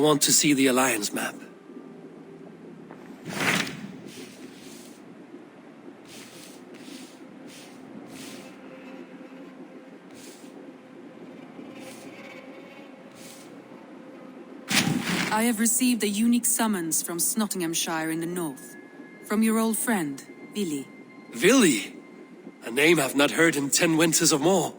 want to see the Alliance map. I have received a unique summons from Nottinghamshire in the north. From your old friend, Vili. Vili? A name I've not heard in 10 winters or more.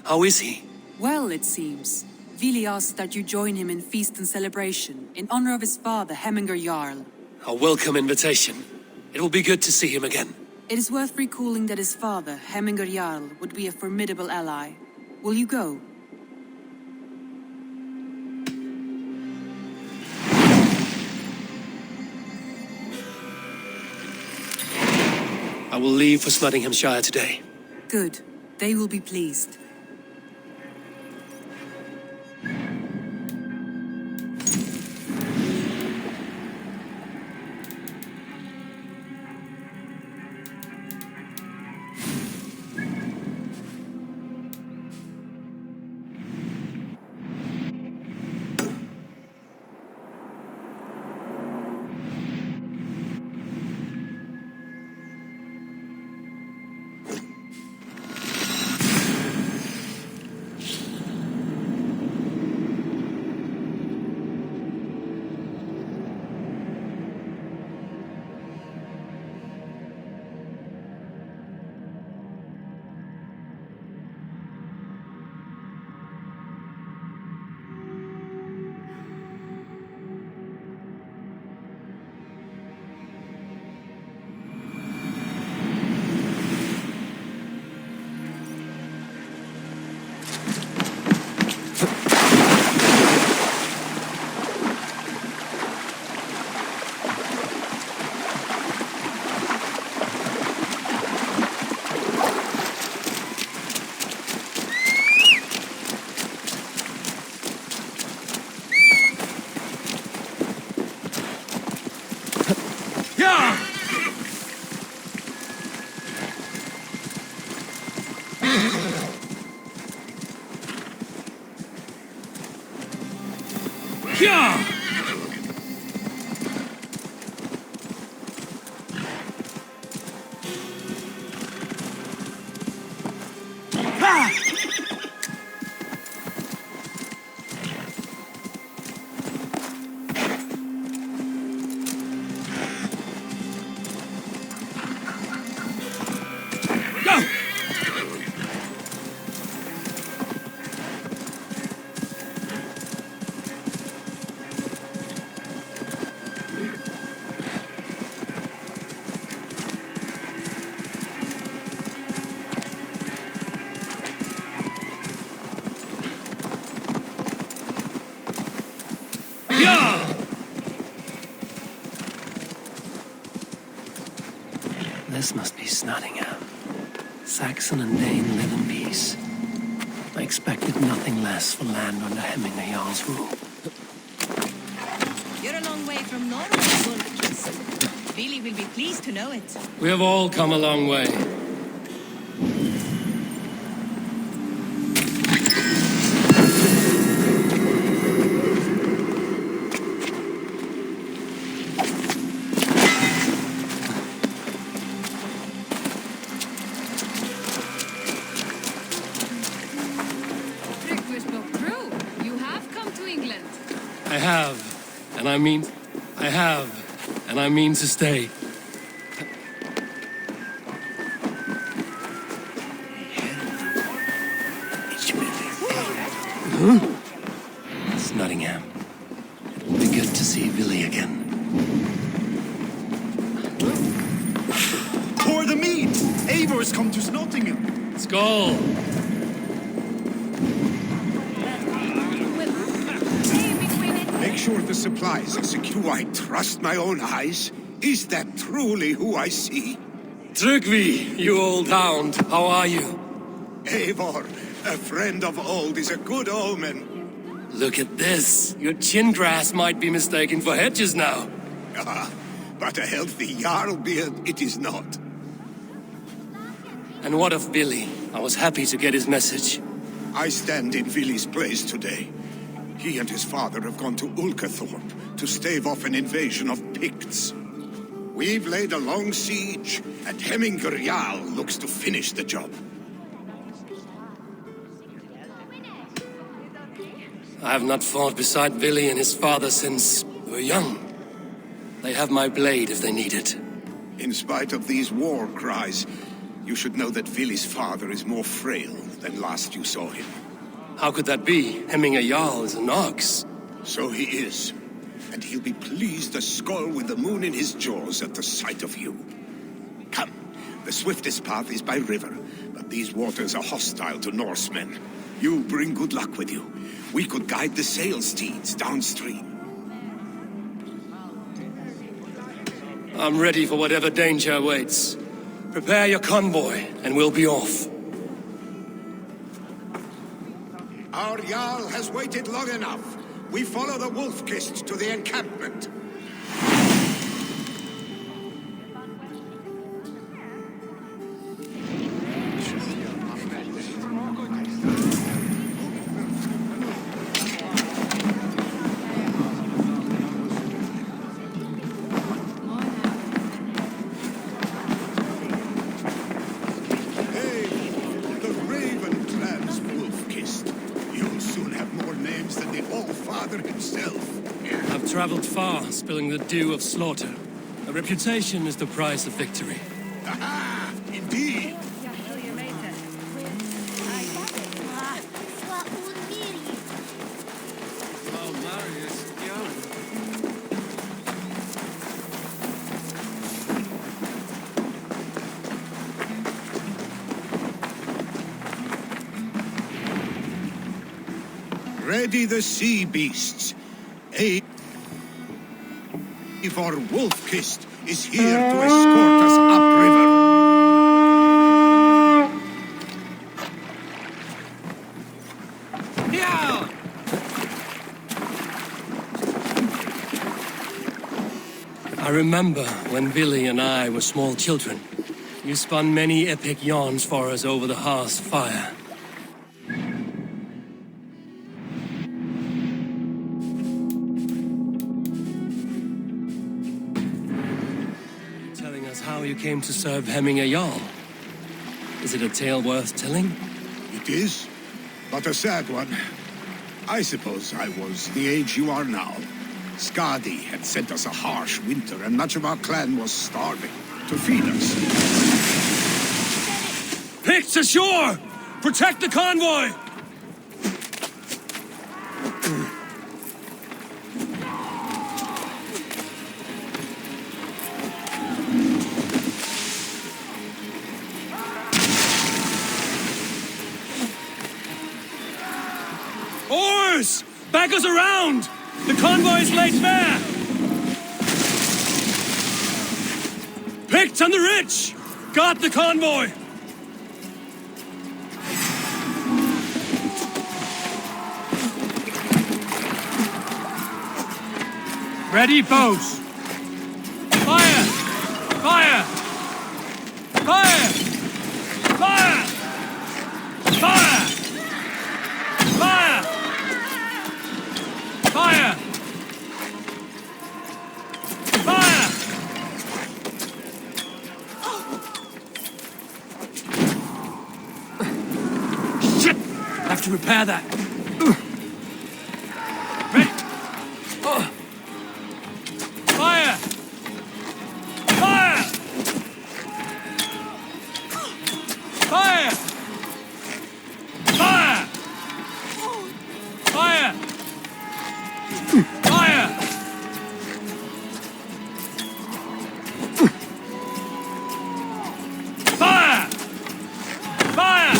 How is he? Well, it seems. Vili asked that you join him in feast and celebration, in honor of his father, Hemminger Jarl. A welcome invitation. It will be good to see him again. It is worth recalling that his father, Hemminger Jarl, would be a formidable ally. Will you go? I will leave for Nottinghamshire today. Good. They will be pleased. This must be Nottingham. Saxon and Dane live in peace. I expected nothing less for land under Hemminger Jarl's rule. You're a long way from normal, Wolfkiss. Vili will be pleased to know it. We have all come a long way. I mean to stay. It's Nottingham. It will be good to see Vili again. Pour the meat! Eivor's come to Nottingham. Skull! Make sure the supplies are secure. Do I trust my own eyes? Is that truly who I see? Tryggvi, you old hound, how are you? Eivor, a friend of old is a good omen. Look at this. Your chin grass might be mistaken for hedges now. Ah, but a healthy Jarl beard it is not. And what of Vili? I was happy to get his message. I stand in Vili's place today. He and his father have gone to Ulkathorpe to stave off an invasion of Picts. We've laid a long siege, and Hemminger Jarl looks to finish the job. I have not fought beside Vili and his father since we were young. They have my blade if they need it. In spite of these war cries, you should know that Vili's father is more frail than last you saw him. How could that be? Hemminger Jarl is an ox. So he is. And he'll be pleased as Skull with the moon in his jaws at the sight of you. Come, the swiftest path is by river, but these waters are hostile to Norsemen. You bring good luck with you. We could guide the sail steeds downstream. I'm ready for whatever danger awaits. Prepare your convoy, and we'll be off. Our Jarl has waited long enough. We follow the Wolf-Kist to the encampment. Traveled far, spilling the dew of slaughter. A reputation is the price of victory. Aha! Indeed! Ready the sea beasts. For Wolf-Kist is here to escort us upriver. Yeah! I remember when Vili and I were small children. You spun many epic yarns for us over the hearth's fire. How you came to serve Hemminger Jarl. Is it a tale worth telling? It is, but a sad one. I suppose I was the age you are now. Skadi had sent us a harsh winter, and much of our clan was starving. To feed us. Picts ashore! Protect the convoy! Oars! Back us around! The convoy's laid bare! Picked on the ridge! Got the convoy! Ready, bows! Fire! Fire! Fire! Fire! Fire! Fire! Fire! Fire! Shit! Have to repair that. Ready? Fire! Fire! Fire! Fire! Fire! Fire! Fire! Fire! Fire!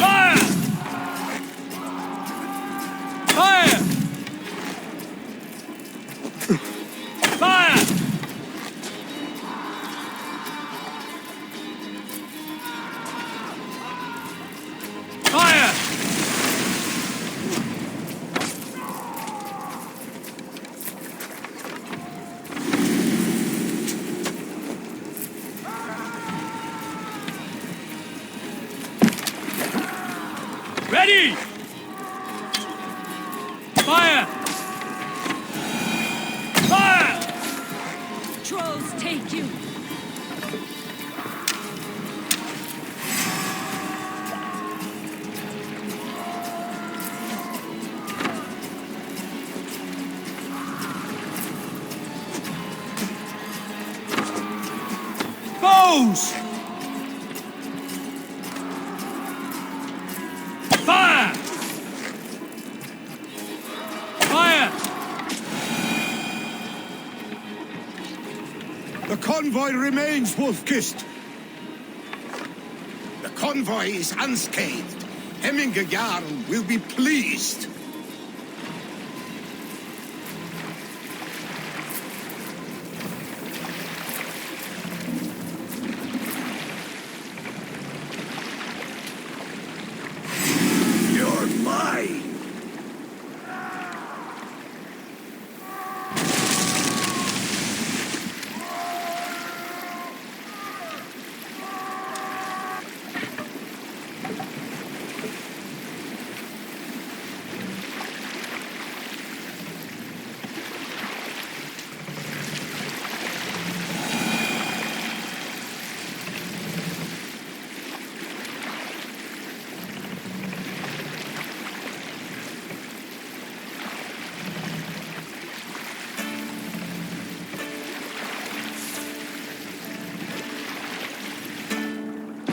Fire! Fire! Fire! Fire! Ready! Trolls take you! Bows! Fire! Fire! The convoy remains, Wolf-Kissed. The convoy is unscathed. Hemminger Jarl will be pleased. You're mine.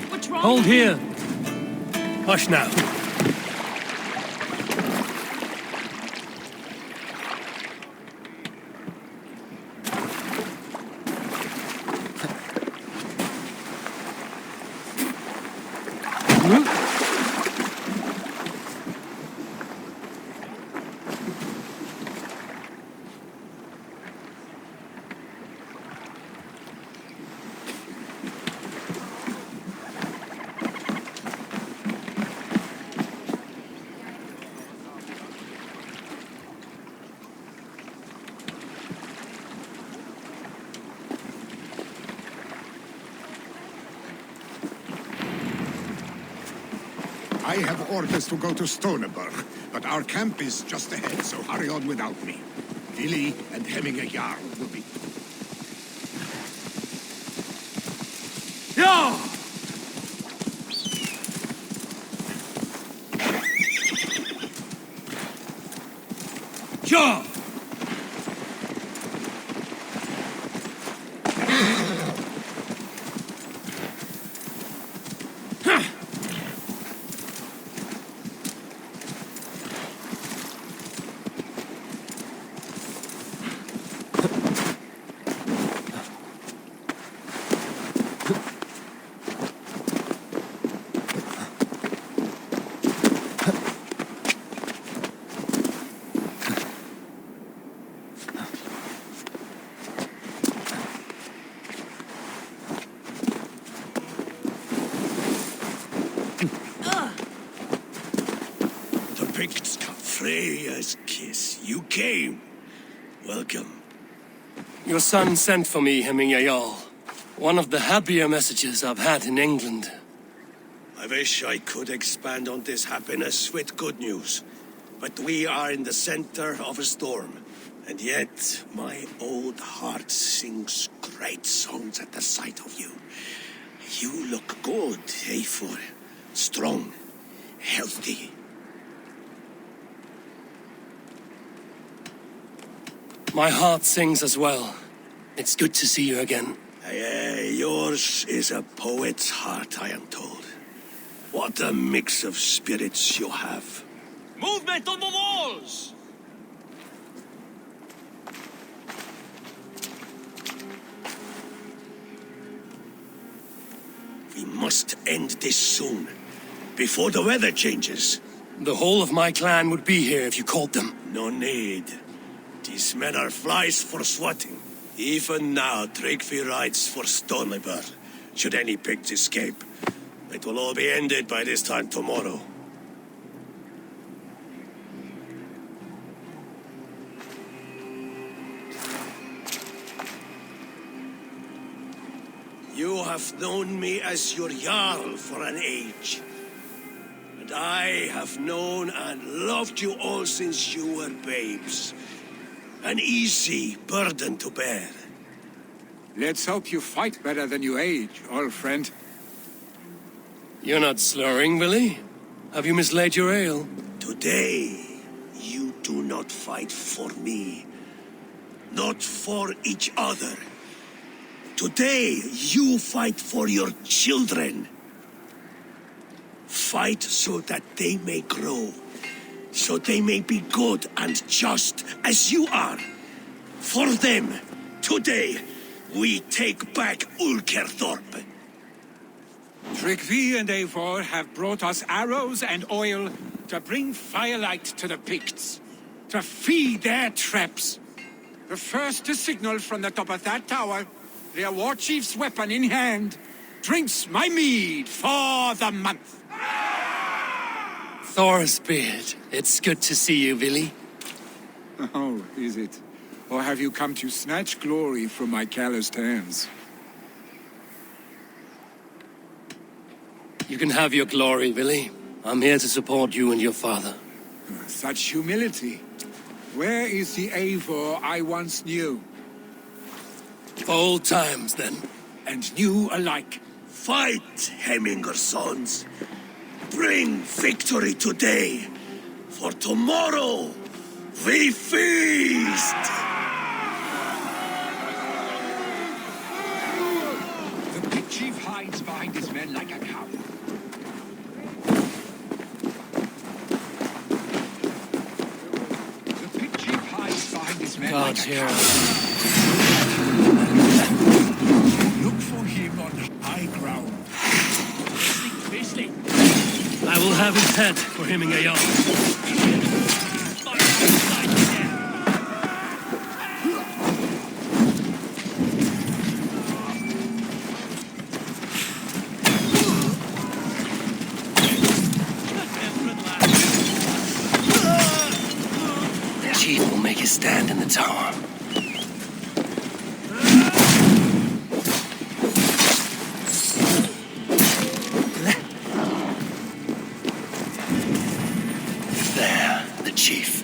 What's wrong? Hold here. Hush now. I have orders to go to Stoneberg, but our camp is just ahead, so hurry on without me. Vili and Hemminger Jarl will be... Yeah! Yeah! Freya's kiss. You came. Welcome. Your son sent for me, Hemminger Jarl. One of the happier messages I've had in England. I wish I could expand on this happiness with good news. But we are in the center of a storm. And yet, my old heart sings great songs at the sight of you. You look good, Eivor. Strong. Healthy. My heart sings as well. It's good to see you again. Yours is a poet's heart, I am told. What a mix of spirits you have. Movement on the walls! We must end this soon, before the weather changes. The whole of my clan would be here if you called them. No need. These men are flies for swatting. Even now, Tryggvi rides for Stoneberg. Should any pigs escape, it will all be ended by this time tomorrow. You have known me as your Jarl for an age. And I have known and loved you all since you were babes. An easy burden to bear. Let's hope you fight better than you age, old friend. You're not slurring, Willie? Have you mislaid your ale? Today, you do not fight for me. Not for each other. Today, you fight for your children. Fight so that they may grow. So they may be good and just as you are. For them, today, we take back Ulkerthorpe. Tryggvi and Eivor have brought us arrows and oil to bring firelight to the Picts, to feed their traps. The first to signal from the top of that tower, their war chief's weapon in hand, drinks my mead for the month. Thorsbeard, it's good to see you, Willie. Oh, is it? Or have you come to snatch glory from my calloused hands? You can have your glory, Willie. I'm here to support you and your father. Such humility. Where is the Eivor I once knew? For old times, then. And new alike. Fight, Hemminger sons. Bring victory today. For tomorrow, we feast! The big chief hides behind his men like a cow. The big chief hides behind his men God's like a hero. cow. Look for him on high ground. I will have his head for Hemminger Jarl. The chief will make his stand in the tower. There, the chief.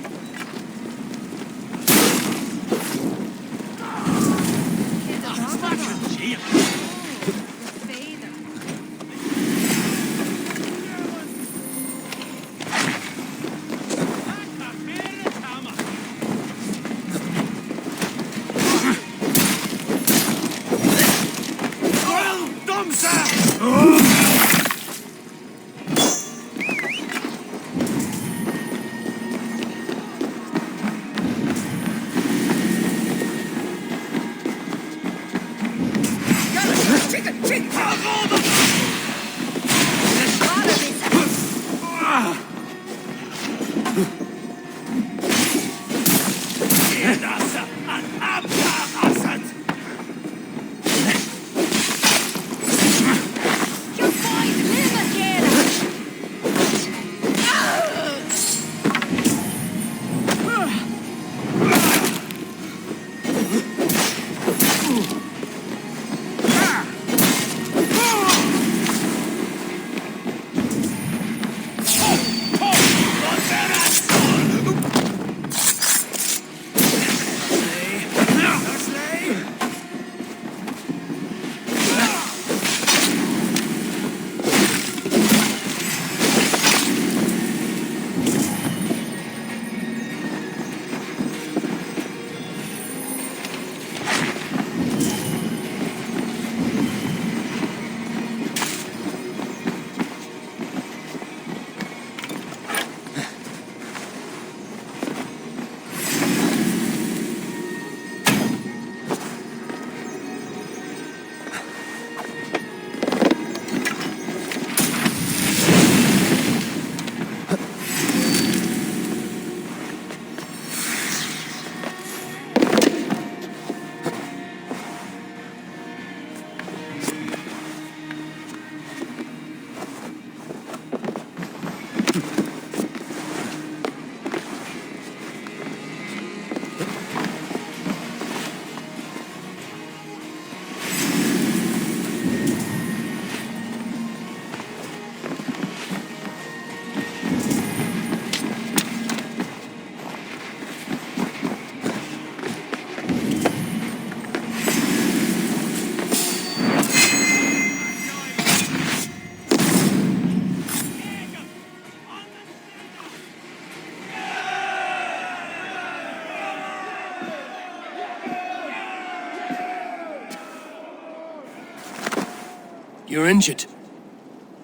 You're injured.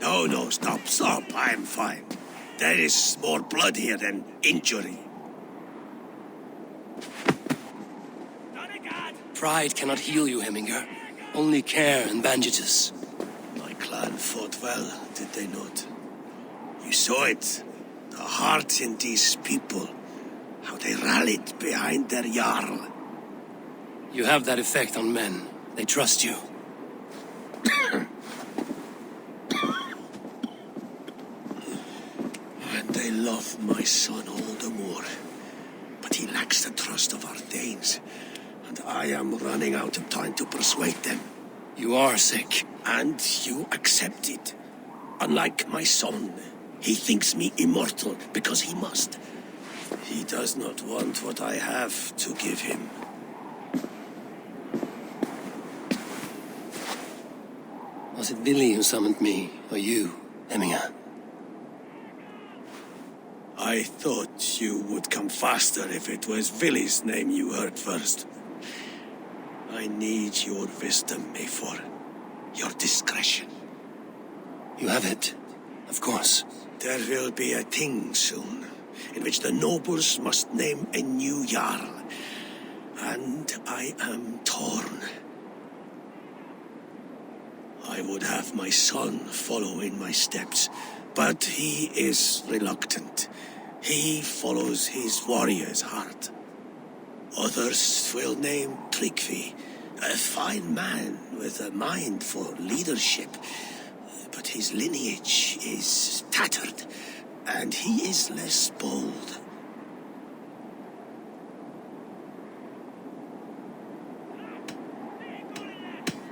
No, stop. I'm fine. There is more blood here than injury. Pride cannot heal you, Heminger. Only care and bandages. My clan fought well, did they not? You saw it. The heart in these people. How they rallied behind their Jarl. You have that effect on men. They trust you. And they love my son all the more. But he lacks the trust of our Danes. And I am running out of time to persuade them. You are sick. And you accept it. Unlike my son, he thinks me immortal because he must. He does not want what I have to give him. Was it Vili who summoned me, or you, Heminger? I thought you would come faster if it was Vili's name you heard first. I need your wisdom, Mayfor. Your discretion. You have it, of course. There will be a thing soon, in which the nobles must name a new Jarl. And I am torn. I would have my son follow in my steps, but he is reluctant. He follows his warrior's heart. Others will name Tryggvi, a fine man with a mind for leadership. But his lineage is tattered, and he is less bold.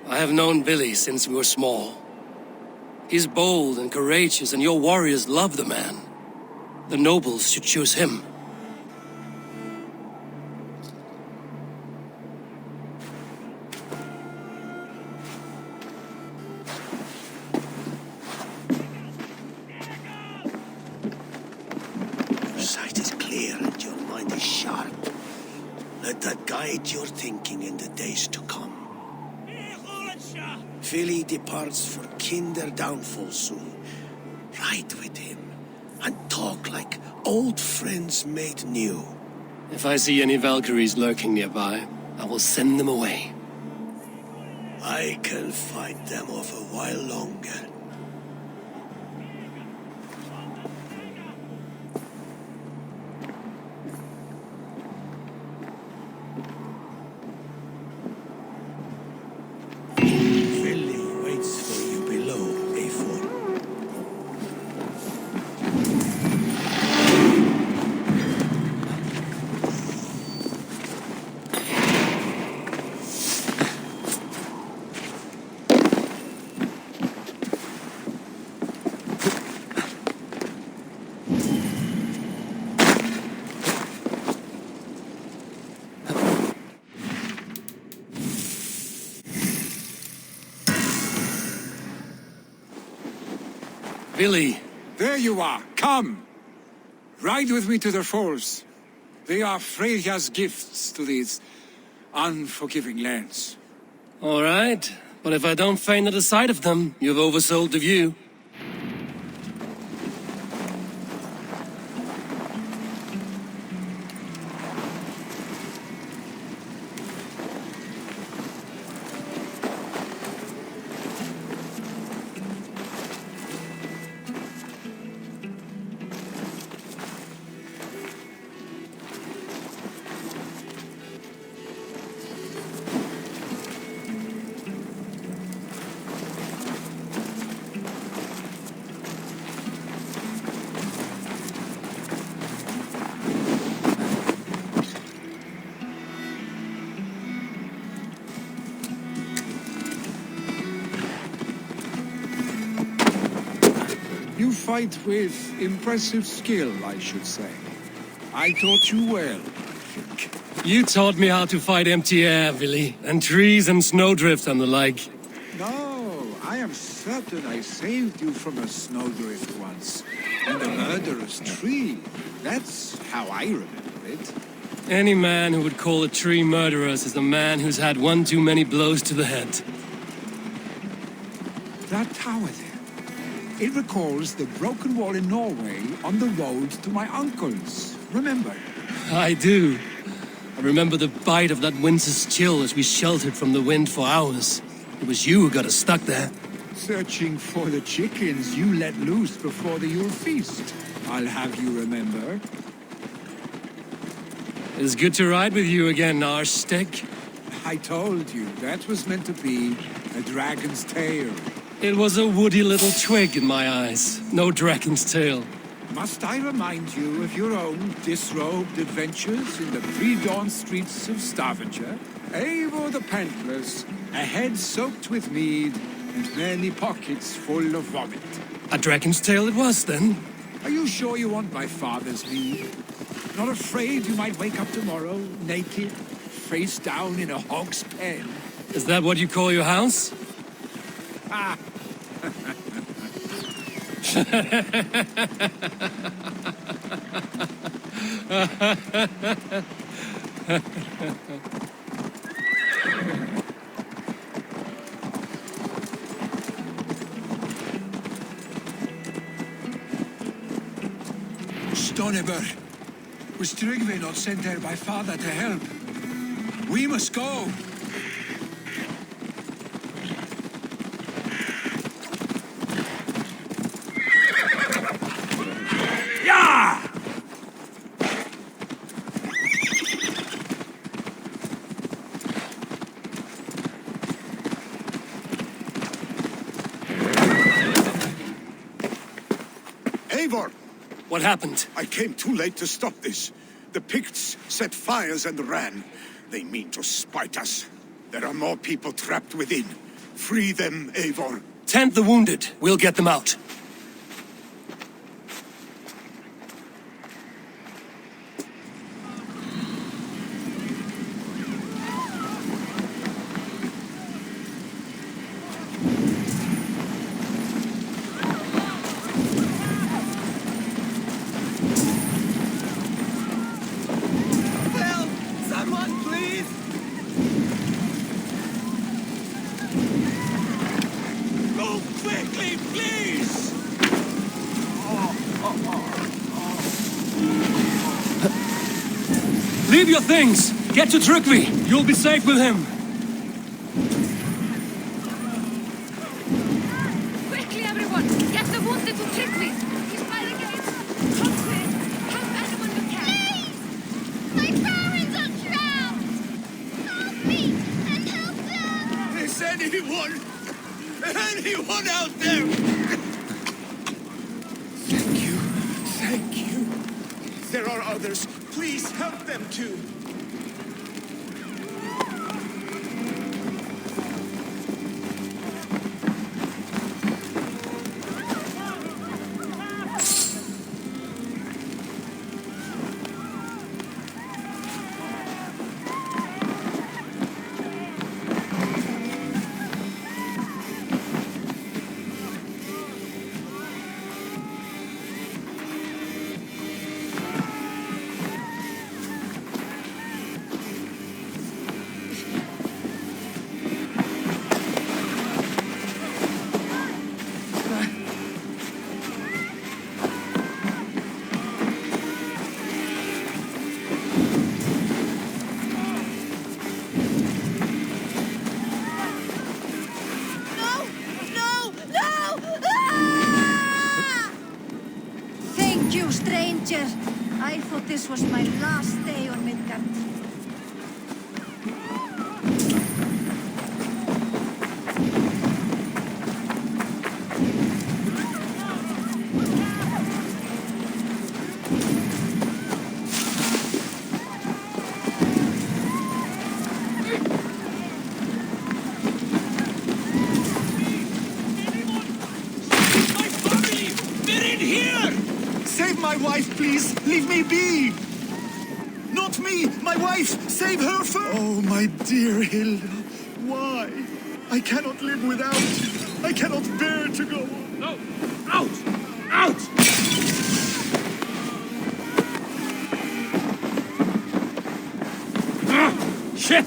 I have known Vili since we were small. He's bold and courageous, and your warriors love the man. The nobles should choose him. Your sight is clear and your mind is sharp. Let that guide your thinking in the days to come. Vili departs for Kinder downfall soon. Ride with him and talk like old friends made new. If I see any Valkyries lurking nearby, I will send them away. I can fight them off a while longer. Vili waits for you below, A4. Vili! There you are. Come. Ride with me to the falls. They are Freya's gifts to these unforgiving lands. All right, but if I don't faint at the sight of them, you've oversold the view. You fight with impressive skill, I should say. I taught you well, I think. You taught me how to fight empty air, Vili, and trees and snowdrift and the like. No, I am certain I saved you from a snowdrift once. And a murderous tree. That's how I remember it. Any man who would call a tree murderous is a man who's had one too many blows to the head. That tower there. It recalls the broken wall in Norway on the road to my uncle's. Remember? I do. I remember the bite of that winter's chill as we sheltered from the wind for hours. It was you who got us stuck there. Searching for the chickens you let loose before the Yule feast. I'll have you remember. It's good to ride with you again, Arstick. I told you, that was meant to be a dragon's tail. It was a woody little twig in my eyes. No dragon's tail. Must I remind you of your own disrobed adventures in the pre-dawn streets of Stavanger? Eivor the Pantless, a head soaked with mead, and many pockets full of vomit. A dragon's tail it was, then? Are you sure you want my father's mead? Not afraid you might wake up tomorrow, naked, face down in a hog's pen? Is that what you call your house? Ah! Stoneber, was Tryggve not sent there by father to help? We must go. Yeah! Eivor! What happened? I came too late to stop this. The Picts set fires and ran. They mean to spite us. There are more people trapped within. Free them, Eivor. Tend the wounded. We'll get them out. Help! Someone, please! Go quickly, please! Leave your things! Get to Tryggve! You'll be safe with him! Quickly, everyone! Get the wounded to Tryggve! He's by the gate! Come quick! Help anyone you can! Please! My parents are drowned! Help me and help them! Is anyone out there? Thank you. Thank you. There are others. Please help them too. No! No! No! Ah! Thank you, stranger! I thought this was my last day on Midgard. My family! They're in here! Save my wife, please! Leave me be! Not me! My wife! Save her first! Oh, my dear Hilda. Why? I cannot live without you. I cannot bear to go on. No! Out! Out! Shit!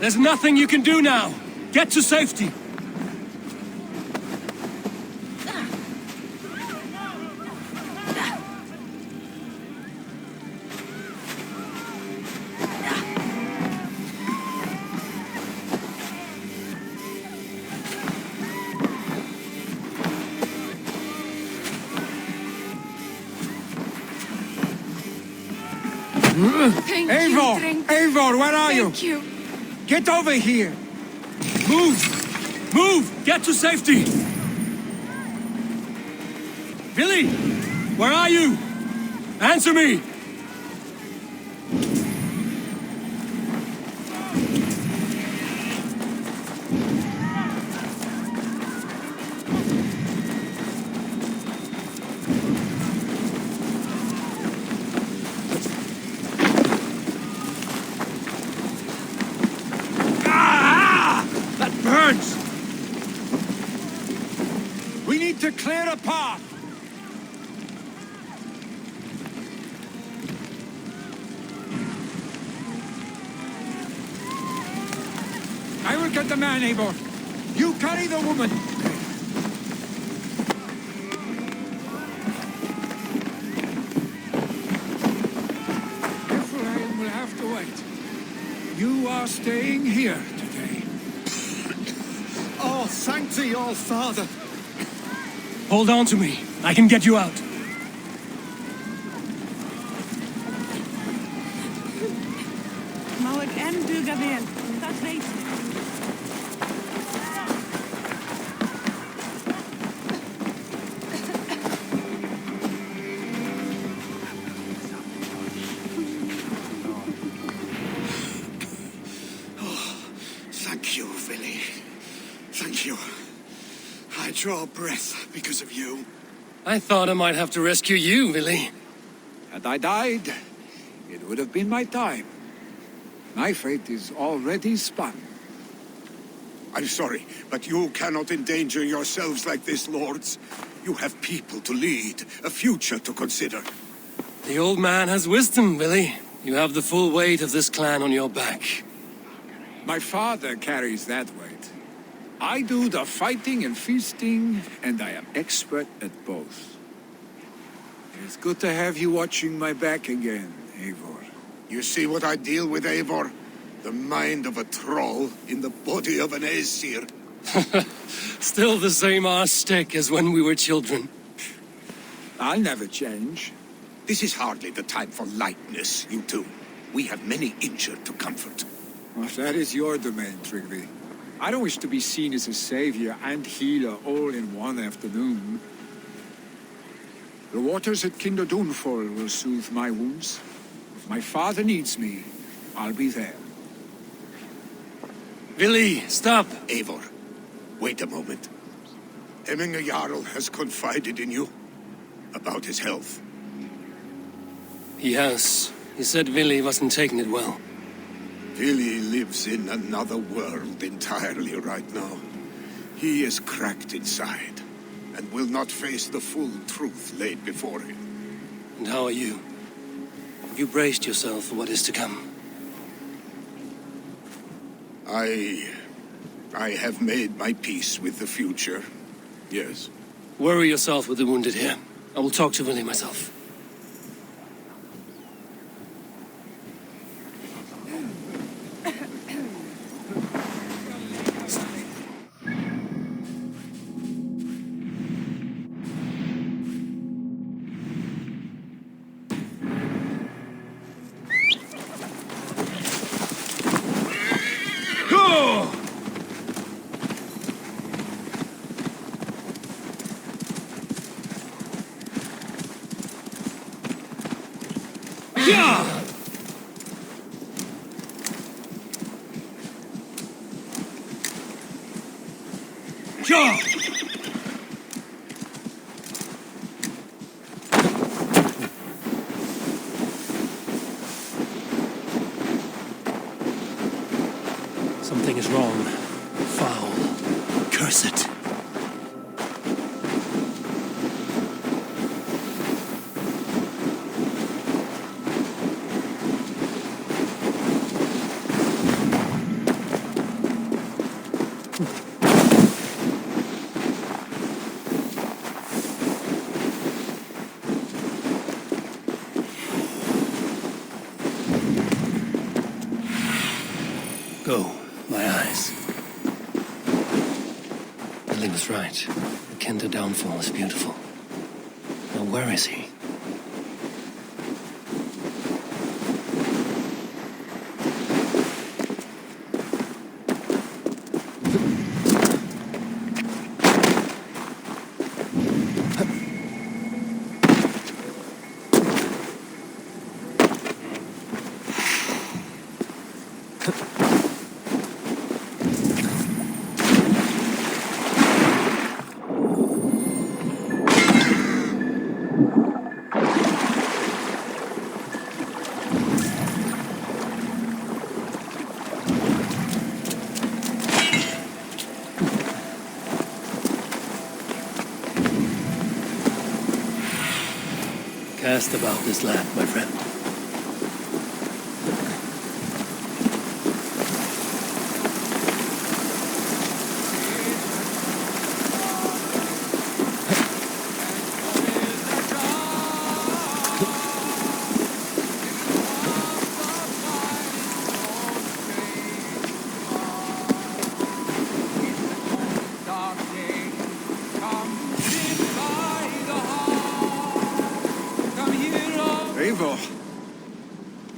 There's nothing you can do now. Get to safety. Thank Eivor! you, Drink. Eivor, where are you? Thank you. Get over here! Move! Move! Get to safety! Billy! Where are you? Answer me! Burns! We need to clear a path! I will get the man, Eivor. You carry the woman. Ephraim will have to wait. You are staying here today. Oh, thank thee, all father. Hold on to me. I can get you out. Má ik en duga vel. Dat weet ik. Thank you, Billy. Thank you. I draw breath because of you. I thought I might have to rescue you, Billy. Had I died, it would have been my time. My fate is already spun. I'm sorry, but you cannot endanger yourselves like this, lords. You have people to lead, a future to consider. The old man has wisdom, Billy. You have the full weight of this clan on your back. My father carries that weight. I do the fighting and feasting, and I am expert at both. It's good to have you watching my back again, Eivor. You see what I deal with, Eivor? The mind of a troll in the body of an Aesir. Still the same arse stick as when we were children. I'll never change. This is hardly the time for lightness, you two. We have many injured to comfort. Well, that is your domain, Trigby. I don't wish to be seen as a savior and healer all in one afternoon. The waters at Kinderdunfall will soothe my wounds. If my father needs me, I'll be there. Billy, stop! Eivor, wait a moment. Hemminger Jarl has confided in you about his health. He has. He said Billy wasn't taking it well. Billy lives in another world entirely right now. He is cracked inside, and will not face the full truth laid before him. And how are you? Have you braced yourself for what is to come? I have made my peace with the future. Yes. Worry yourself with the wounded here. I will talk to Billy myself. Something is wrong. Foul. Curse it. my eyes. Billy was right. The Kinder downfall is beautiful. Now where is he? Cast about this land, my friend.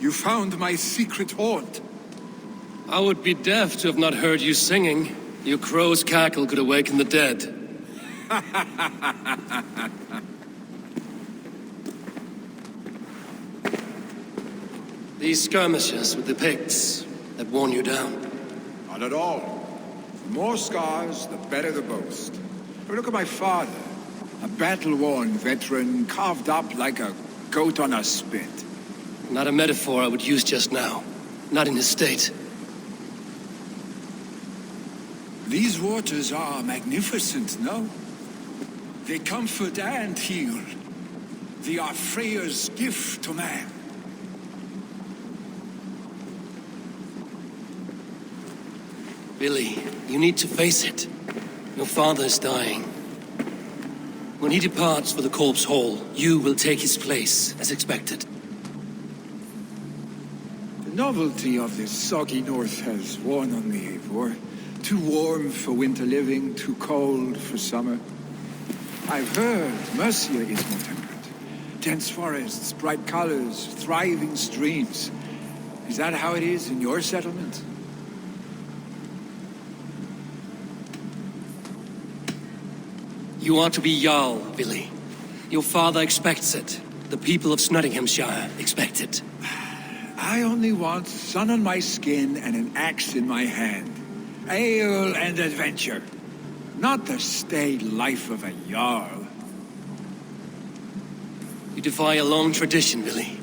You found my secret haunt. I would be deaf to have not heard you singing. Your crow's cackle could awaken the dead. These skirmishes with the Picts that worn you down. Not at all. The more scars, the better the boast. But look at my father. A battle-worn veteran, carved up like a goat on a spit. Not a metaphor I would use just now. Not in his state. These waters are magnificent, no? They comfort and heal. They are Freya's gift to man. Billy, you need to face it. Your father is dying. When he departs for the Corpse Hall, you will take his place, as expected. The novelty of this soggy north has worn on me, Eivor. Too warm for winter living, too cold for summer. I've heard Mercia is more temperate. Dense forests, bright colors, thriving streams. Is that how it is in your settlement? You are to be Jarl, Billy. Your father expects it. The people of Nottinghamshire expect it. I only want sun on my skin and an axe in my hand. Ale and adventure. Not the staid life of a Jarl. You defy a long tradition, Billy.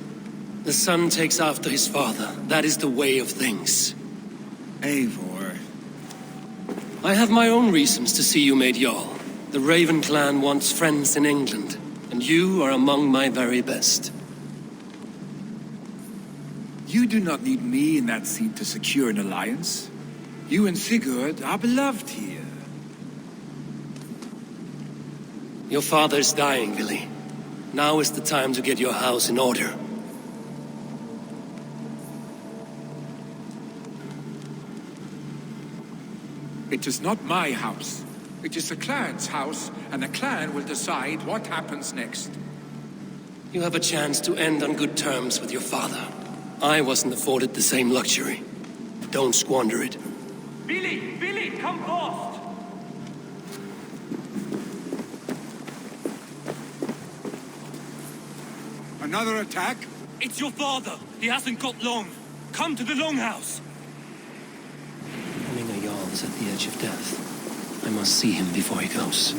The son takes after his father. That is the way of things. Eivor. I have my own reasons to see you made Jarl. The Raven clan wants friends in England, and you are among my very best. You do not need me in that seat to secure an alliance. You and Sigurd are beloved here. Your father is dying, Billy. Now is the time to get your house in order. It is not my house. It is the clan's house, and the clan will decide what happens next. You have a chance to end on good terms with your father. I wasn't afforded the same luxury. Don't squander it. Billy! Billy, come fast! Another attack? It's your father. He hasn't got long. Come to the Longhouse. Hemminger Jarl is at the edge of death. I must see him before he goes.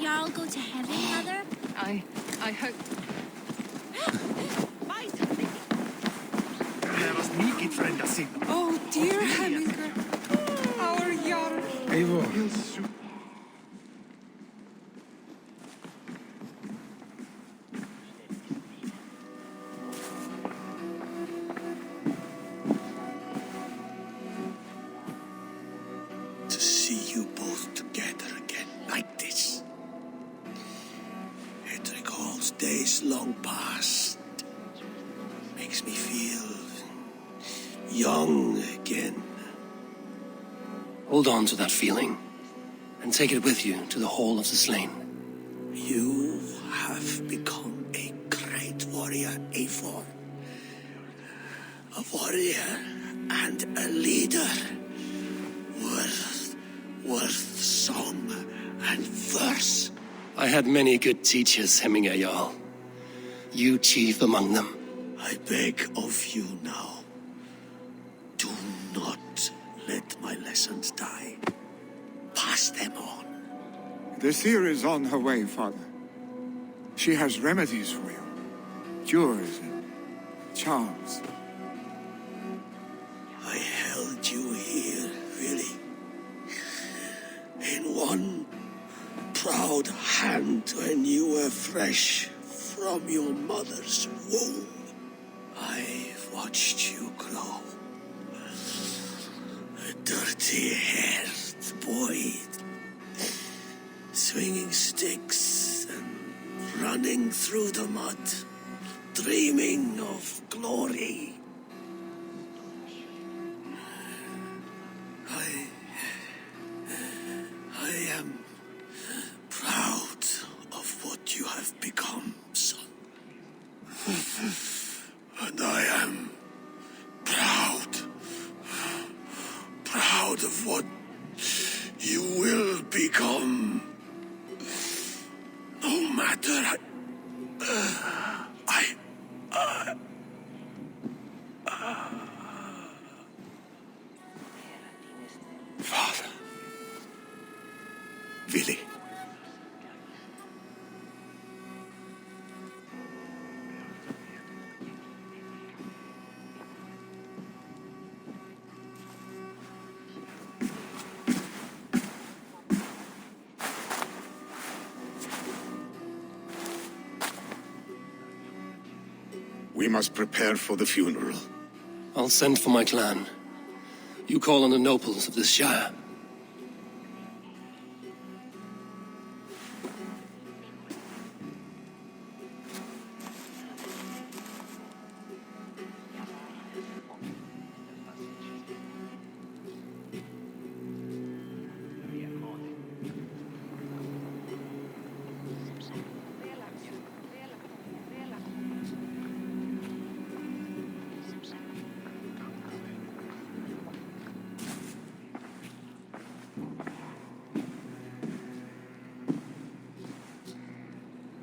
Jarl go to heaven, Mother? I hope. Här oss mycket frända sin. Oh, dear Hemminger. Our Jarl. Eivor. To see you both together again like this. It recalls days long past. Makes me feel young again. Hold on to that feeling, and take it with you to the Hall of the Slain. You have become a great warrior, Eivor. A warrior and a leader. Worth song and verse. I had many good teachers, Hemminger Jarl. You chief among them. I beg of you now, do not let my lessons die. Pass them on. The seer is on her way, Father. She has remedies for you. Cures and charms. I held you here, really. In one proud hand when you were fresh from your mother's womb. I've watched you grow. A dirty-haired boy, swinging sticks and running through the mud, dreaming of glory. I am proud of what you have become, son. And I am proud of what you will become. No matter Father. Willi. We must prepare for the funeral. I'll send for my clan. You call on the nobles of this shire.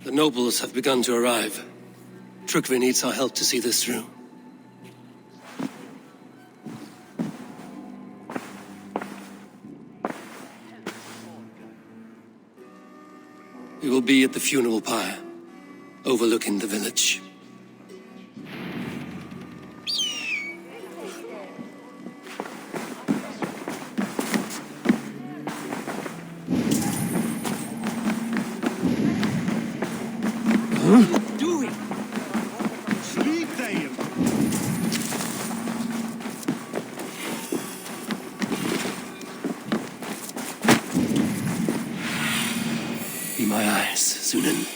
The nobles have begun to arrive. Trukvi needs our help to see this through. We will be at the funeral pyre, overlooking the village. Doing? Sleep there. Be my eyes, Sunan.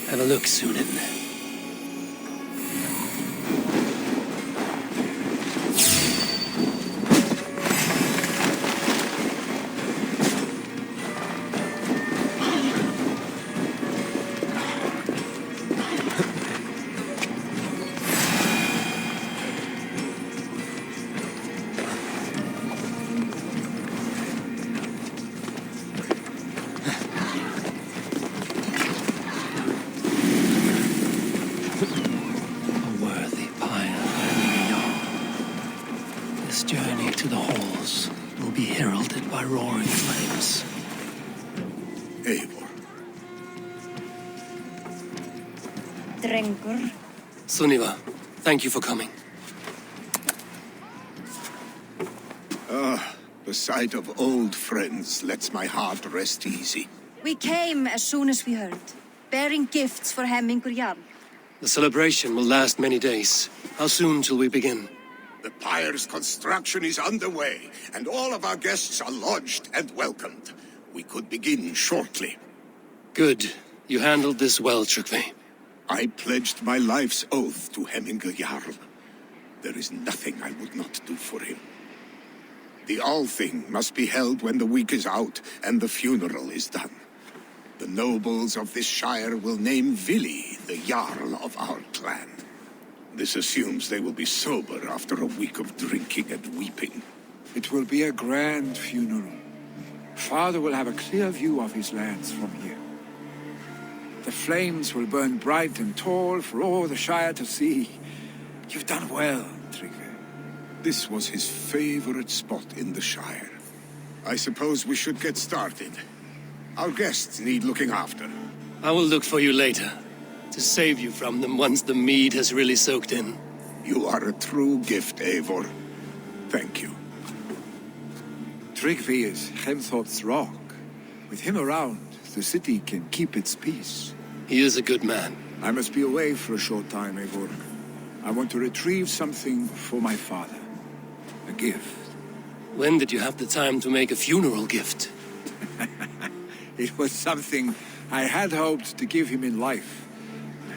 Have a look, Sunan. Eivor. Drengur. Sunniva, thank you for coming. The sight of old friends lets my heart rest easy. We came as soon as we heard, bearing gifts for Hemingur Jarl. The celebration will last many days. How soon till we begin? The pyre's construction is underway, and all of our guests are lodged and welcomed. We could begin shortly. Good. You handled this well, Tryggvi. I pledged my life's oath to Hemingur Jarl. There is nothing I would not do for him. The Althing must be held when the week is out and the funeral is done. The nobles of this shire will name Vili the Jarl of our clan. This assumes they will be sober after a week of drinking and weeping. It will be a grand funeral. Father will have a clear view of his lands from here. The flames will burn bright and tall for all the Shire to see. You've done well, Tryggvi. This was his favorite spot in the Shire. I suppose we should get started. Our guests need looking after. I will look for you later, to save you from them once the mead has really soaked in. You are a true gift, Eivor. Thank you. Tryggvi is Hemthorpe's rock. With him around, the city can keep its peace. He is a good man. I must be away for a short time, Eivor. I want to retrieve something for my father. A gift. When did you have the time to make a funeral gift? It was something I had hoped to give him in life.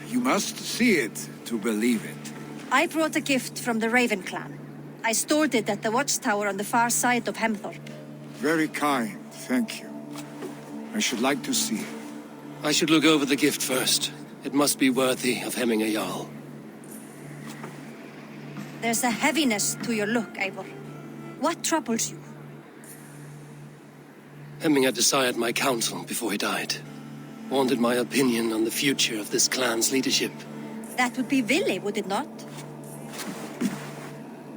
You must see it to believe it. I brought a gift from the Raven clan. I stored it at the watchtower on the far side of Hemthorpe. Very kind, thank you. I should like to see it. I should look over the gift first. It must be worthy of Hemingur Jarl. There's a heaviness to your look, Eivor. What troubles you? Hemingur desired my counsel before he died. Wanted my opinion on the future of this clan's leadership. That would be Vili, would it not?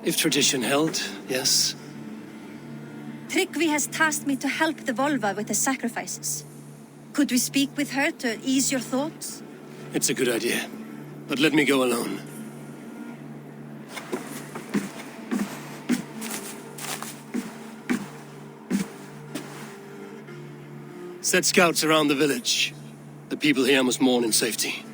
If tradition held, yes. Tryggvi has tasked me to help the Volva with the sacrifices. Could we speak with her to ease your thoughts? It's a good idea. But let me go alone. Set scouts around the village. The people here must mourn in safety.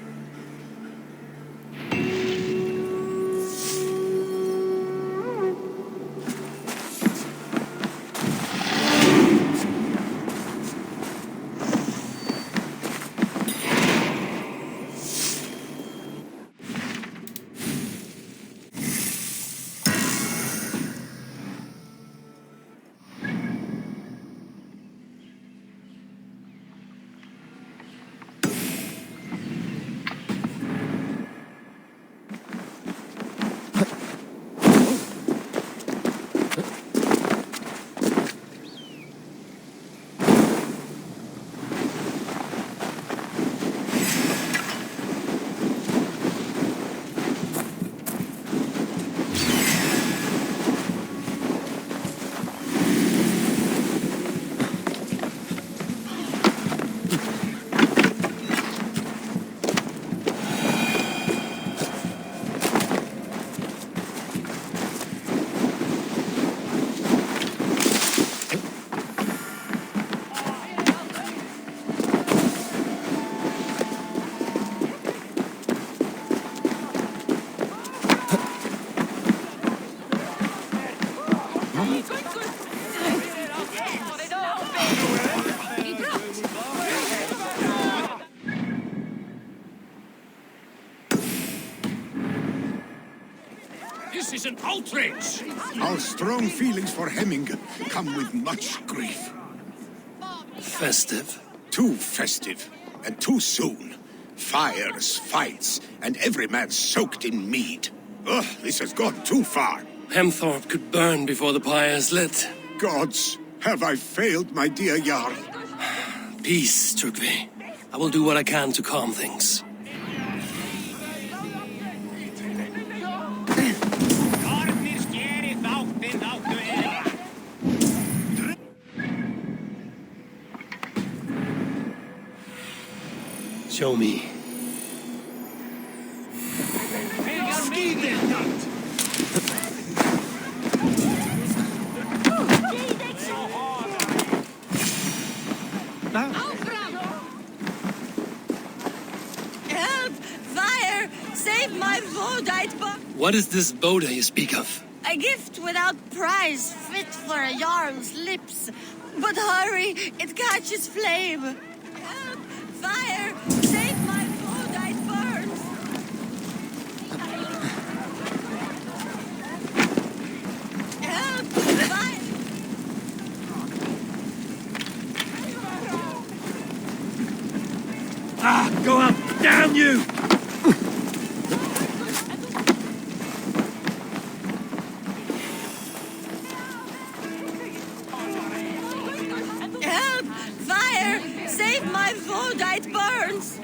This is an outrage! Our strong feelings for Hemingur come with much grief. Festive? Too festive, and too soon. Fires, fights, and every man soaked in mead. Ugh, this has gone too far. Hemthorpe could burn before the pyre's lit. Gods, have I failed my dear Jarl? Peace, Tryggvi. I will do what I can to calm things. Show me. Help! Fire! Save my Vodite box! What is this Boda you speak of? A gift without price, fit for a Jarl's lips. But hurry, it catches flame. Help! Fire! Save my Vodite burns! Help! Fire! Ah, go up! Damn you! Help! Fire! Save my Vodite burns!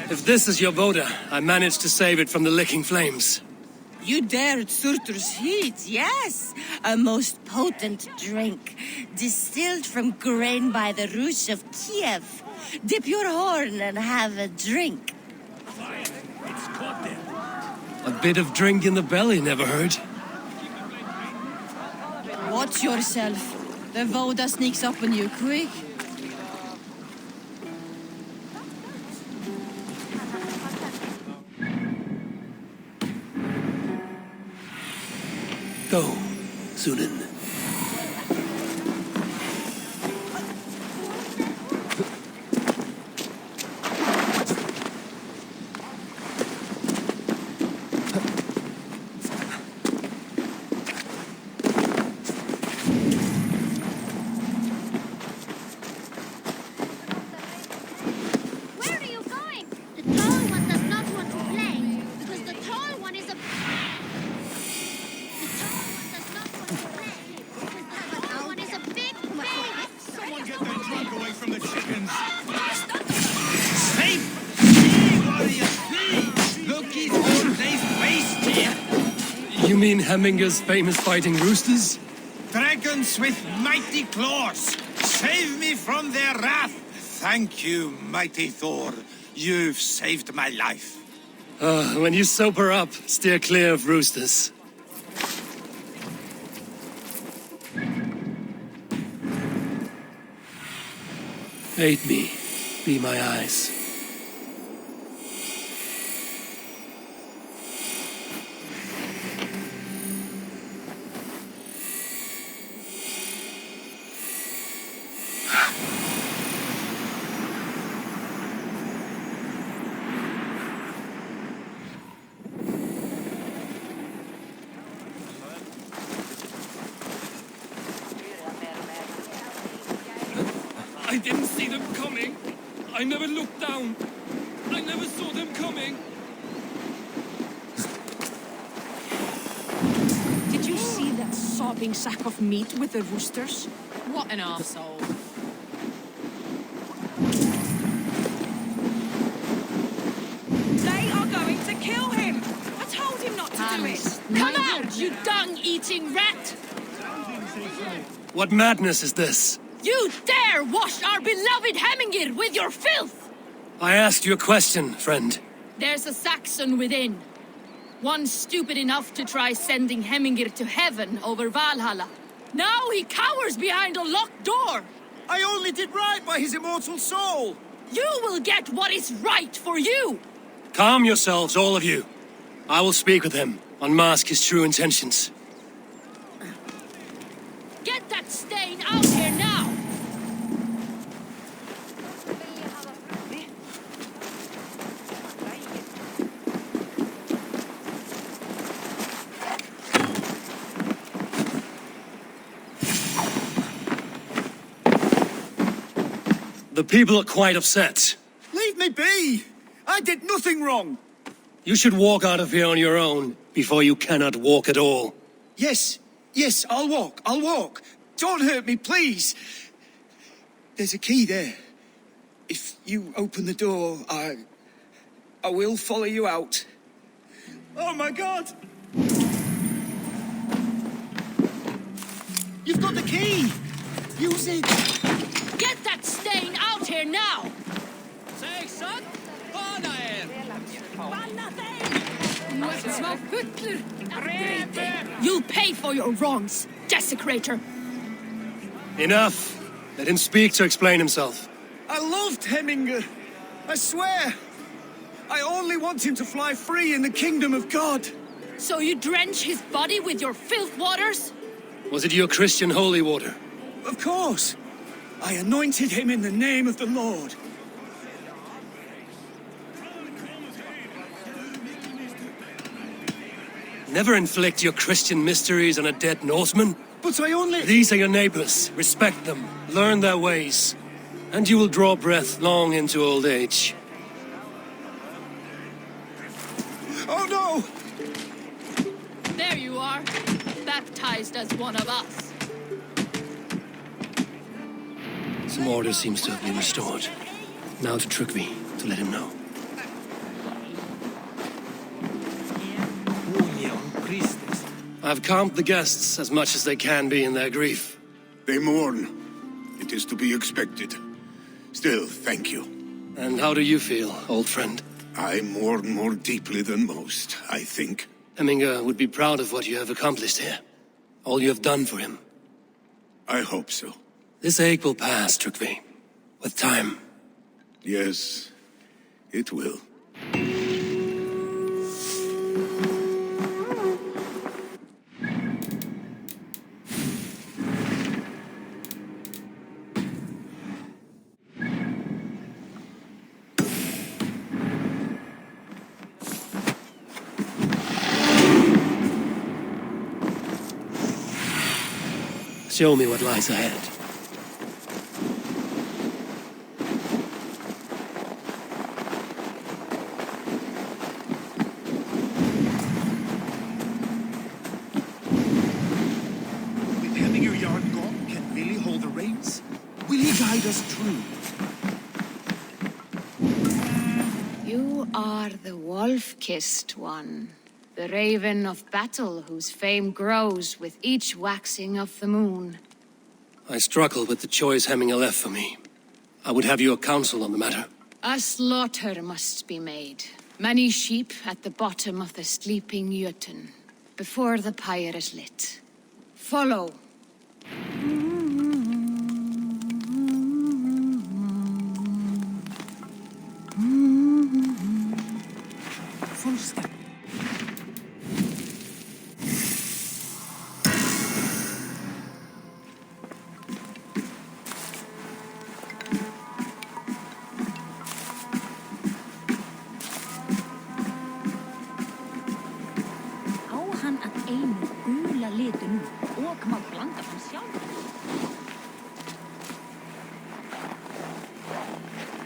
If this is your Boda, I managed to save it from the licking flames. You dared Surtur's heat, yes. A most potent drink, distilled from grain by the Rus of Kiev. Dip your horn and have a drink. A bit of drink in the belly never hurt. Watch yourself. The Voda sneaks up on you quick. Go, Sunan. Where are you going? The tall one does not want to play, because the tall one is a... The tall one does not want to play, because the tall one is a big baby. Someone get that drunk away from the chickens. Safe! See, warrior, see! Look, he's all place waste here. You mean Hemminger's famous fighting roosters? Dragons with mighty claws. Save me from their wrath. Thank you, mighty Thor. You've saved my life. When you sober up, steer clear of roosters. Aid me. Be my eyes. I didn't see them coming. I never looked down. I never saw them coming. Did you see that sobbing sack of meat with the roosters? What an arsehole. They are going to kill him! I told him not to do it! Come out, you dung-eating rat! What madness is this? You dare wash our beloved Hemmingir with your filth! I asked you a question, friend. There's a Saxon within. One stupid enough to try sending Hemmingir to heaven over Valhalla. Now he cowers behind a locked door! I only did right by his immortal soul. You will get what is right for you! Calm yourselves, all of you. I will speak with him, unmask his true intentions. Get that stain out here now! The people are quite upset. Leave me be. I did nothing wrong. You should walk out of here on your own before you cannot walk at all. Yes, I'll walk. Don't hurt me, please. There's a key there. If you open the door, I will follow you out. Oh my God! You've got the key! Use it! Get that stain out here now! You'll pay for your wrongs, desecrator. Enough. Let him speak to explain himself. I loved Heminger. I swear. I only want him to fly free in the kingdom of God. So you drench his body with your filth waters? Was it your Christian holy water? Of course. I anointed him in the name of the Lord. Never inflict your Christian mysteries on a dead Norseman. But I only... These are your neighbors. Respect them. Learn their ways. And you will draw breath long into old age. Oh no! There you are. Baptized as one of us. Some order seems to have been restored. Now to Trygve, to let him know. I've calmed the guests as much as they can be in their grief. They mourn. It is to be expected. Still, thank you. And how do you feel, old friend? I mourn more deeply than most, I think. Heminger would be proud of what you have accomplished here. All you have done for him. I hope so. This ache will pass, Trygve. With time. Yes, it will. Show me what lies ahead. With Heminger Jarl gone, can Vili hold the reins? Will he guide us true? You are the wolf-kissed one. The raven of battle whose fame grows with each waxing of the moon. I struggle with the choice Heminger left for me. I would have your counsel on the matter. A slaughter must be made. Many sheep at the bottom of the sleeping Jötun, before the pyre is lit. Follow. Full step.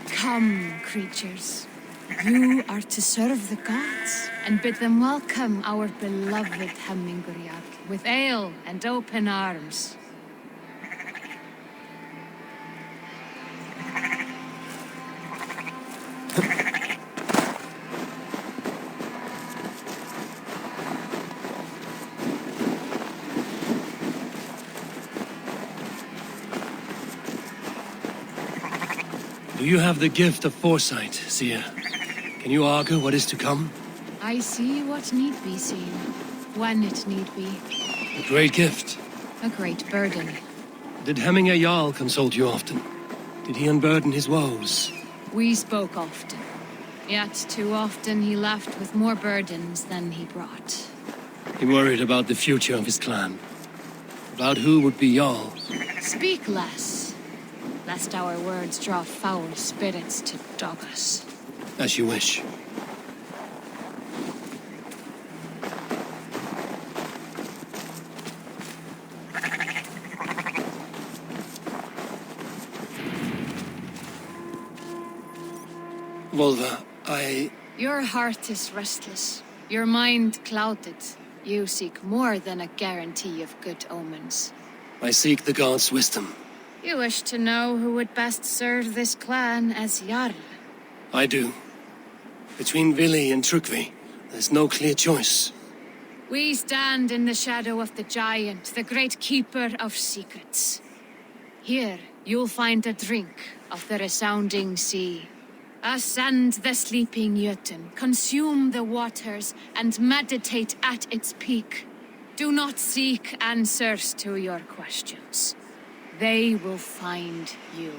Come, creatures. You are to serve the gods, and bid them welcome our beloved Heminguriak with ale and open arms. Do you have the gift of foresight, Seer? Can you argue what is to come? I see what need be seen, when it need be. A great gift. A great burden. Did Heminger Jarl consult you often? Did he unburden his woes? We spoke often, yet too often he left with more burdens than he brought. He worried about the future of his clan. About who would be Jarl. Speak less, lest our words draw foul spirits to dog us. As you wish. Volva, Your heart is restless, your mind clouded. You seek more than a guarantee of good omens. I seek the gods' wisdom. You wish to know who would best serve this clan as Jarl. I do. Between Vili and Trygve, there's no clear choice. We stand in the shadow of the giant, the great keeper of secrets. Here, you'll find a drink of the resounding sea. Ascend the sleeping Jötun, consume the waters, and meditate at its peak. Do not seek answers to your questions. They will find you.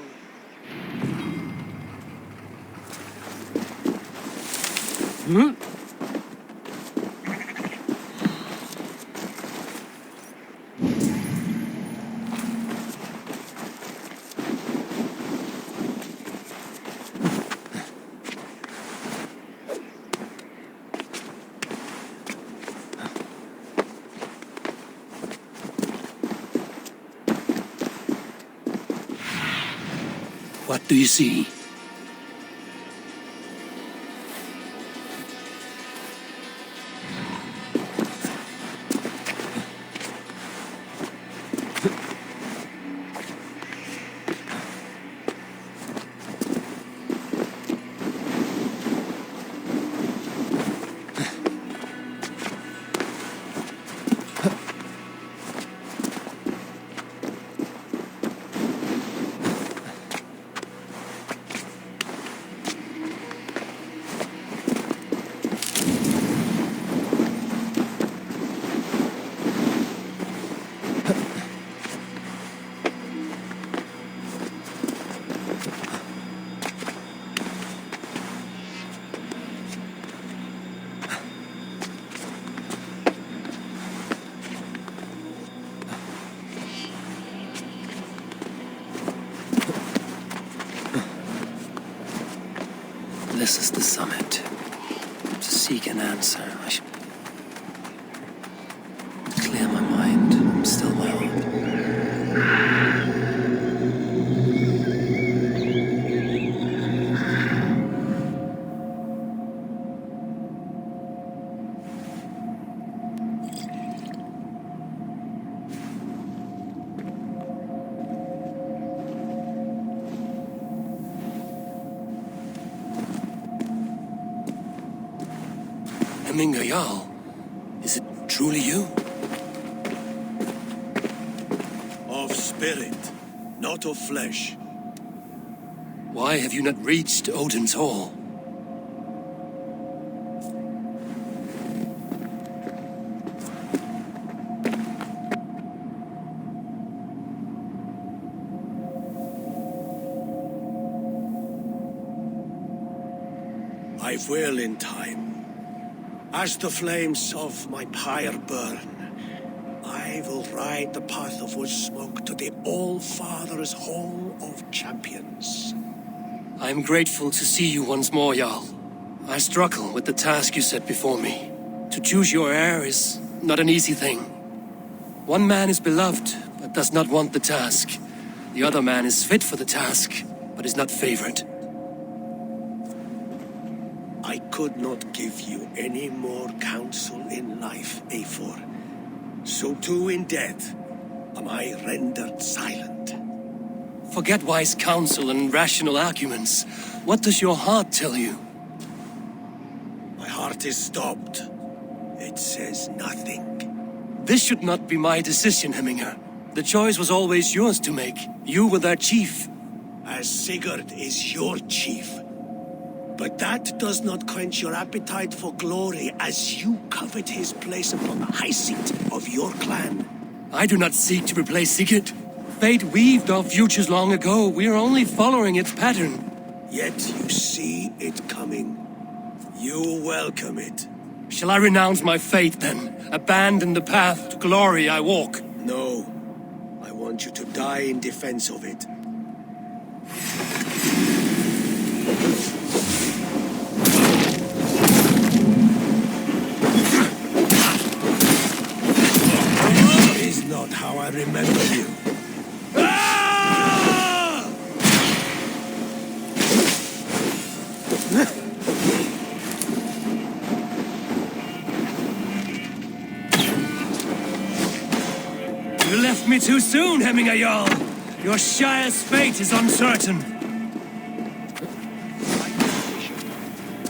What do you see? This is the summit. To seek an answer, I should clear my mind. I'm still my own. Jarl, is it truly you? Of spirit, not of flesh. Why have you not reached Odin's Hall? I will in time. As the flames of my pyre burn, I will ride the path of wood smoke to the All-Father's Hall of Champions. I am grateful to see you once more, Jarl. I struggle with the task you set before me. To choose your heir is not an easy thing. One man is beloved, but does not want the task. The other man is fit for the task, but is not favored. I could not give you any more counsel in life, Eivor. So too in death am I rendered silent. Forget wise counsel and rational arguments. What does your heart tell you? My heart is stopped. It says nothing. This should not be my decision, Hemminger. The choice was always yours to make. You were their chief. As Sigurd is your chief. But that does not quench your appetite for glory as you covet his place upon the high seat of your clan. I do not seek to replace Sigurd. Fate weaved our futures long ago. We are only following its pattern. Yet you see it coming. You welcome it. Shall I renounce my fate then? Abandon the path to glory I walk? No. I want you to die in defense of it. Is not how I remember you. You left me too soon, Hemminger Jarl. Your Shire's fate is uncertain.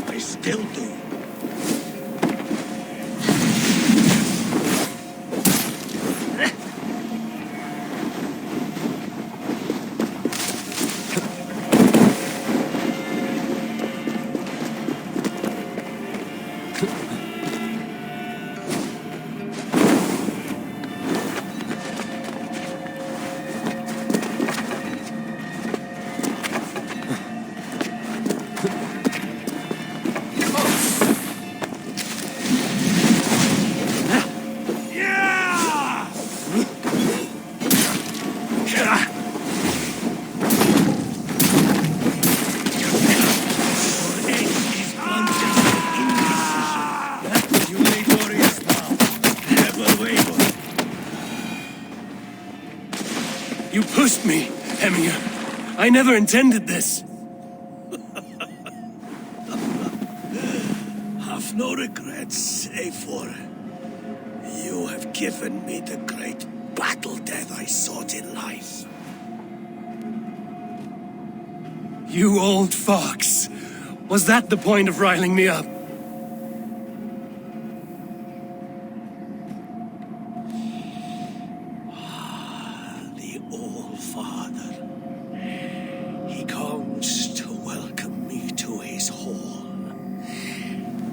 I still do. me, Heminger. I never intended this. Have no regrets, save for you have given me the great battle death I sought in life. You old fox. Was that the point of riling me up? The All Father. He comes to welcome me to his hall,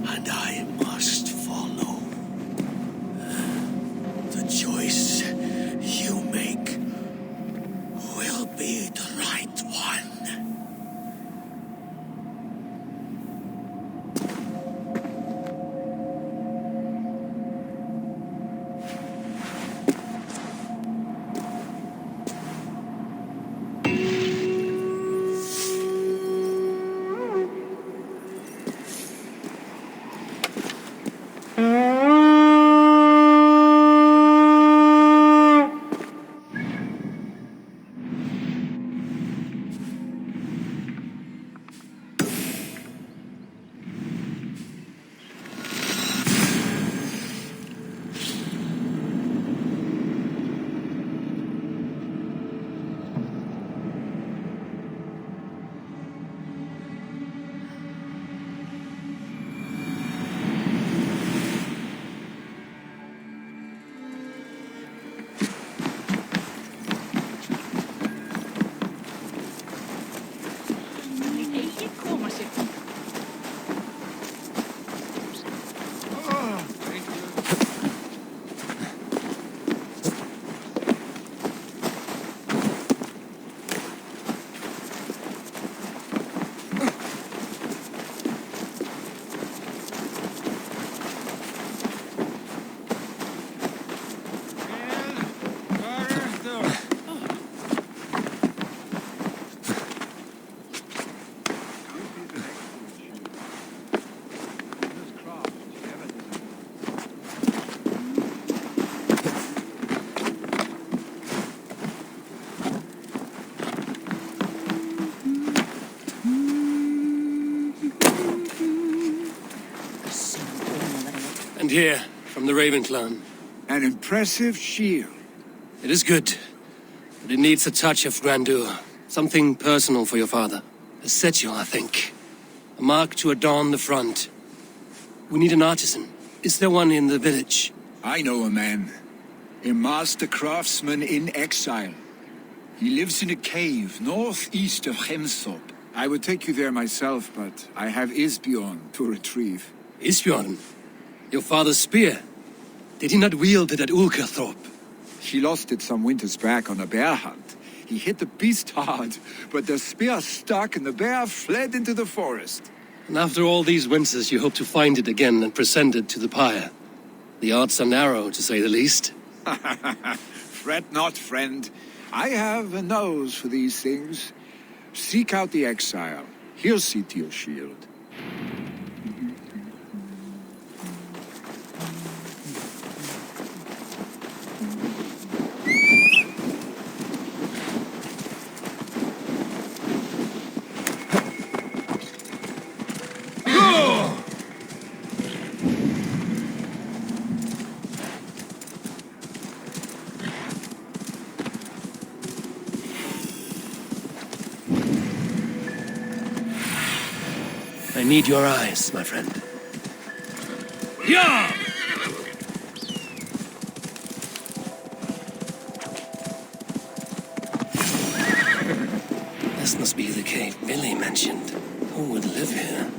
and I must follow. The choice you make will be the right one. And here, from the Raven clan. An impressive shield. It is good, but it needs a touch of grandeur. Something personal for your father. A setule, I think. A mark to adorn the front. We need an artisan. Is there one in the village? I know a man. A master craftsman in exile. He lives in a cave northeast of Hemthorpe. I would take you there myself, but I have Isbjorn to retrieve. Isbjorn? Your father's spear? Did he not wield it at Ulkerthorpe? He lost it some winters back on a bear hunt. He hit the beast hard, but the spear stuck and the bear fled into the forest. And after all these winters, you hope to find it again and present it to the pyre. The odds are narrow, to say the least. Fret not, friend. I have a nose for these things. Seek out the exile. He'll see to your shield. I need your eyes, my friend. Yeah! This must be the cave Billy mentioned. Who would live here?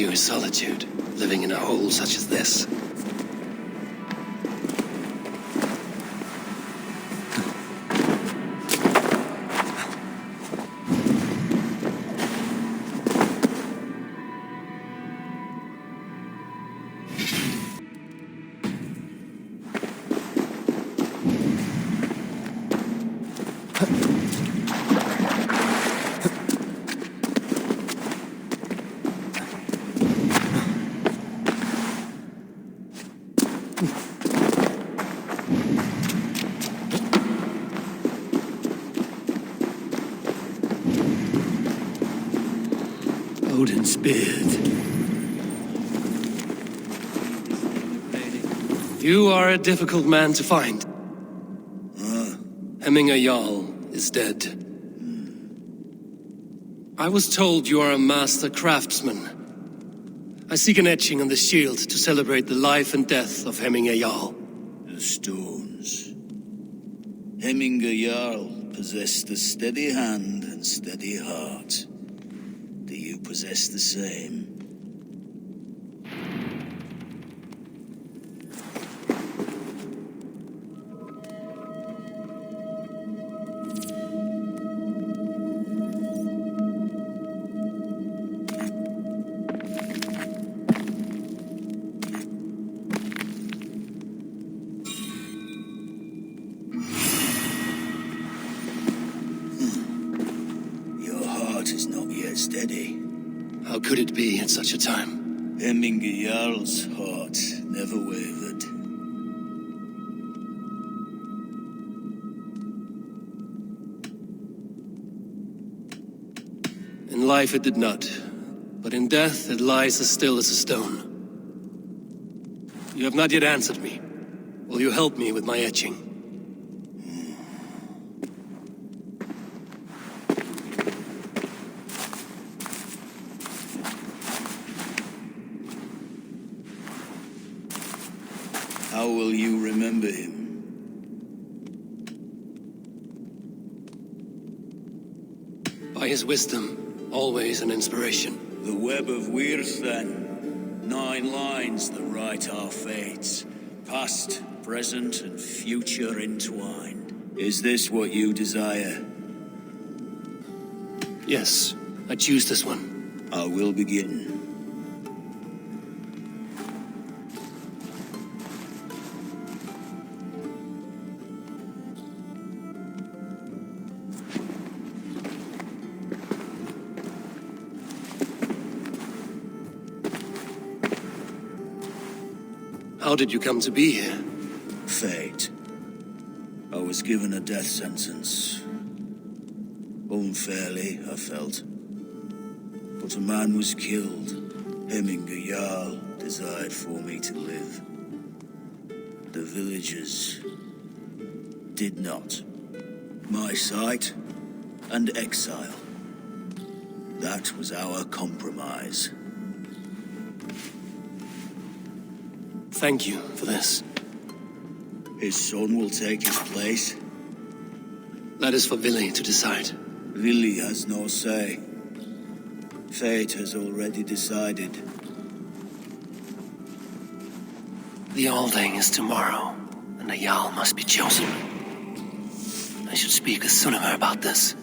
you is solitude, living in a hole such as this. Odin's beard. You are a difficult man to find. Hemminger Jarl is dead. I was told you are a master craftsman. I seek an etching on the shield to celebrate the life and death of Hemminger Jarl. The stones. Hemminger Jarl possessed a steady hand and steady heart. Do you possess the same? Your heart is not yet steady. How could it be at such a time? Hemminger Jarl's heart never wavered. In life it did not, but in death it lies as still as a stone. You have not yet answered me. Will you help me with my etching? How will you remember him? By his wisdom, always an inspiration. The web of Wirth, then. 9 lines that write our fates. Past, present, and future entwined. Is this what you desire? Yes, I choose this one. I will begin. How did you come to be here? Fate. I was given a death sentence. Unfairly, I felt. But a man was killed. Hemminger Jarl desired for me to live. The villagers did not. My sight and exile. That was our compromise. Thank you for this. His son will take his place. That is for Vili to decide. Vili has no say. Fate has already decided. The Alding is tomorrow, and a Jarl must be chosen. I should speak with Sunnema about this.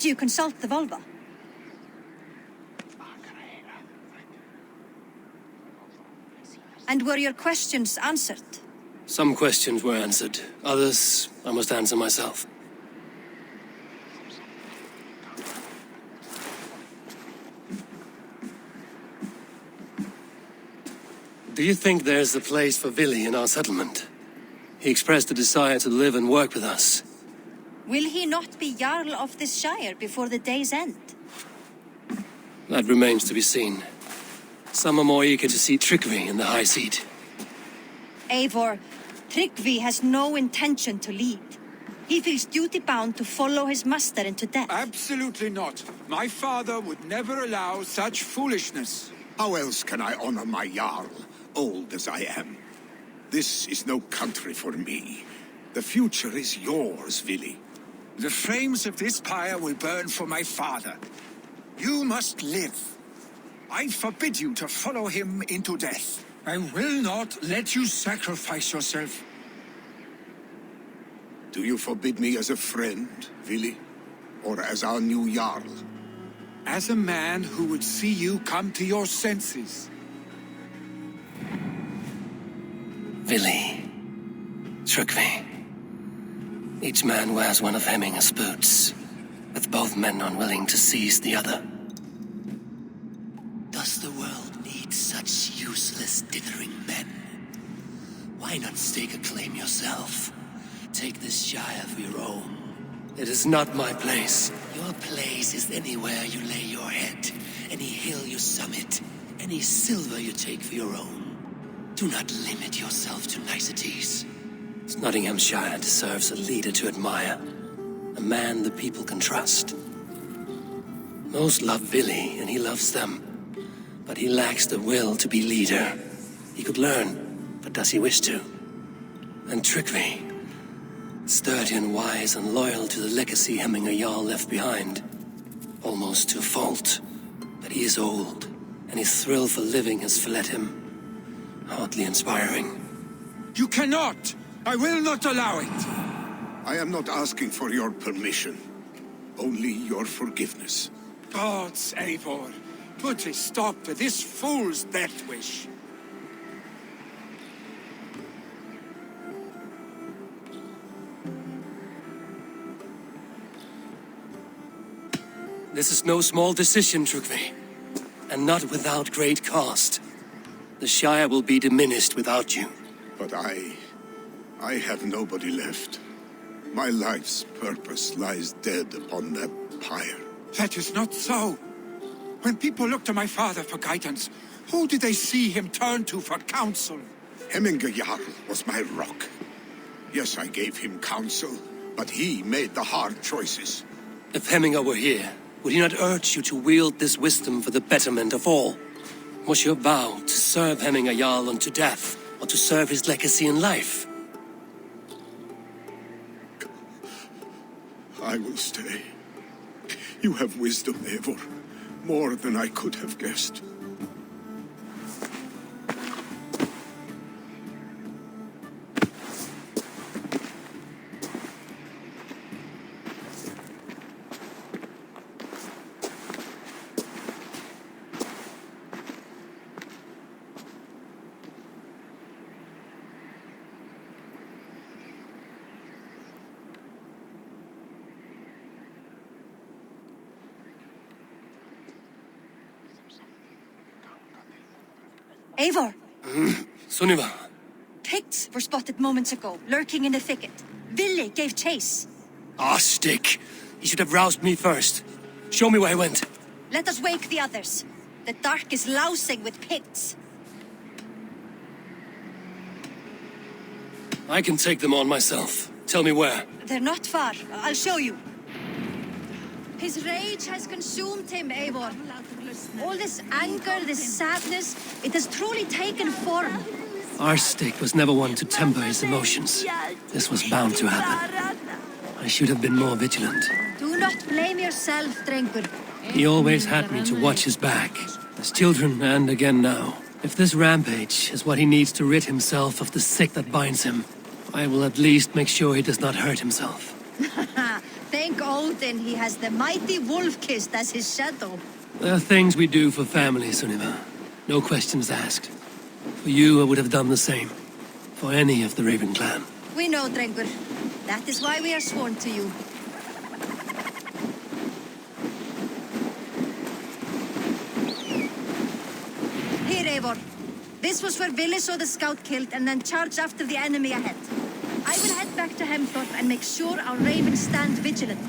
Did you consult the Volva? And were your questions answered? Some questions were answered. Others, I must answer myself. Do you think there's a place for Vili in our settlement? He expressed a desire to live and work with us. Will he not be Jarl of this shire before the day's end? That remains to be seen. Some are more eager to see trickery in the high seat. Eivor, Tryggvi has no intention to lead. He feels duty-bound to follow his master into death. Absolutely not. My father would never allow such foolishness. How else can I honor my Jarl, old as I am? This is no country for me. The future is yours, Vili. The flames of this pyre will burn for my father. You must live. I forbid you to follow him into death. I will not let you sacrifice yourself. Do you forbid me as a friend, Vili? Or as our new Jarl? As a man who would see you come to your senses. Vili. Tryggvi. Each man wears one of Heminger's boots, with both men unwilling to seize the other. Does the world need such useless, dithering men? Why not stake a claim yourself? Take this shire for your own. It is not my place. Your place is anywhere you lay your head, any hill you summit, any silver you take for your own. Do not limit yourself to niceties. Nottinghamshire deserves a leader to admire, a man the people can trust. Most love Vili, and he loves them, but he lacks the will to be leader. He could learn, but does he wish to? And Tryggvi, sturdy and wise and loyal to the legacy Hemminger Jarl left behind, almost to a fault, but he is old, and his thrill for living has fled him. Hardly inspiring. You cannot! I will not allow it! I am not asking for your permission, only your forgiveness. Gods, Eivor, put a stop to this fool's death wish. This is no small decision, Tryggvi, and not without great cost. The Shire will be diminished without you. But I have nobody left. My life's purpose lies dead upon that pyre. That is not so. When people look to my father for guidance, who do they see him turn to for counsel? Hemminger Jarl was my rock. Yes, I gave him counsel, but he made the hard choices. If Hemminger were here, would he not urge you to wield this wisdom for the betterment of all? Was your vow to serve Hemminger Jarl unto death, or to serve his legacy in life? I will stay. You have wisdom, Eivor, more than I could have guessed. Eivor! Sunniva! Picts were spotted moments ago, lurking in the thicket. Vili gave chase. Ah, stick! He should have roused me first. Show me where he went. Let us wake the others. The dark is lousing with Picts. I can take them on myself. Tell me where. They're not far. I'll show you. His rage has consumed him, Eivor. All this anger, this sadness, it has truly taken form. Our stick was never one to temper his emotions. This was bound to happen. I should have been more vigilant. Do not blame yourself, Drengur. He always had me to watch his back. As children, and again now. If this rampage is what he needs to rid himself of the sick that binds him, I will at least make sure he does not hurt himself. Think Odin, he has the mighty wolf-kissed as his shadow. There are things we do for family, Sunniva. No questions asked. For you, I would have done the same. For any of the Raven clan. We know, Drengur. That is why we are sworn to you. Here, Eivor. This was where Vili saw the scout killed and then charged after the enemy ahead. I will head back to Hemthorpe and make sure our ravens stand vigilant.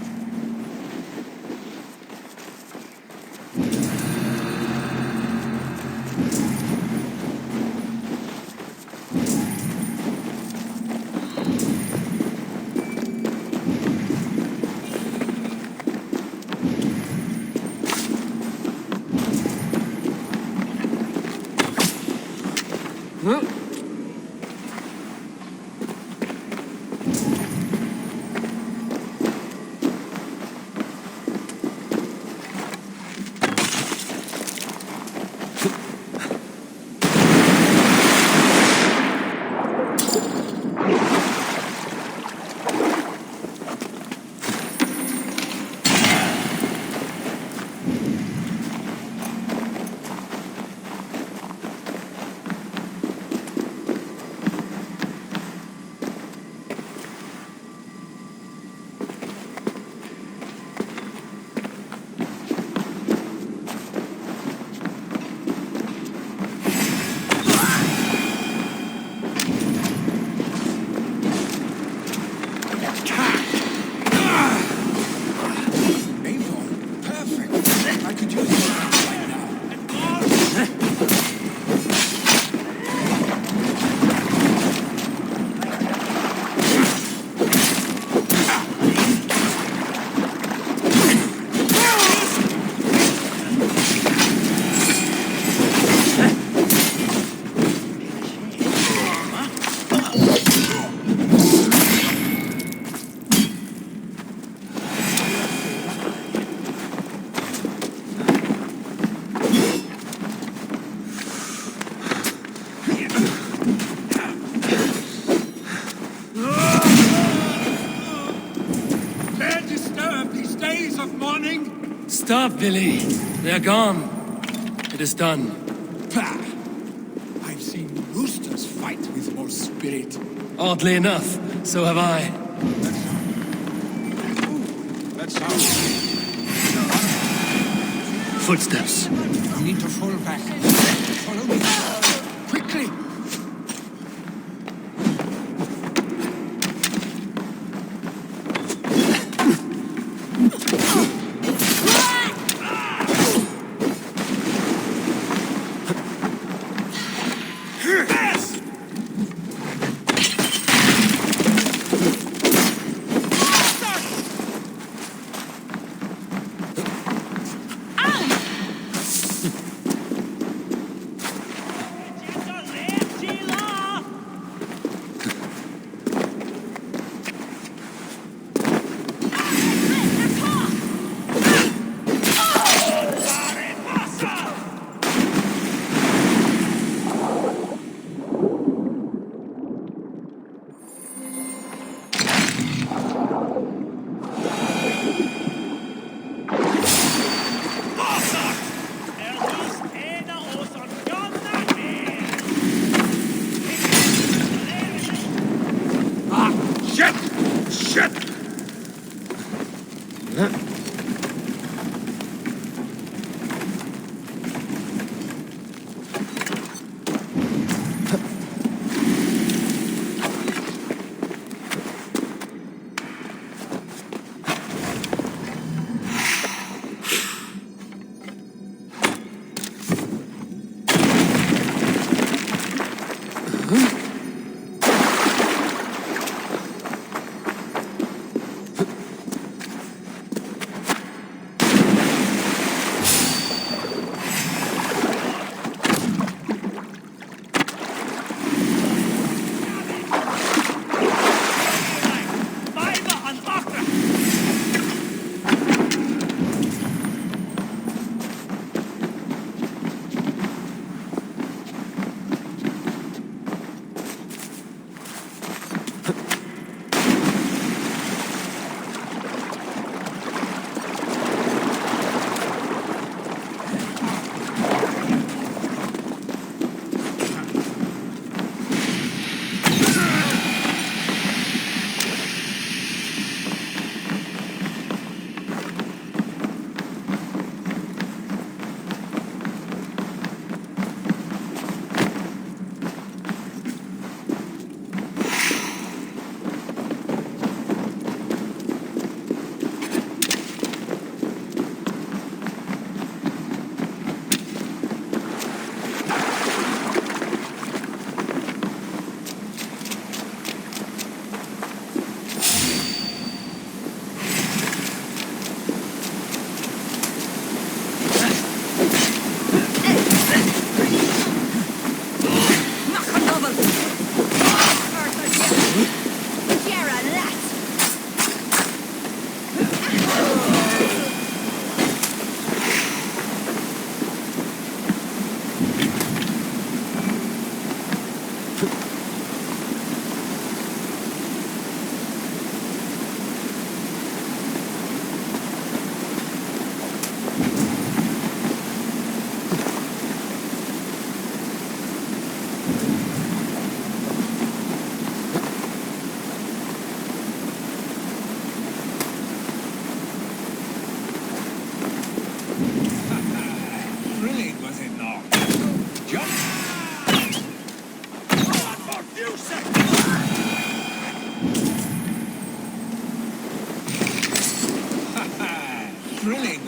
Stop, Vili. They're gone. It is done. Pah! I've seen roosters fight with more spirit. Oddly enough, so have I. That's how. Footsteps. You need to fall back. Follow me. Quickly!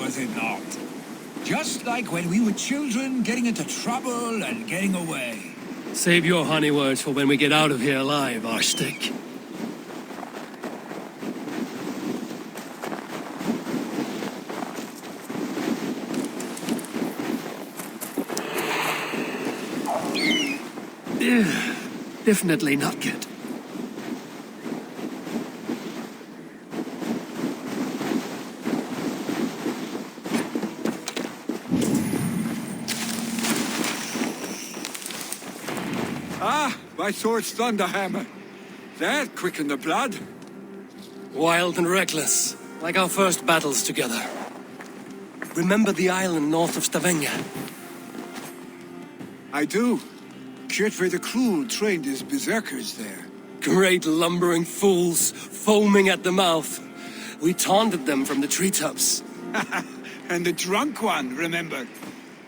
was it not? Just like when we were children, getting into trouble and getting away. Save your honey words for when we get out of here alive, Arstick. Definitely not good. Ah, my sword's thunderhammer. That quickened the blood. Wild and reckless, like our first battles together. Remember the island north of Stavanger? I do. Kjotve the Cruel trained his berserkers there. Great lumbering fools, foaming at the mouth. We taunted them from the treetops. And the drunk one, remember?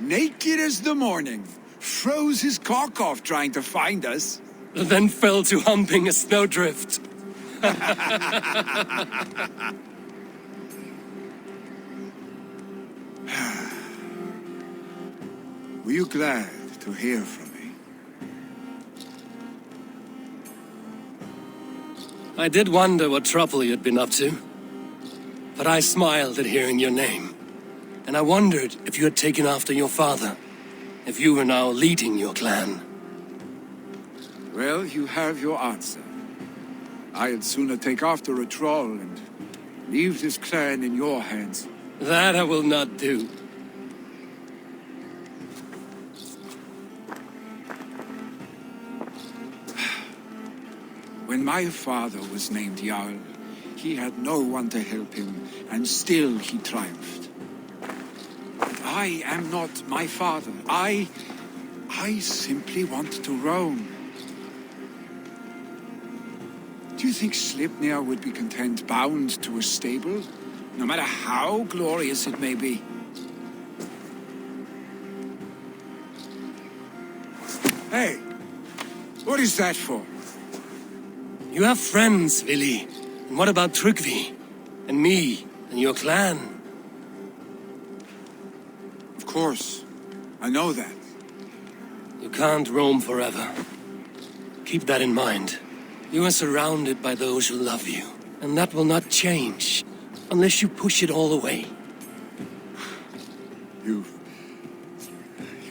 Naked as the morning. Froze his cock off trying to find us. Then fell to humping a snowdrift. Were you glad to hear from me? I did wonder what trouble you'd been up to. But I smiled at hearing your name. And I wondered if you had taken after your father. If you were now leading your clan. Well, you have your answer. I'd sooner take after a troll and leave this clan in your hands. That I will not do. When my father was named Jarl, he had no one to help him, and still he triumphed. I am not my father. I simply want to roam. Do you think Sleipnir would be content bound to a stable, no matter how glorious it may be? Hey, what is that for? You have friends, Vili. And what about Tryggvi? And me? And your clan? Of course. I know that. You can't roam forever. Keep that in mind. You are surrounded by those who love you. And that will not change. Unless you push it all away. You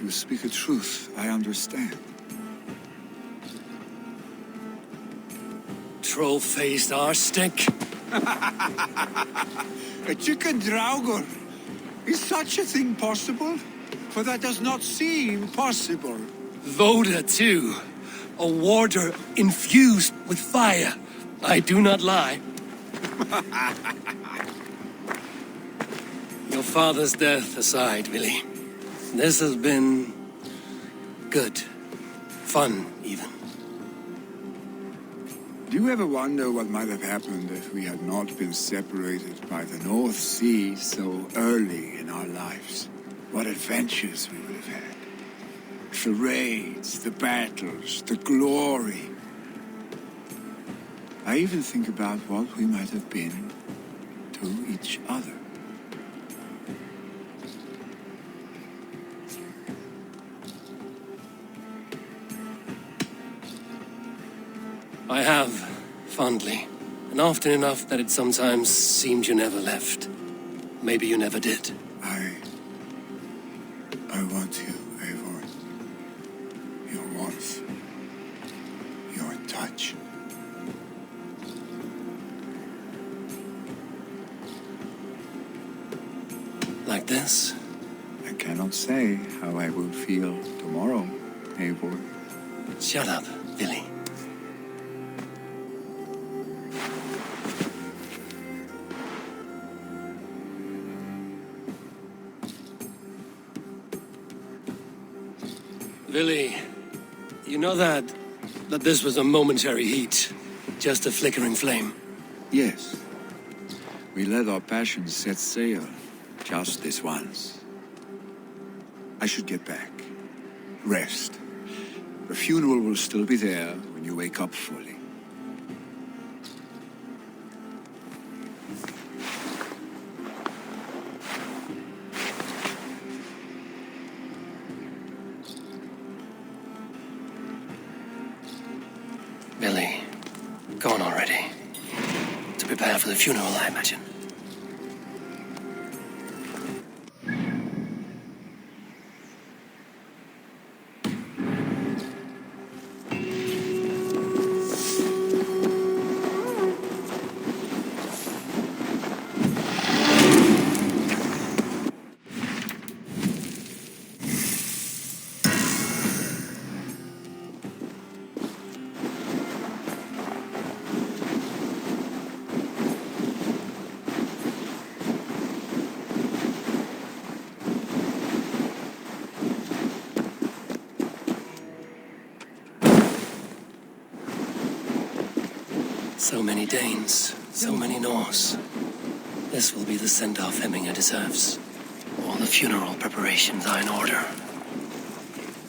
speak a truth. I understand. Troll-faced arstick. A chicken draugur. Is such a thing possible? For that does not seem possible. Voda, too. A warder infused with fire. I do not lie. Your father's death aside, Vili. This has been... good. Fun, even. Do you ever wonder what might have happened if we had not been separated by the North Sea so early in our lives? What adventures we would have had. The raids, the battles, the glory. I even think about what we might have been to each other. I have, fondly. And often enough that it sometimes seemed you never left. Maybe you never did. I want you, Eivor. Your warmth. Your touch. Like this? I cannot say how I will feel tomorrow, Eivor. Shut up, Vili. Vili, you know that this was a momentary heat, just a flickering flame. Yes. We let our passions set sail, just this once. I should get back. Rest. The funeral will still be there when you wake up fully. Billy, gone already. To prepare for the funeral, I imagine. So many Danes, so many Norse. This will be the send-off Hemminger deserves. All the funeral preparations are in order.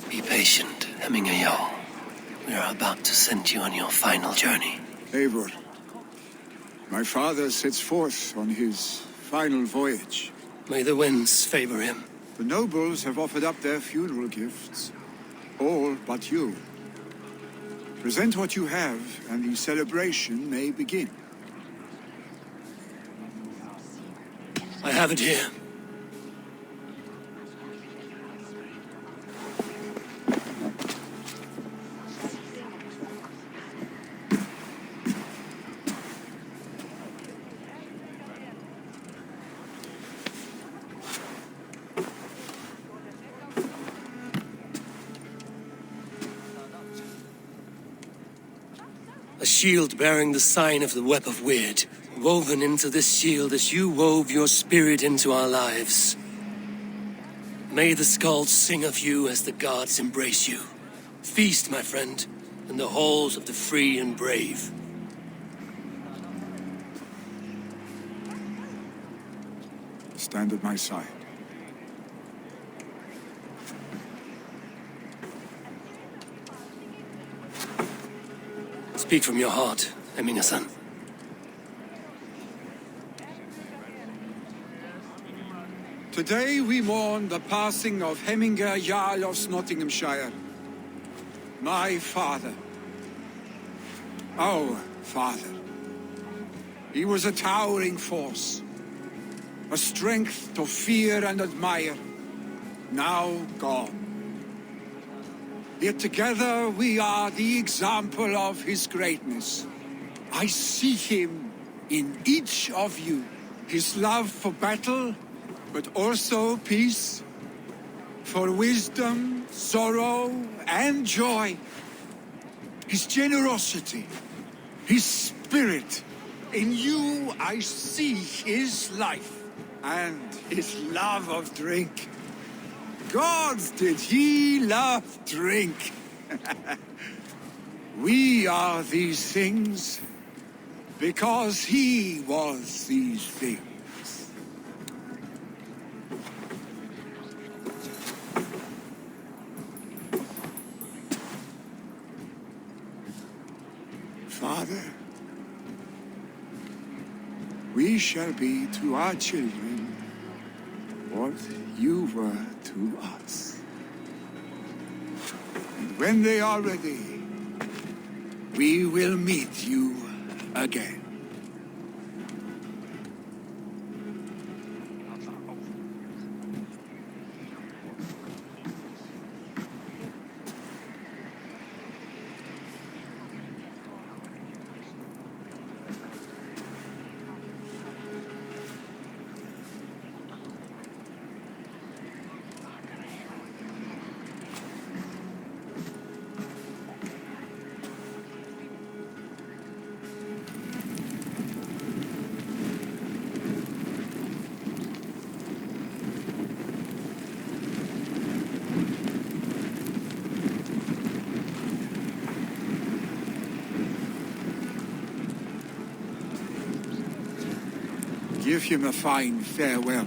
Be patient, Hemminger Jarl. We are about to send you on your final journey. Eivor, my father sets forth on his final voyage. May the winds favor him. The nobles have offered up their funeral gifts. All but you. Present what you have, and the celebration may begin. I have it here. A shield bearing the sign of the Web of Weird, woven into this shield as you wove your spirit into our lives. May the skalds sing of you as the gods embrace you. Feast, my friend, in the halls of the free and brave. Stand at my side. Speak from your heart, Hemminger-san. Today we mourn the passing of Hemminger Jarl of Nottinghamshire. My father. Our father. He was a towering force. A strength to fear and admire. Now gone. Yet together we are the example of his greatness. I see him in each of you. His love for battle, but also peace. For wisdom, sorrow, and joy. His generosity, his spirit. In you I see his life and his love of drink. Gods, did he love drink? We are these things because he was these things. Father, we shall be to our children what you were to us. And when they are ready, we will meet you again. Give him a fine farewell.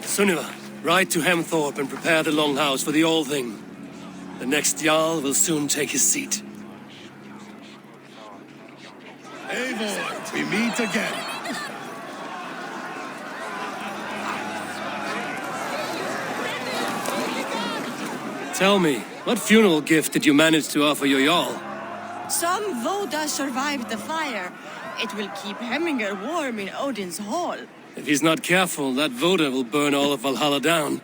Sunniva, ride to Hemthorpe and prepare the Longhouse for the All-Thing. The next Jarl will soon take his seat. Eivor, we meet again. Tell me, what funeral gift did you manage to offer your Jarl? Some Voda survived the fire. It will keep Hemminger warm in Odin's hall. If he's not careful, that Voda will burn all of Valhalla down.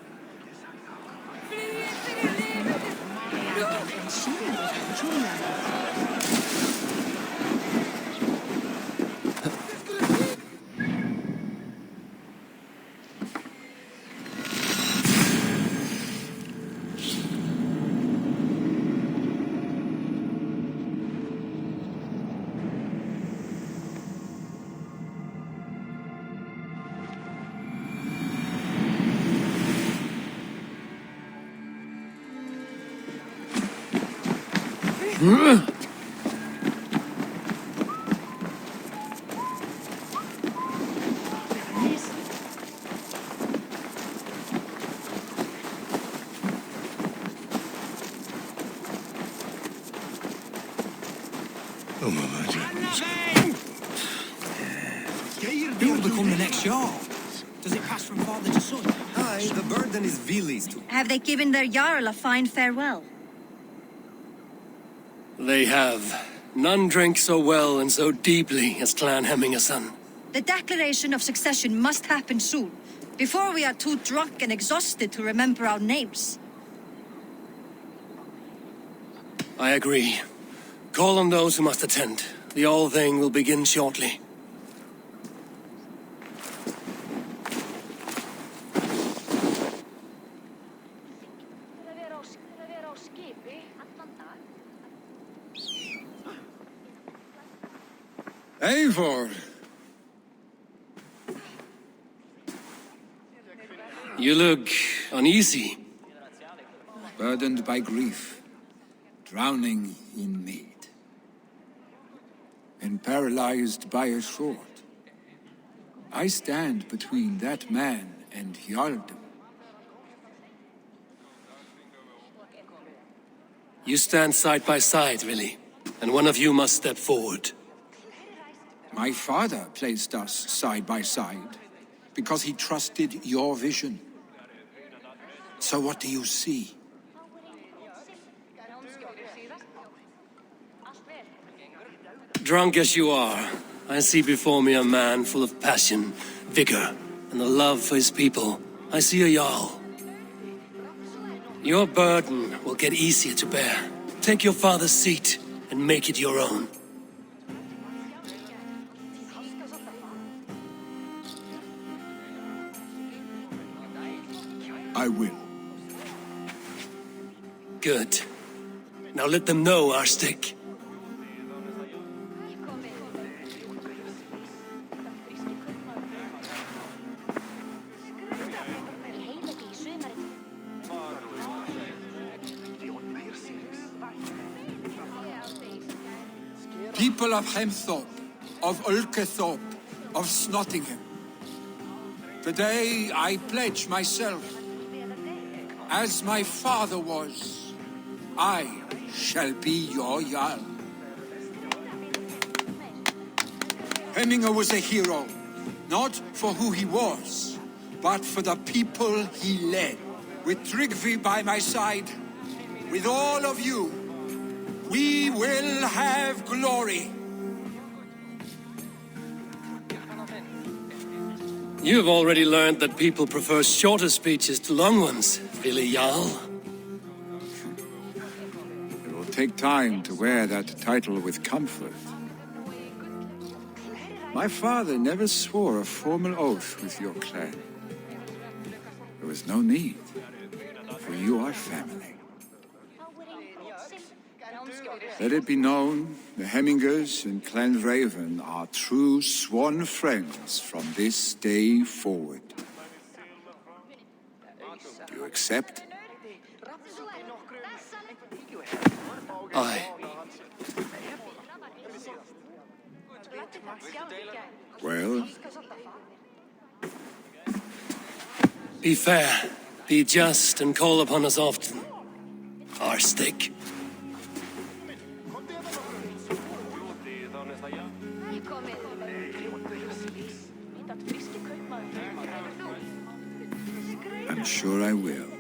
Who will become the next Jarl? Does it pass from father to son? Aye, the burden is Vili's too. Have they given their Jarl a fine farewell? They have. None drank so well and so deeply as Clan Hemmingerson. The declaration of succession must happen soon, before we are too drunk and exhausted to remember our names. I agree. Call on those who must attend. The All Thing will begin shortly. Eivor! You look uneasy. Burdened by grief, drowning in mead, and paralyzed by a sword. I stand between that man and Jarldom. You stand side by side, really, and one of you must step forward. My father placed us side by side because he trusted your vision. So what do you see? Drunk as you are, I see before me a man full of passion, vigor, and a love for his people. I see a Jarl. Your burden will get easier to bear. Take your father's seat and make it your own. I will. Good. Now let them know our stick. People of Hemthorpe, of Ulkethorpe, of Snottingham. Today I pledge myself. As my father was, I shall be your Jarl. Hemminger was a hero, not for who he was, but for the people he led. With Tryggvi by my side, with all of you, we will have glory. You've already learned that people prefer shorter speeches to long ones, really, Jarl? It will take time to wear that title with comfort. My father never swore a formal oath with your clan. There was no need, for you are family. Let it be known, the Hemmingers and Clan Raven are true sworn friends from this day forward. Do you accept? Aye. Well? Be fair, be just, and call upon us often. Our stick. I'm sure I will.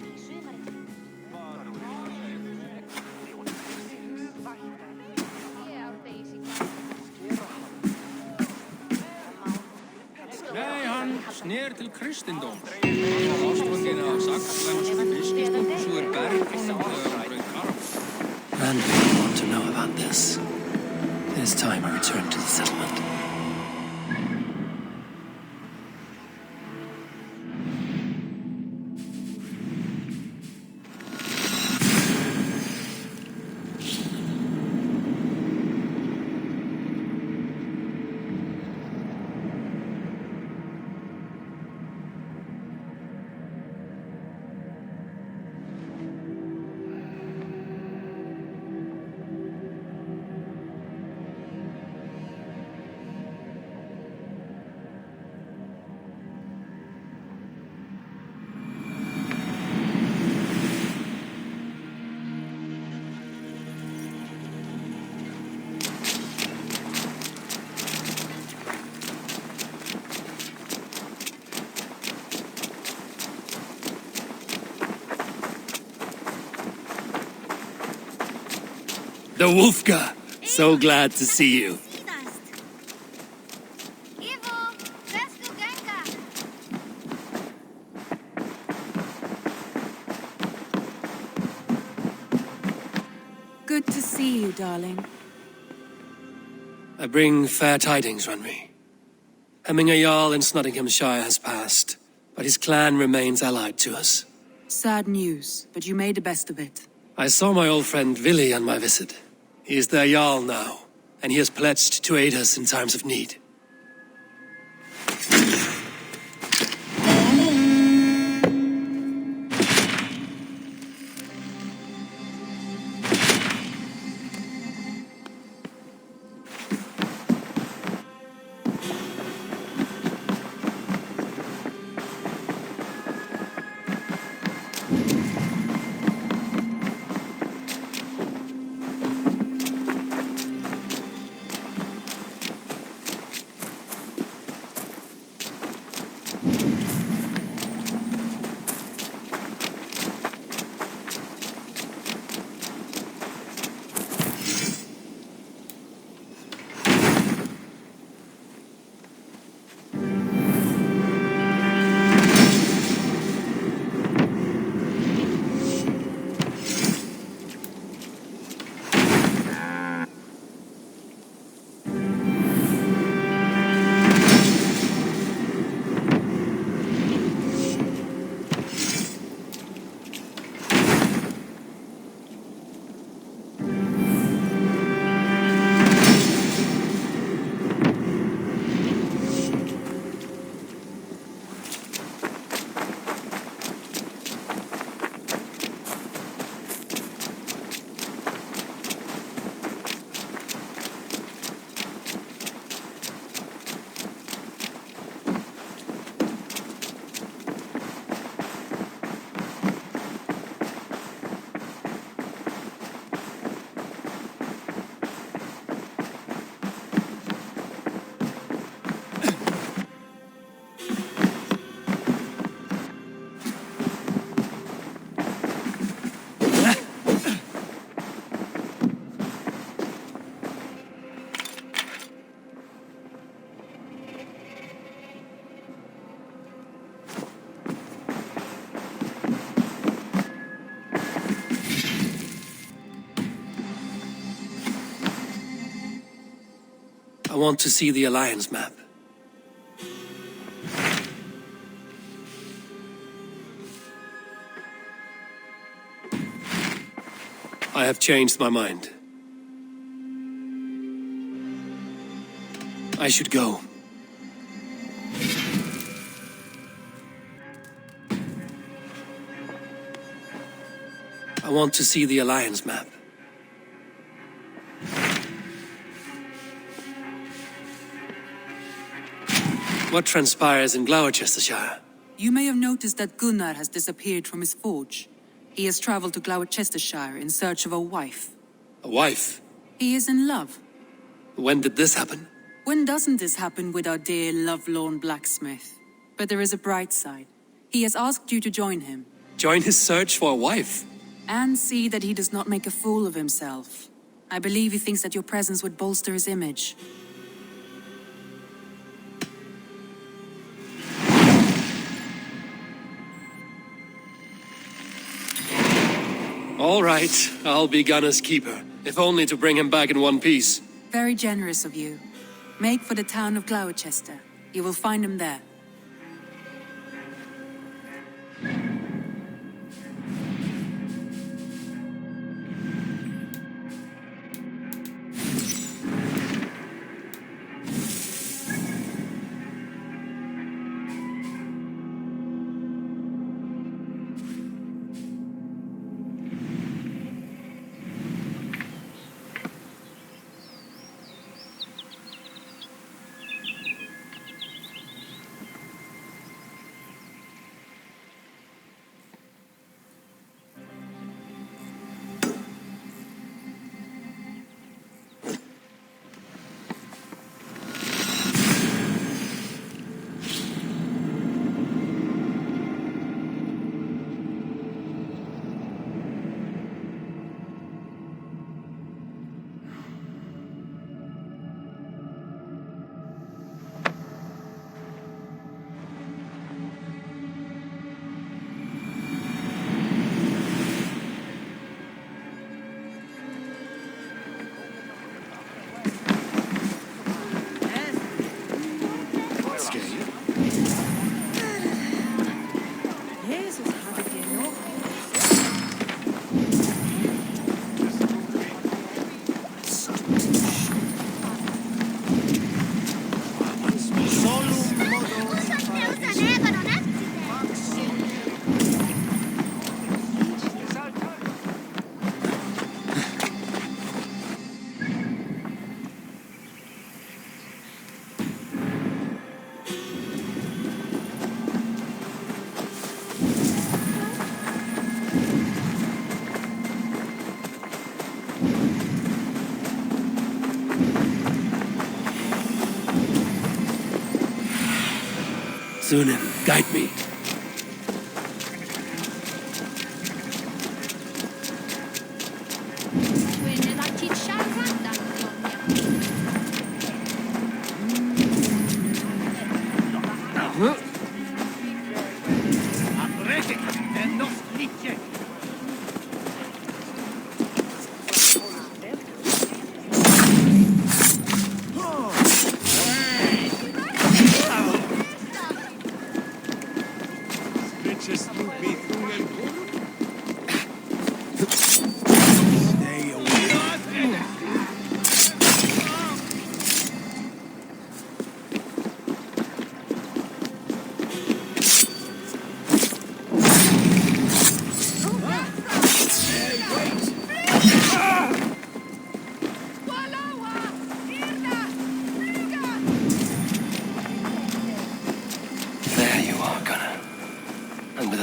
Nej, han sner till kristendom. Avstånden av sakslänska fiskespott och sur bergkonung bröt karv. And we want to know about this. It is time I return to the settlement. The Wolfga! So glad to see you. Good to see you, darling. I bring fair tidings, Runry. Hemminger Jarl in Nottinghamshire has passed, but his clan remains allied to us. Sad news, but you made the best of it. I saw my old friend Willi on my visit. He is their Jarl now, and he has pledged to aid us in times of need. I want to see the Alliance map. I have changed my mind. I should go. I want to see the Alliance map. What transpires in Gloucestershire? You may have noticed that Gunnar has disappeared from his forge. He has traveled to Gloucestershire in search of a wife. A wife? He is in love. When did this happen? When doesn't this happen with our dear lovelorn blacksmith? But there is a bright side. He has asked you to join him. Join his search for a wife? And see that he does not make a fool of himself. I believe he thinks that your presence would bolster his image. All right, I'll be Gunna's keeper, if only to bring him back in one piece. Very generous of you. Make for the town of Gloucester. You will find him there. Sunim, guide me.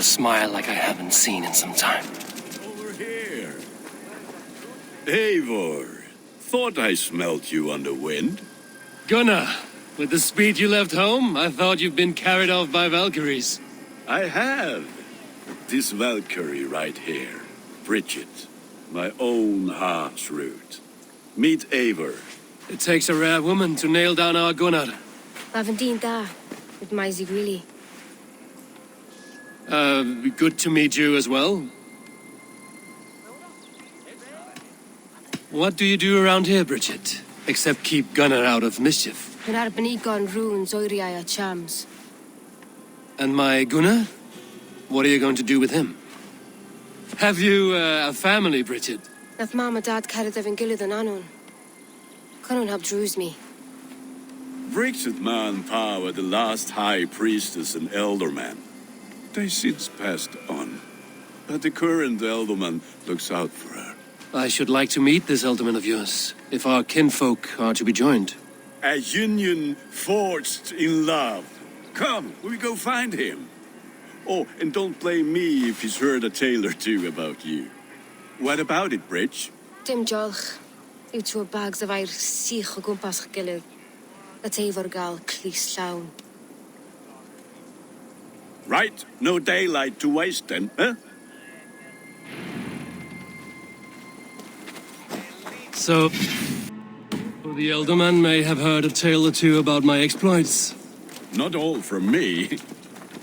Smile like I haven't seen in some time. Over here. Eivor, thought I smelt you on the wind. Gunnar, with the speed you left home, I thought you'd been carried off by Valkyries. I have. This Valkyrie right here, Bridget, my own heart's root. Meet Eivor. It takes a rare woman to nail down our Gunnar. Lavendine da, with my Zigwili. Good to meet you as well. What do you do around here, Bridget? Except keep Gunnar out of mischief. Yn arbenigon runes oeriau a chams. And my Gunnar? What are you going to do with him? Have you a family, Bridget? Nath mam a dad cared efo'n gilydd yn anon. Canwn help drews me. Bridget man power the last high priestess and elderman. They since passed on, but the current elderman looks out for her. I should like to meet this elderman of yours, if our kinfolk are to be joined. A union forged in love. Come, we go find him. Oh, and don't blame me if he's heard a tale or two about you. What about it, Bridge? Dim jolch. Yw tŵ bags of air sych o gwmpas gilydd. At Eivor gal clís llawn. Right, no daylight to waste then, huh? So, the Elderman may have heard a tale or two about my exploits. Not all from me.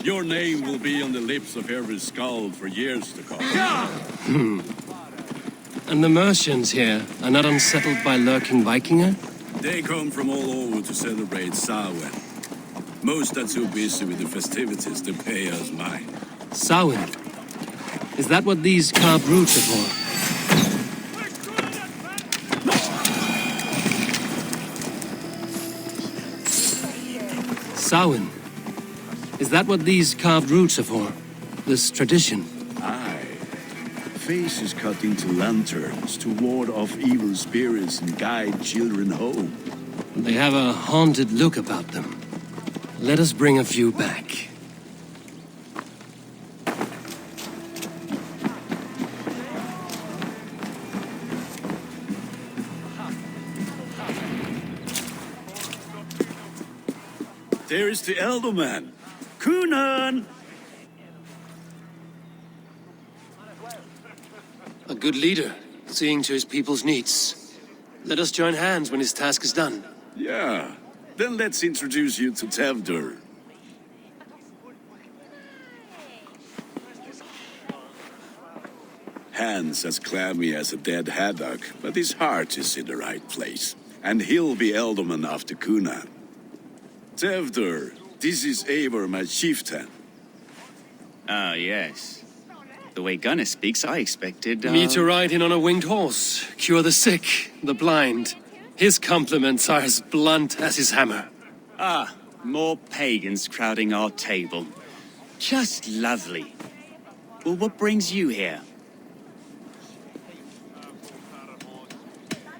Your name will be on the lips of every skald for years to come. And the Mercians here are not unsettled by lurking Vikinger? They come from all over to celebrate Samhain. Most are too busy with the festivities to pay us mind. Samhain? Is that what these carved roots are for? Samhain? Is that what these carved roots are for? This tradition? Aye. Faces cut into lanterns to ward off evil spirits and guide children home. They have a haunted look about them. Let us bring a few back. There is the Elderman. Kunan! A good leader, seeing to his people's needs. Let us join hands when his task is done. Yeah. Then let's introduce you to Tevdur. Hands as clammy as a dead haddock, but his heart is in the right place. And he'll be Elderman after Kuna. Tevdur, this is Eivor, my chieftain. Ah, yes. The way Gunnar speaks, I expected, Me to ride in on a winged horse, cure the sick, the blind. His compliments are as blunt as his hammer. Ah, more pagans crowding our table. Just lovely. Well, what brings you here?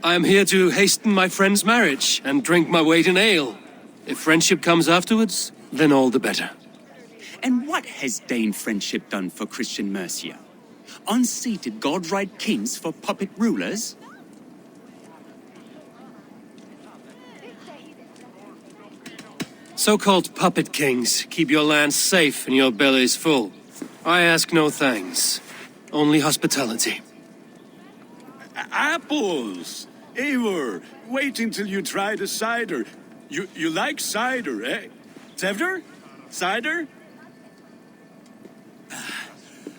I am here to hasten my friend's marriage and drink my weight in ale. If friendship comes afterwards, then all the better. And what has Dane friendship done for Christian Mercia? Unseated godright kings for puppet rulers? So-called puppet kings keep your lands safe and your bellies full. I ask no thanks, only hospitality. Apples! Eivor, wait until you try the cider. You like cider, eh? Tevdur? Cider?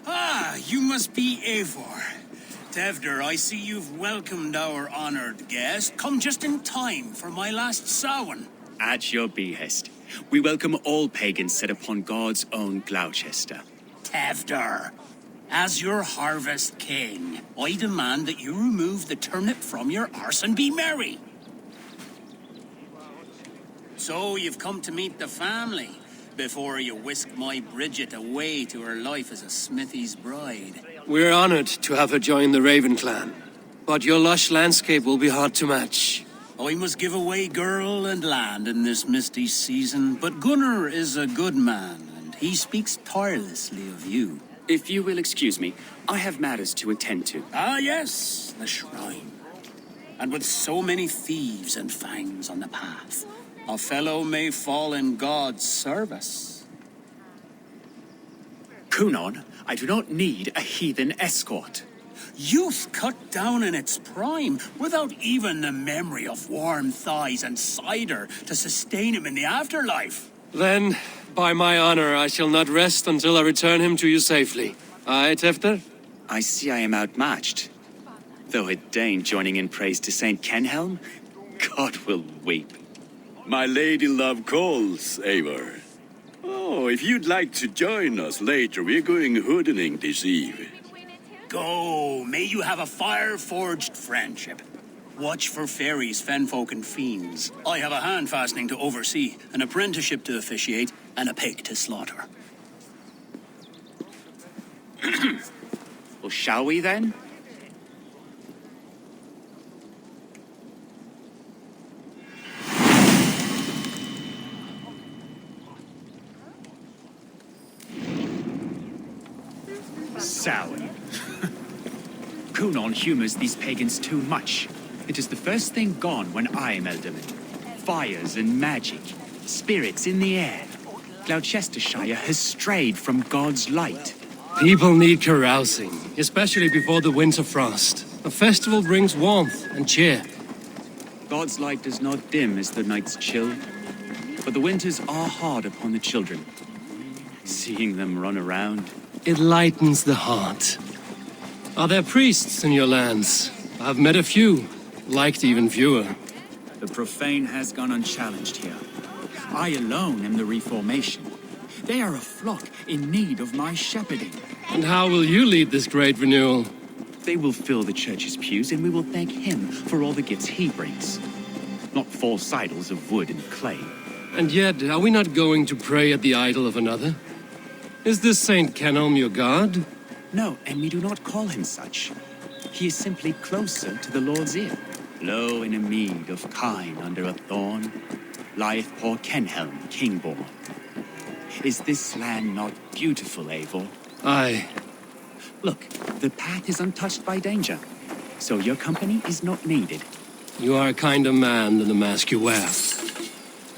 Ah, you must be Eivor. Tevdur, I see you've welcomed our honored guest. Come just in time for my last Samhain. At your behest. We welcome all pagans set upon God's own Gloucester. Tevdur, as your harvest king, I demand that you remove the turnip from your arse and be merry. So you've come to meet the family before you whisk my Bridget away to her life as a smithy's bride. We're honored to have her join the Raven clan, but your lush landscape will be hard to match. I must give away girl and land in this misty season, but Gunnar is a good man, and he speaks tirelessly of you. If you will excuse me, I have matters to attend to. Ah, yes, the shrine. And with so many thieves and fangs on the path, a fellow may fall in God's service. Kunon, I do not need a heathen escort. Youth cut down in its prime, without even the memory of warm thighs and cider to sustain him in the afterlife. Then, by my honor, I shall not rest until I return him to you safely. Aye, Tefter? I see I am outmatched. Though a Dane joining in praise to Saint Kenhelm, God will weep. My lady love calls, Eivor. Oh, if you'd like to join us later, we're going hoodening this eve. Go, may you have a fire-forged friendship. Watch for fairies, fenfolk, and fiends. I have a hand fastening to oversee, an apprenticeship to officiate, and a pig to slaughter. Well, shall we then? Samhain. Kunon humors these pagans too much. It is the first thing gone when I am Elderman. fires and magic, spirits in the air. Gloucestershire has strayed from God's light. People need carousing, especially before the winter frost. A festival brings warmth and cheer. God's light does not dim as the nights chill, but the winters are hard upon the children. Seeing them run around, it lightens the heart. Are there priests in your lands? I've met a few, liked even fewer. The profane has gone unchallenged here. I alone am the Reformation. They are a flock in need of my shepherding. And how will you lead this great renewal? They will fill the church's pews, and we will thank him for all the gifts he brings. Not false idols of wood and clay. And yet, are we not going to pray at the idol of another? Is this Saint Kenelm your god? No, and we do not call him such. He is simply closer to the Lord's ear. Low in a mead of kine under a thorn, lieth poor Kenhelm, king-born. Is this land not beautiful, Eivor? Aye. Look, the path is untouched by danger, so your company is not needed. You are a kinder man than the mask you wear.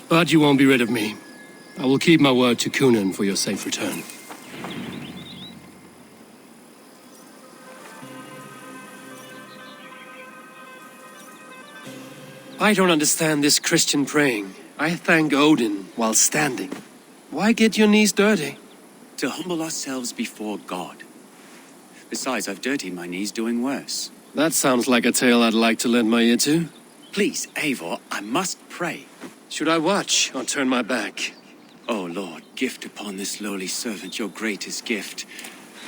But you won't be rid of me. I will keep my word to Cunan for your safe return. I don't understand this Christian praying. I thank Odin while standing. Why get your knees dirty? To humble ourselves before God. Besides, I've dirtied my knees doing worse. That sounds like a tale I'd like to lend my ear to. Please, Eivor, I must pray. Should I watch or turn my back? Oh, Lord, gift upon this lowly servant your greatest gift.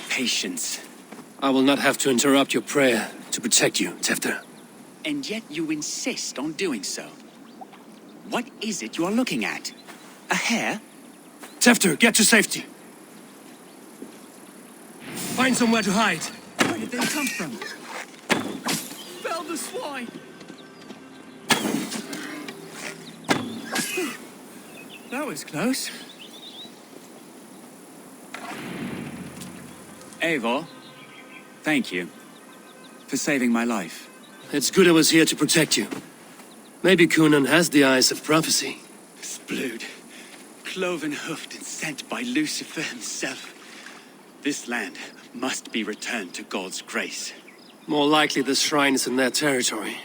Patience. I will not have to interrupt your prayer to protect you, Tefter. And yet you insist on doing so. What is it you are looking at? A hare? Tefter, get to safety. Find somewhere to hide. Where did they come from? Fell the swine! That was close. Eivor, thank you for saving my life. It's good I was here to protect you. Maybe Cunan has the eyes of prophecy. Splood, cloven-hoofed and sent by Lucifer himself. This land must be returned to God's grace. More likely this shrine is in their territory.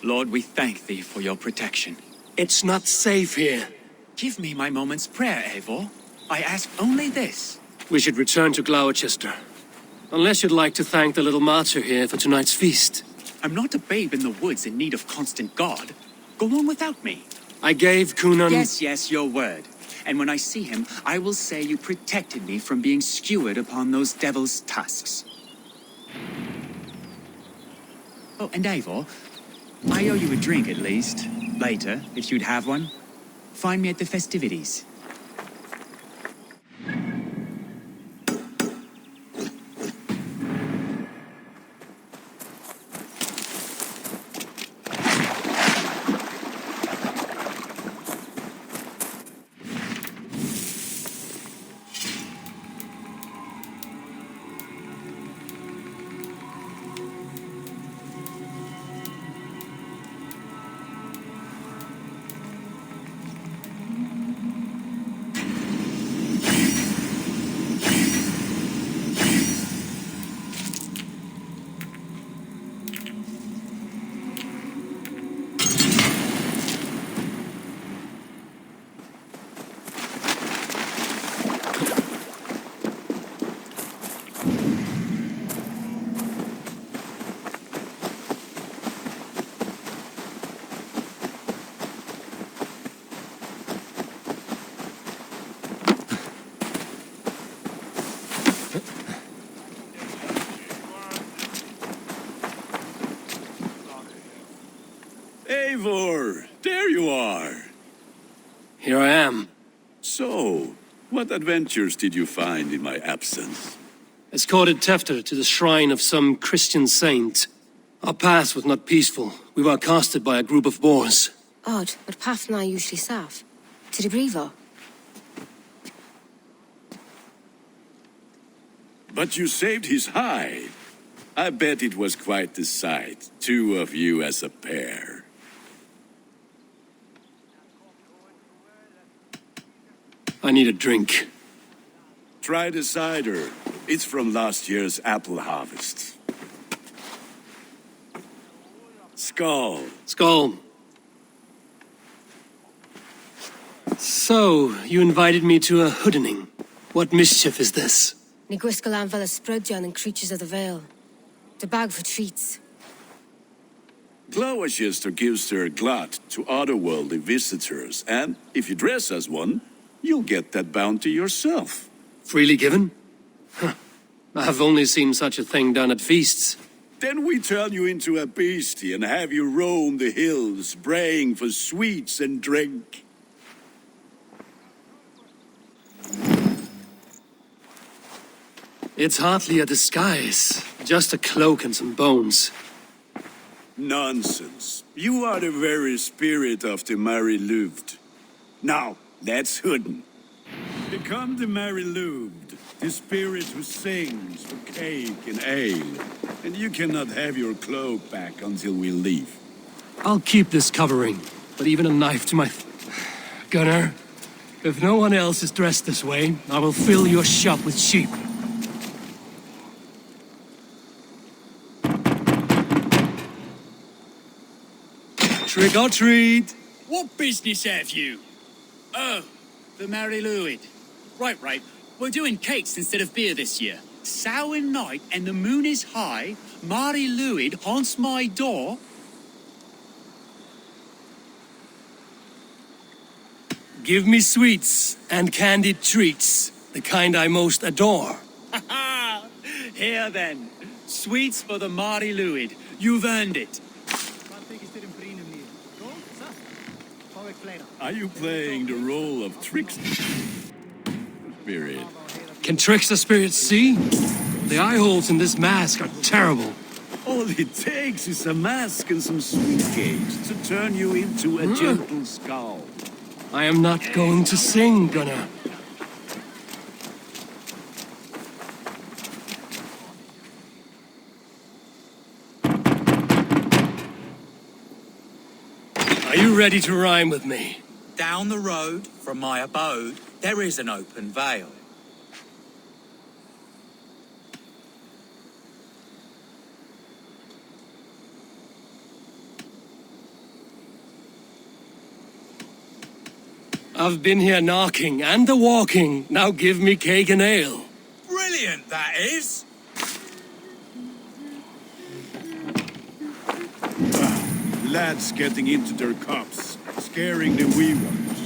Lord, we thank thee for your protection. It's not safe here. Give me my moment's prayer, Eivor. I ask only this. We should return to Gloucester. Unless you'd like to thank the little martyr here for tonight's feast. I'm not a babe in the woods in need of constant guard. Go on without me. I gave Cunan... Yes, your word. And when I see him, I will say you protected me from being skewered upon those devil's tusks. Oh, and Eivor, I owe you a drink at least. Later, if you'd have one. Find me at the festivities. Eivor, there you are. Here I am. So, what adventures did you find in my absence? Escorted Tefter to the shrine of some Christian saint. Our path was not peaceful. We were accosted by a group of boars. Odd, but path na usually safe. To the Brevo. But you saved his hide. I bet it was quite the sight, two of you as a pair. I need a drink. Try the cider. It's from last year's apple harvest. Skull. Skull. So, you invited me to a hoodening. What mischief is this? Ní gwisgal an fel ysbrydion and creatures of the Vale. The bag for treats. Gloucester gives their glut to otherworldly visitors, and if you dress as one, you'll get that bounty yourself. Freely given? Huh. I've only seen such a thing done at feasts. Then we turn you into a beastie and have you roam the hills, braying for sweets and drink. It's hardly a disguise. Just a cloak and some bones. Nonsense. You are the very spirit of the Mary Louved. Now, let's hooden. Become the Mary Louved, the spirit who sings for cake and ale. And you cannot have your cloak back until we leave. I'll keep this covering, but even a knife to my... Gunnar, if no one else is dressed this way, I will fill your shop with sheep. Trick or treat! What business have you? Oh, the Mary Louid. Right. We're doing cakes instead of beer this year. Samhain night and the moon is high. Mary Louid haunts my door. Give me sweets and candied treats, the kind I most adore. Here then, sweets for the Mary Louid. You've earned it. Are you playing the role of trickster? Spirit. Can trickster spirits see? The eye holes in this mask are terrible. All it takes is a mask and some sweet cakes to turn you into a gentle skull. I am not going to sing, Gunnar. Are you ready to rhyme with me? Down the road from my abode, there is an open vale. I've been here knocking and a-walking. Now give me cake and ale. Brilliant, that is! Lads getting into their cups, scaring the wee ones.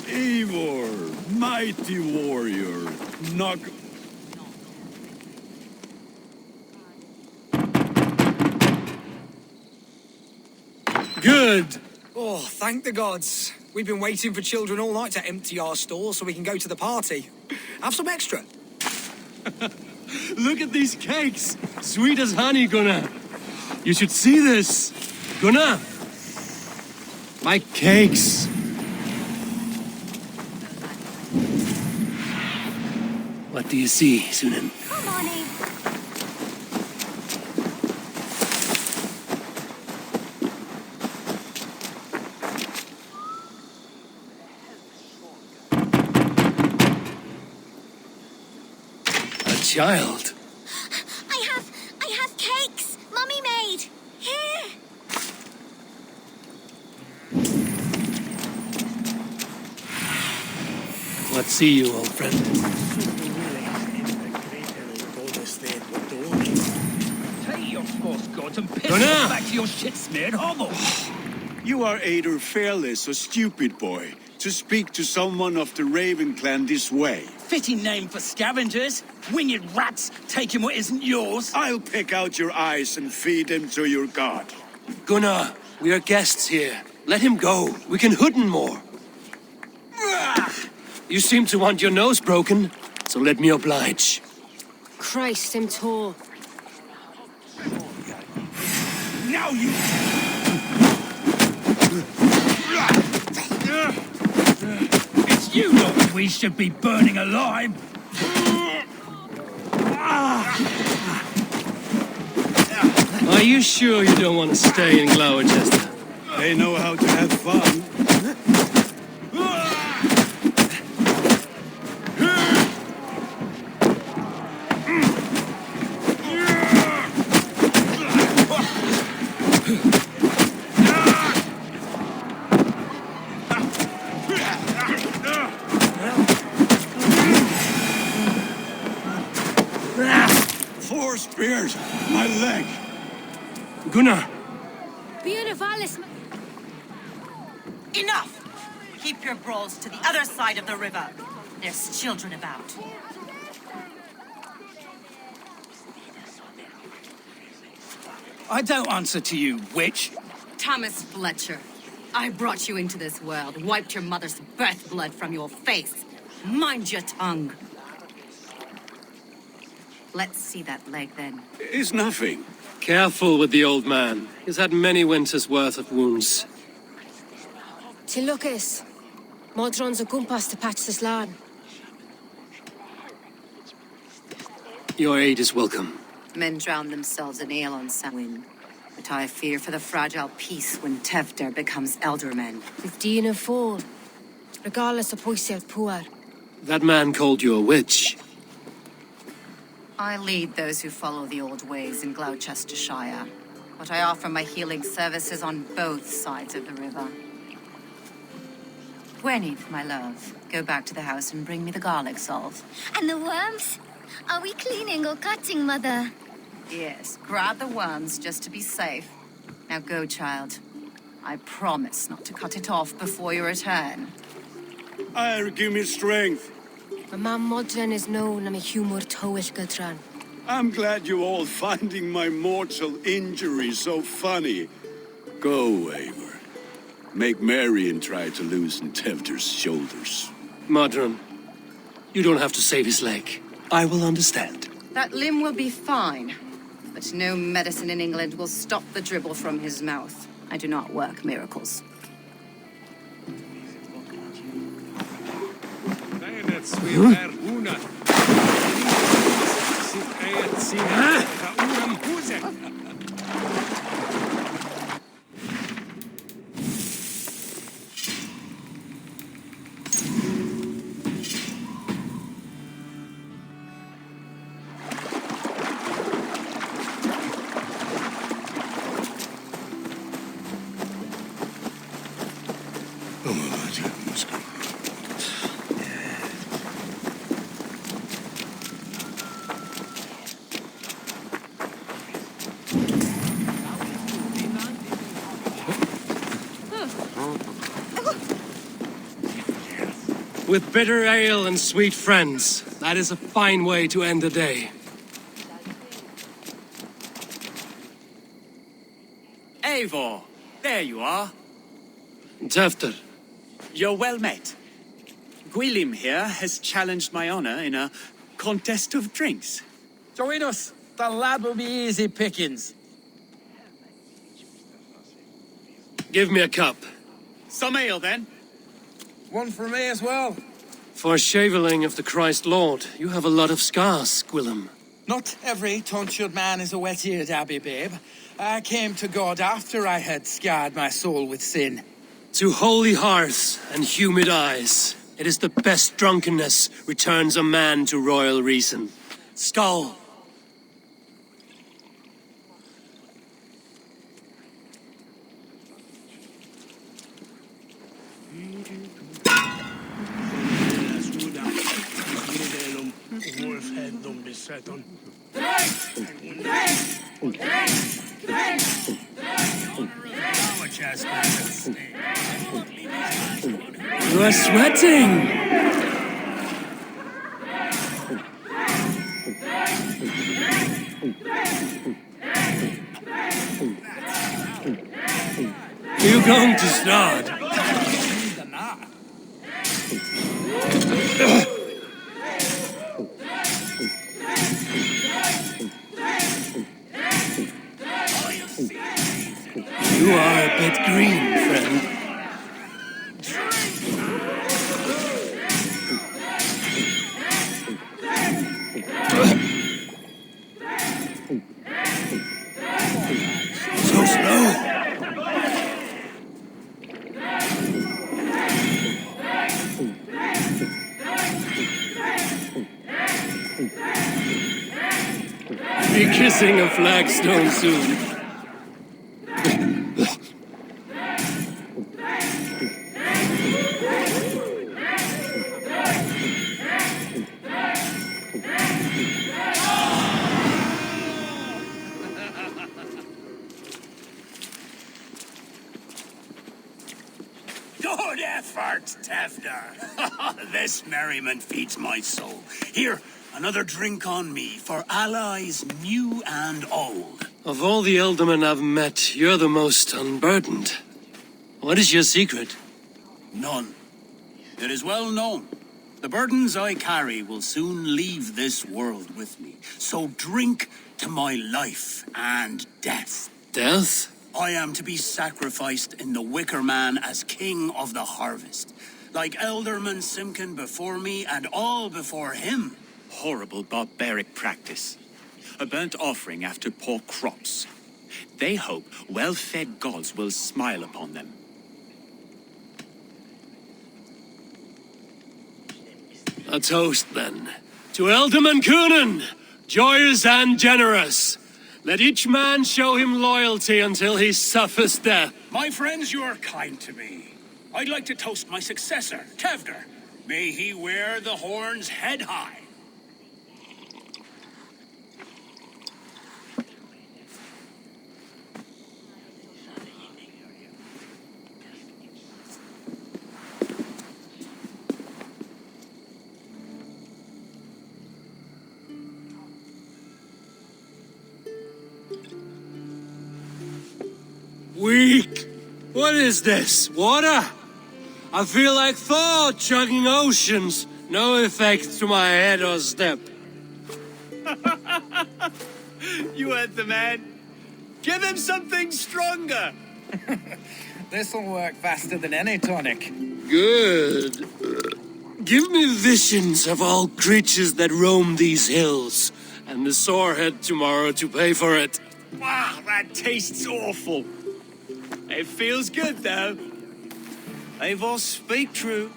Eivor, mighty warrior, knock... Good! Oh, thank the gods. We've been waiting for children all night to empty our stores so we can go to the party. Have some extra. Look at these cakes! Sweet as honey, Gunnar. You should see this. Gunnar! My cakes! What do you see, Sunan? Come on in. Child. I have cakes. Mummy made. Here. What see you, old friend? Take your false gods and piss Gunnar! back to your shit-smeared hovel. You are either fearless or stupid, boy, to speak to someone of the Raven clan this way. Fitting name for scavengers. Winged rats taking what isn't yours. I'll pick out your eyes and feed them to your god. Gunnar, we are guests here. Let him go. We can hooden more. You seem to want your nose broken, so let me oblige. Christ, him tall. Now you... It's you lot we should be burning alive. Are you sure you don't want to stay in Gloucester? They know how to have fun. Four spears! My leg! Gunnar! Enough! Keep your brawls to the other side of the river. There's children about. I don't answer to you, witch. Thomas Fletcher, I brought you into this world, wiped your mother's birth blood from your face. Mind your tongue. Let's see that leg, then. It's nothing. Careful with the old man. He's had many winters' worth of wounds. Till Lucas. Modron's a gumpas to patch this lad. Your aid is welcome. Men drown themselves in ale on Samhain. But I fear for the fragile peace when Tevder becomes eldermen. 15 and 4. Regardless of poisiel poor. That man called you a witch. I lead those who follow the old ways in Gloucestershire. But I offer my healing services on both sides of the river. Gwyneth, my love, go back to the house and bring me the garlic salve. And the worms? Are we cleaning or cutting, Mother? Yes, grab the worms just to be safe. Now go, child. I promise not to cut it off before you return. Give me strength. My mam Modron is known I'm a humor towish gudran. I'm glad you're all finding my mortal injury so funny. Go, Eivor. Make merry and try to loosen Tevder's shoulders. Modron, you don't have to save his leg. I will understand. That limb will be fine. But no medicine in England will stop the dribble from his mouth. I do not work miracles. With bitter ale and sweet friends, that is a fine way to end the day. Eivor, there you are. Tevder. You're well met. Gwilym here has challenged my honor in a contest of drinks. Join us. The lad will be easy pickings. Give me a cup. Some ale, then. One for me as well. For a shaveling of the Christ Lord, you have a lot of scars, Gwilym. Not every tonsured man is a wet-eared abbey, babe. I came to God after I had scarred my soul with sin. To holy hearths and humid eyes, it is the best drunkenness returns a man to royal reason. Skull! You are sweating! You're going to start. You are a bit green, friend. sing a flagstone soon. Good effort, Tevder. This merriment feeds my soul. Here, another drink on me for allies new and old. Of all the Eldermen I've met, you're the most unburdened. What is your secret? None. It is well known. The burdens I carry will soon leave this world with me. So drink to my life and death. Death? I am to be sacrificed in the Wicker Man as king of the harvest. Like Elderman Simkin before me and all before him. Horrible barbaric practice. A burnt offering after poor crops. They hope well-fed gods will smile upon them. A toast, then. To Elderman Coonan, joyous and generous. Let each man show him loyalty until he suffers death. My friends, you are kind to me. I'd like to toast my successor, Tevder. May he wear the horns head high. Weak! What is this? Water? I feel like Thor chugging oceans. No effect to my head or step. You heard the man. Give him something stronger. This'll work faster than any tonic. Good. Give me visions of all creatures that roam these hills, and the sorehead tomorrow to pay for it. Wow, that tastes awful. It feels good, though. Eivor, speak true.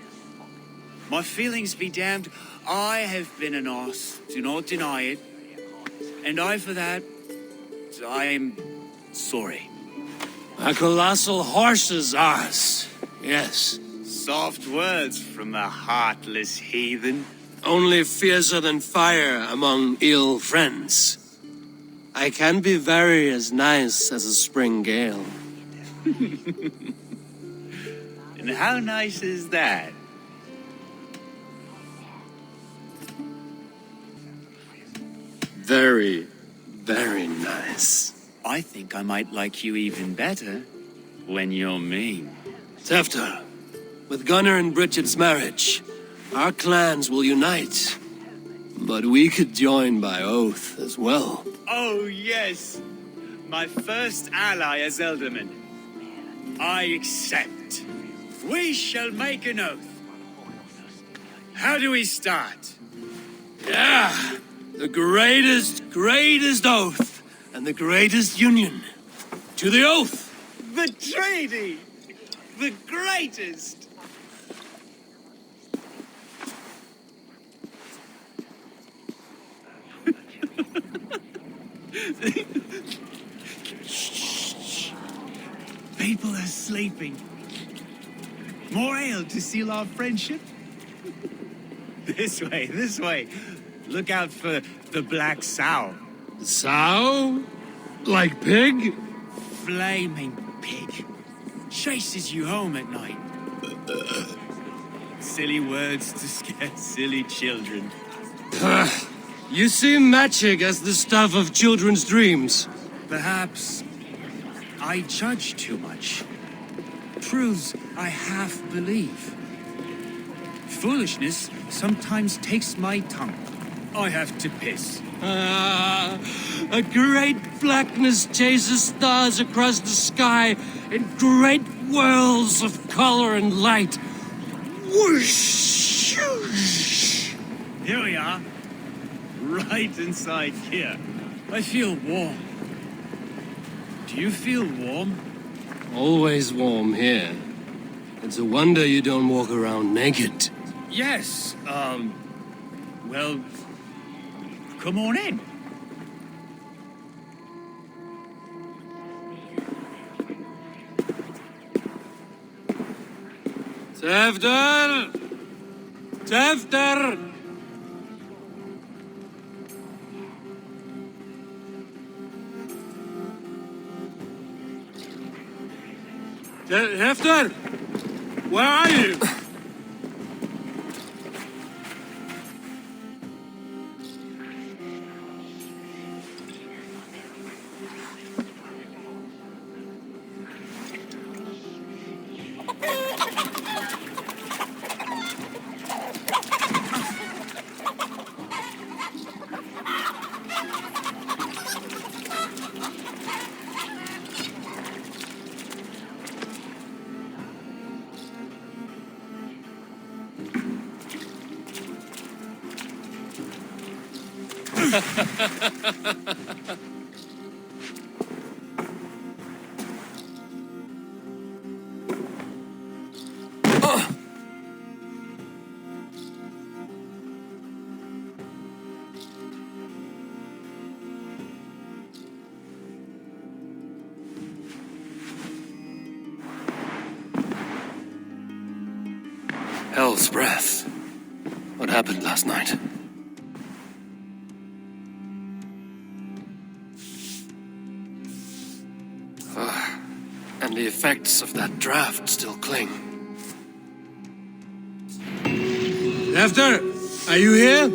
My feelings be damned. I have been an arse, do not deny it. And I, for that, I am sorry. A colossal horse's arse, yes. Soft words from the heartless heathen. Only fiercer than fire among ill friends. I can be very as nice as a spring gale. And how nice is that? Very, very nice. I think I might like you even better when you're mean. Tefter, with Gunnar and Bridget's marriage, our clans will unite. But we could join by oath as well. Oh, yes. My first ally as Elderman. I accept. We shall make an oath. How do we start? Yeah! The greatest oath, and the greatest union. To the oath! The treaty! The greatest! People are sleeping. More ale to seal our friendship? This way, this way. Look out for the black sow. Sow? Like pig? Flaming pig. Chases you home at night. Silly words to scare silly children. You seem magic as the stuff of children's dreams. Perhaps I judge too much. Truths I half believe. Foolishness sometimes takes my tongue. I have to piss. A great blackness chases stars across the sky in great whirls of color and light. Whoosh! Here we are. Right inside here. I feel warm. Do you feel warm? Always warm here. It's a wonder you don't walk around naked. Yes, well, come on in. Tevder! Tevder! Hefter! Where are you? Hell's breath. What happened last night? And the effects of that draft still cling. Hefter, are you here?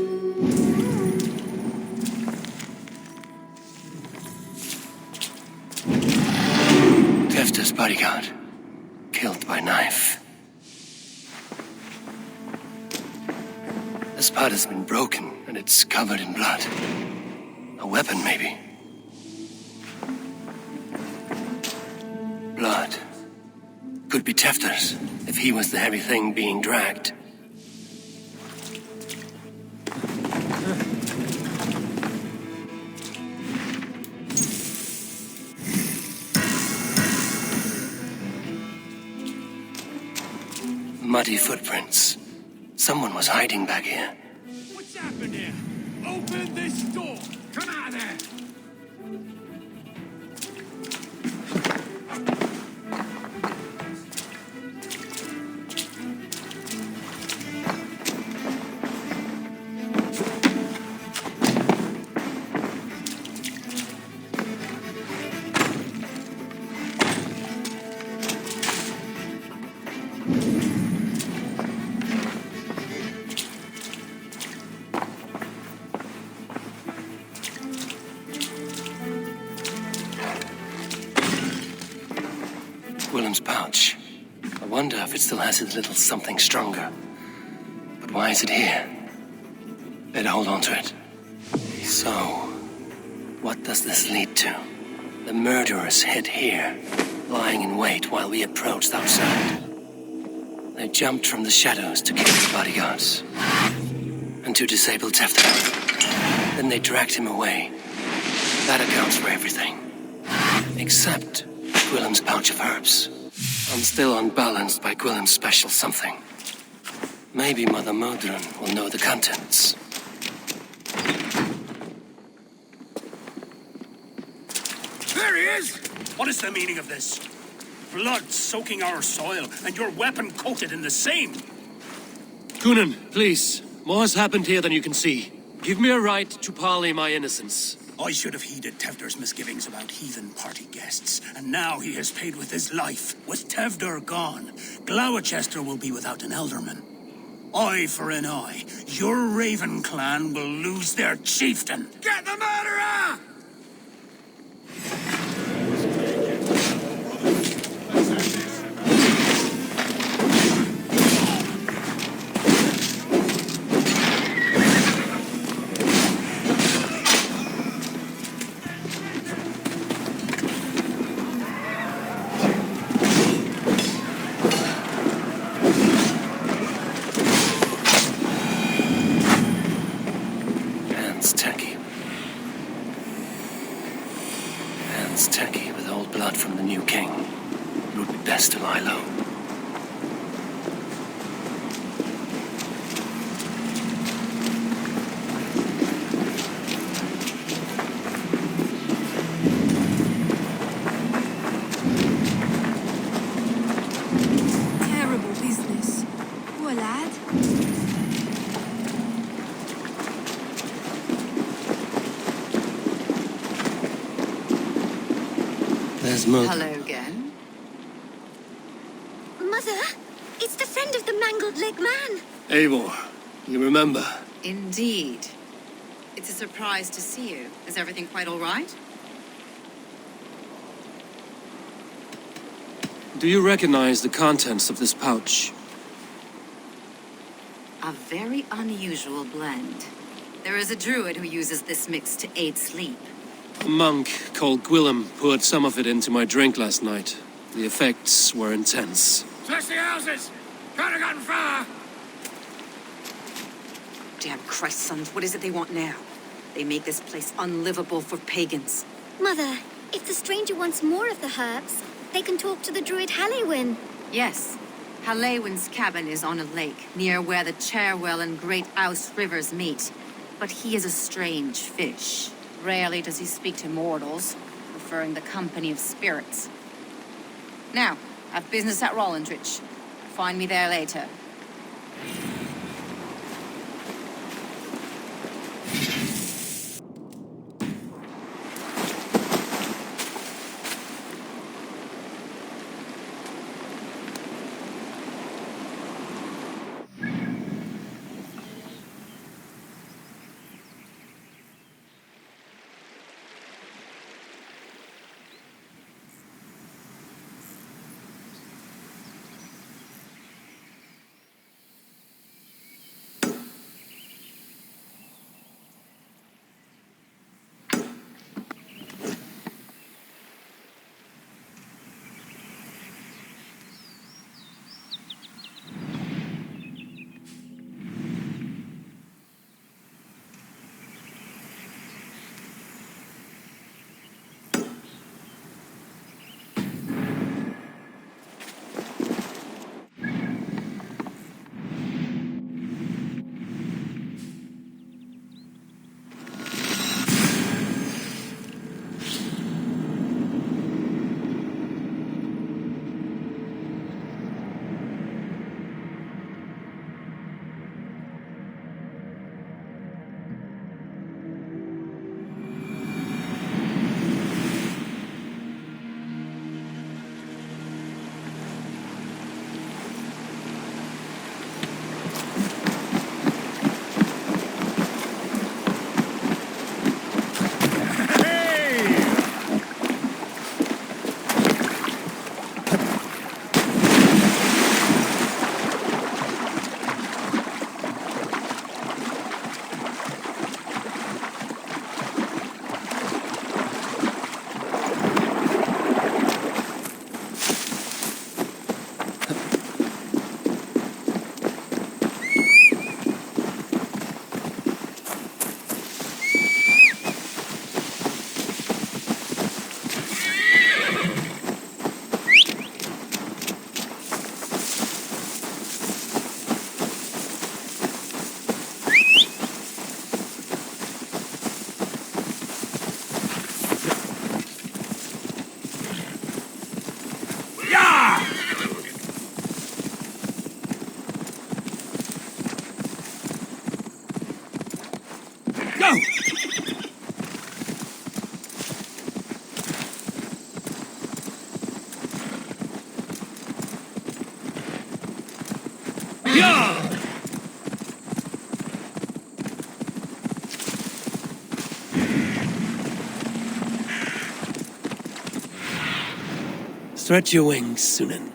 Hefter's bodyguard, killed by knife. The spot has been broken, and it's covered in blood. A weapon, maybe. Blood. Could be Tefter's, if he was the heavy thing being dragged. Muddy footprints. Someone was hiding back here. What's happened here? Open this door! Come out of there! Willem's pouch. I wonder if it still has his little something stronger. But why is it here? Better hold on to it. So, what does this lead to? The murderers hid here, lying in wait while we approached outside. They jumped from the shadows to kill the bodyguards. And to disable Tefter. Then they dragged him away. That accounts for everything. Except Gwillem's pouch of herbs. I'm still unbalanced by Gwillem's special something. Maybe Mother Modron will know the contents. There he is! What is the meaning of this? Blood soaking our soil, and your weapon coated in the same. Kunin, please. More has happened here than you can see. Give me a right to parley my innocence. I should have heeded Tevder's misgivings about heathen party guests, and now he has paid with his life. With Tevder gone, Gloucester will be without an elderman. Eye for an eye. Your Raven clan will lose their chieftain. Get the murderer! Tacky with old blood from the new king. It would be best to lie low. Terrible business. There's milk. Hello again. Mother, it's the friend of the mangled leg man. Eivor, you remember? Indeed. It's a surprise to see you. Is everything quite all right? Do you recognize the contents of this pouch? A very unusual blend. There is a druid who uses this mix to aid sleep. A monk called Gwillem poured some of it into my drink last night. The effects were intense. Search the houses! Could have gotten far! Damn Christ, sons, what is it they want now? They make this place unlivable for pagans. Mother, if the stranger wants more of the herbs, they can talk to the druid Halewyn. Yes. Halewyn's cabin is on a lake, near where the Cherwell and Great Ouse rivers meet. But he is a strange fish. Rarely does he speak to mortals, preferring the company of spirits. Now, I've business at Rollindrich. Find me there later. Stretch your wings, Sunan.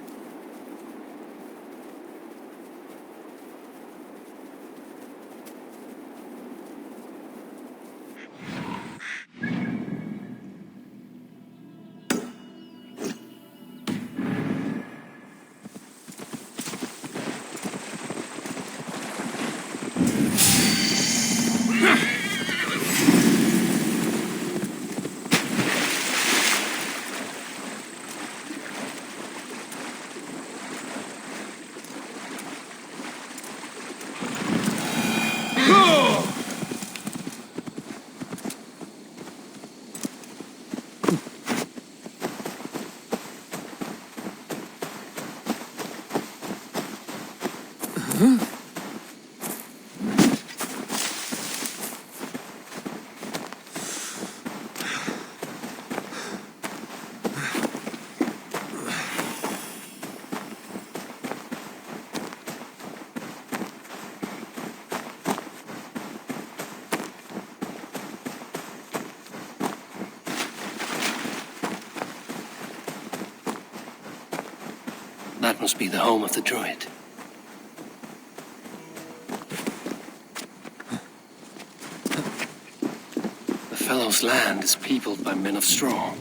That must be the home of the druid. The fellow's land is peopled by men of straw.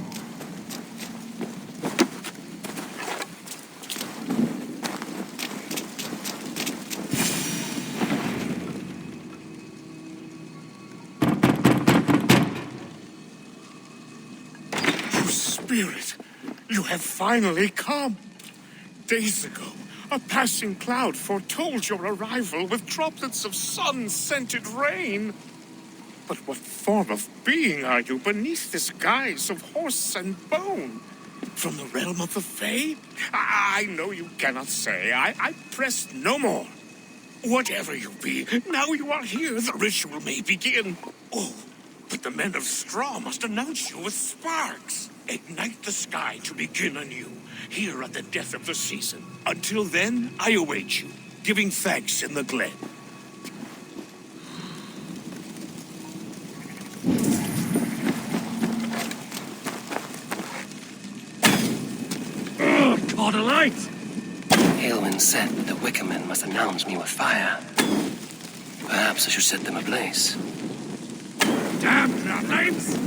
Spirit, you have finally come. Days ago, a passing cloud foretold your arrival with droplets of sun-scented rain. But what form of being are you beneath this guise of horse and bone? From the realm of the Fae? I know you cannot say. I press no more. Whatever you be, now you are here, the ritual may begin. Oh, but the men of straw must announce you with sparks. Ignite the sky to begin anew, here at the death of the season. Until then, I await you, giving thanks in the glen. Caught a light! Aelwyn said the Wickermen must announce me with fire. Perhaps I should set them ablaze. Damn flames!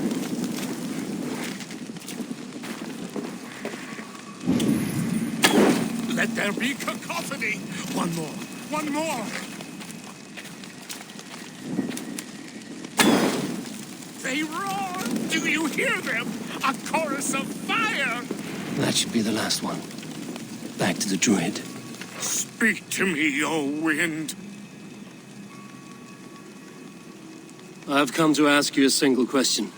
Let there be cacophony! One more! One more! They roar! Do you hear them? A chorus of fire! That should be the last one. Back to the druid. Speak to me, O wind. I've come to ask you a single question.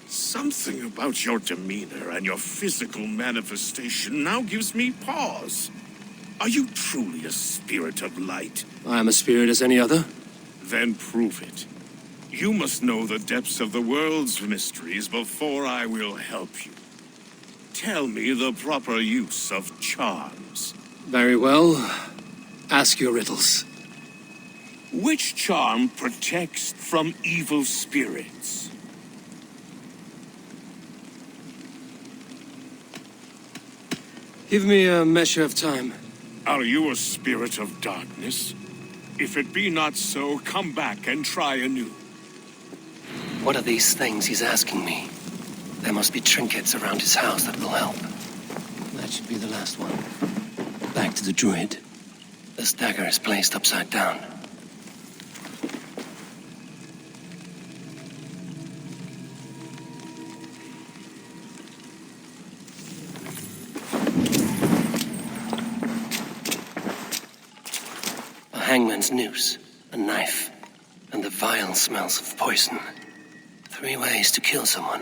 Something about your demeanor and your physical manifestation now gives me pause. Are you truly a spirit of light? I am a spirit as any other. Then prove it. You must know the depths of the world's mysteries before I will help you. Tell me the proper use of charms. Very well. Ask your riddles. Which charm protects from evil spirits? Give me a measure of time. Are you a spirit of darkness? If it be not so, come back and try anew. What are these things he's asking me? There must be trinkets around his house that will help. That should be the last one. Back to the druid. The dagger is placed upside down. A hangman's noose, a knife, and the vile smells of poison. 3 ways to kill someone.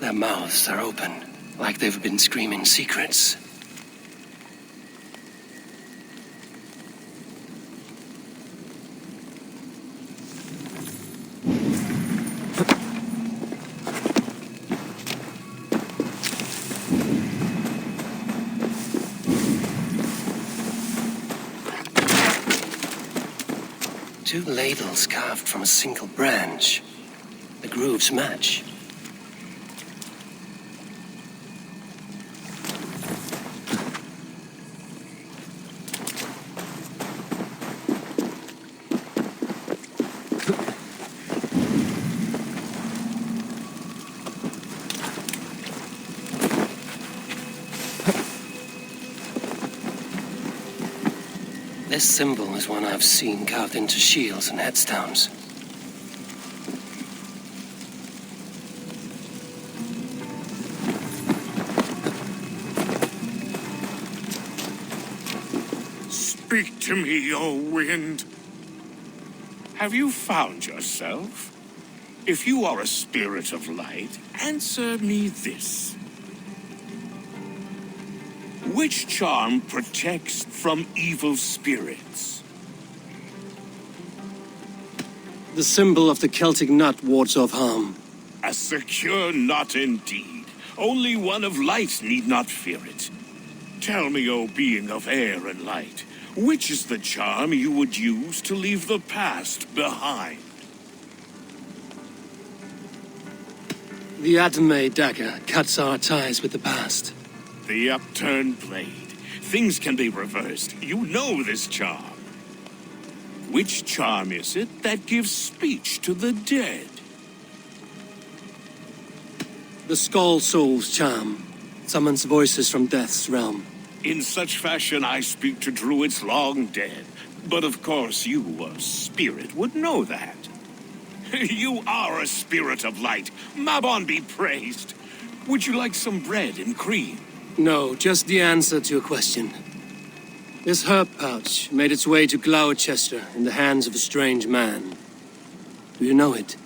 Their mouths are open, like they've been screaming secrets. Two ladles carved from a single branch. The grooves match. This symbol is one I've seen carved into shields and headstones. Speak to me, O wind. Have you found yourself? If you are a spirit of light, answer me this. Which charm protects from evil spirits? The symbol of the Celtic nut wards off harm. A secure knot indeed. Only one of light need not fear it. Tell me, O being of air and light, which is the charm you would use to leave the past behind? The Atame dagger cuts our ties with the past. The upturned blade. Things can be reversed. You know this charm. Which charm is it that gives speech to the dead? The Skull Soul's charm summons voices from death's realm. In such fashion I speak to druids long dead. But of course you, a spirit, would know that. You are a spirit of light. Mabon be praised. Would you like some bread and cream? No, just the answer to a question. This herb pouch made its way to Gloucester in the hands of a strange man. Do you know it?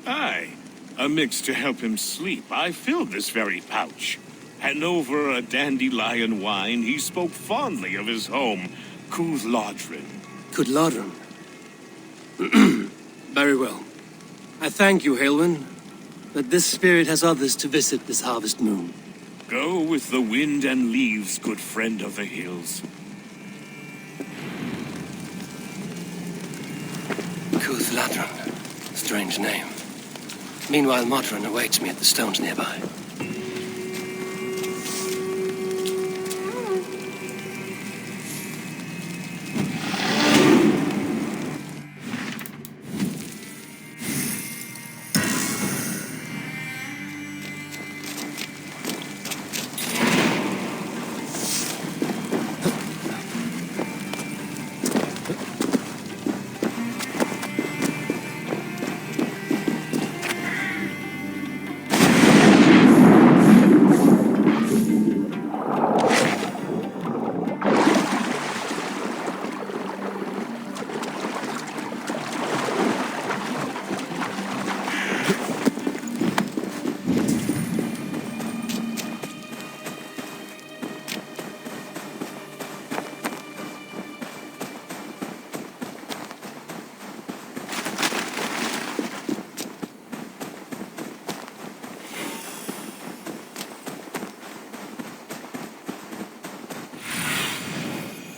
Aye. A mix to help him sleep. I filled this very pouch. And over a dandelion wine, he spoke fondly of his home, Cúthlodrin. Cúthlodrin? Very well. I thank you, Halwyn, but this spirit has others to visit this harvest moon. Go with the wind and leaves, good friend of the hills. Cúthlodrin. Strange name. Meanwhile, Modron awaits me at the stones nearby.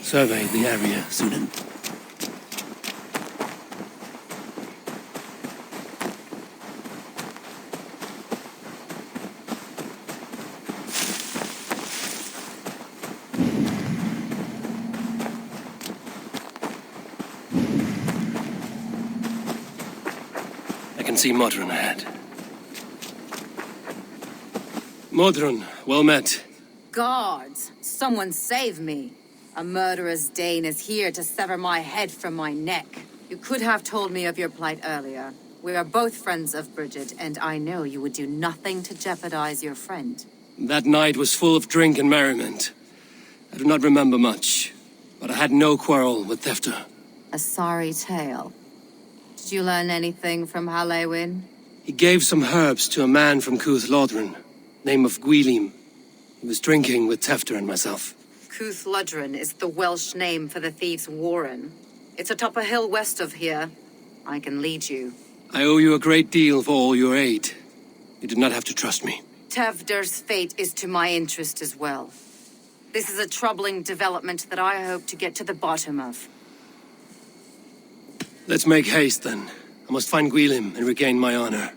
Survey the area, Sunan. I can see Modron ahead. Modron, well met. Guards, someone save me. A murderous Dane is here to sever my head from my neck. You could have told me of your plight earlier. We are both friends of Bridget, and I know you would do nothing to jeopardize your friend. That night was full of drink and merriment. I do not remember much, but I had no quarrel with Thefter. A sorry tale. Did you learn anything from Halewyn? He gave some herbs to a man from Cúthlodrin, name of Gwylim. He was drinking with Tefter and myself. Cúthlodrin is the Welsh name for the thieves' warren. It's atop a hill west of here. I can lead you. I owe you a great deal for all your aid. You did not have to trust me. Tevder's fate is to my interest as well. This is a troubling development that I hope to get to the bottom of. Let's make haste, then. I must find Gwylim and regain my honor.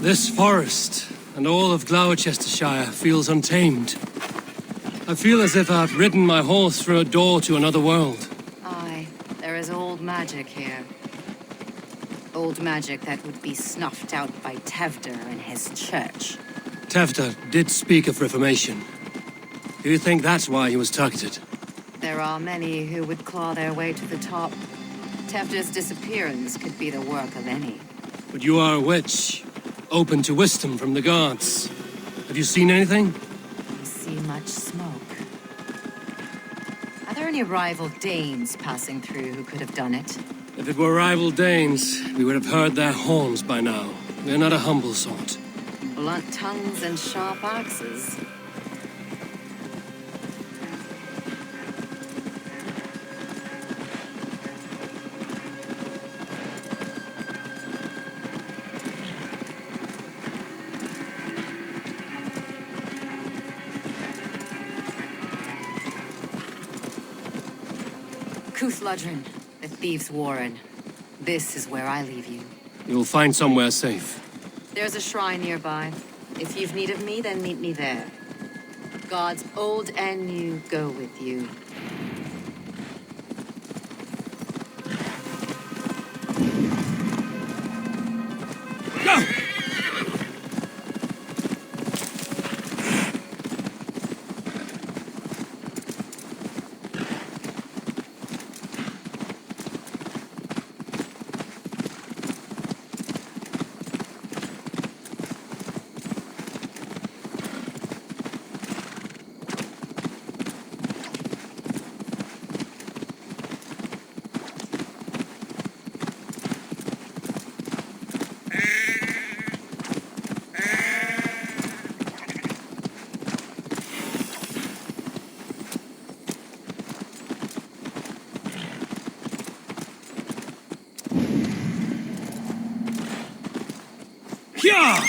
This forest and all of Gloucestershire feels untamed. I feel as if I've ridden my horse through a door to another world. Aye, there is old magic here. Old magic that would be snuffed out by Tevder and his church. Tefter did speak of reformation. Do you think that's why he was targeted? There are many who would claw their way to the top. Tevder's disappearance could be the work of any. But you are a witch, open to wisdom from the gods. Have you seen anything? I see much smoke. I there any rival Danes passing through who could have done it? If it were rival Danes, we would have heard their horns by now. We're not a humble sort. Blunt tongues and sharp axes. Cúthludrin, the Thieves' Warren. This is where I leave you. You'll find somewhere safe. There's a shrine nearby. If you've need of me, then meet me there. Gods old and new go with you. Go! Yeah!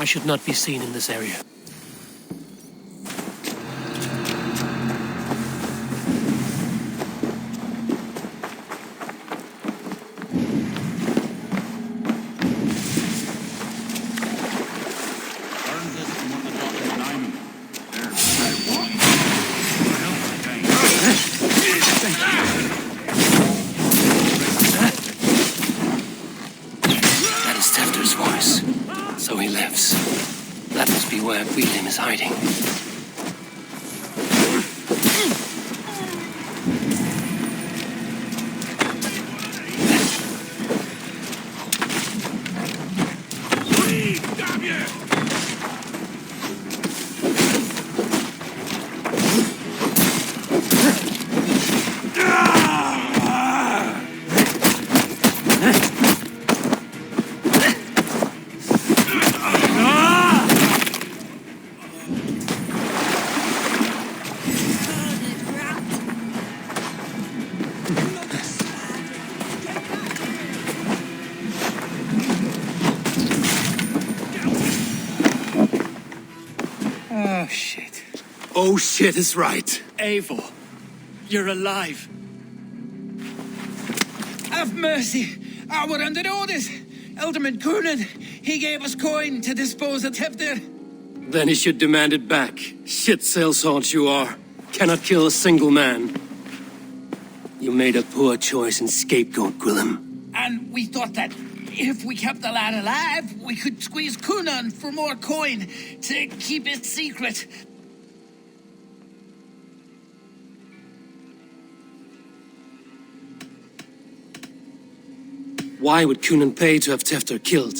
I should not be seen in this area. That is Tefter's voice. So he lives. That must be where William is hiding. Damn you! Oh, shit. Oh shit is right. Eivor, you're alive. Have mercy. We're under orders. Alderman Coonan, he gave us coin to dispose of Tefter. Then he should demand it back. Shit sellswords you are. Cannot kill a single man. You made a poor choice in scapegoat, Gwillem. And we thought that if we kept the lad alive, we could squeeze Coonan for more coin to keep it secret. Why would Coonan pay to have Tefter killed?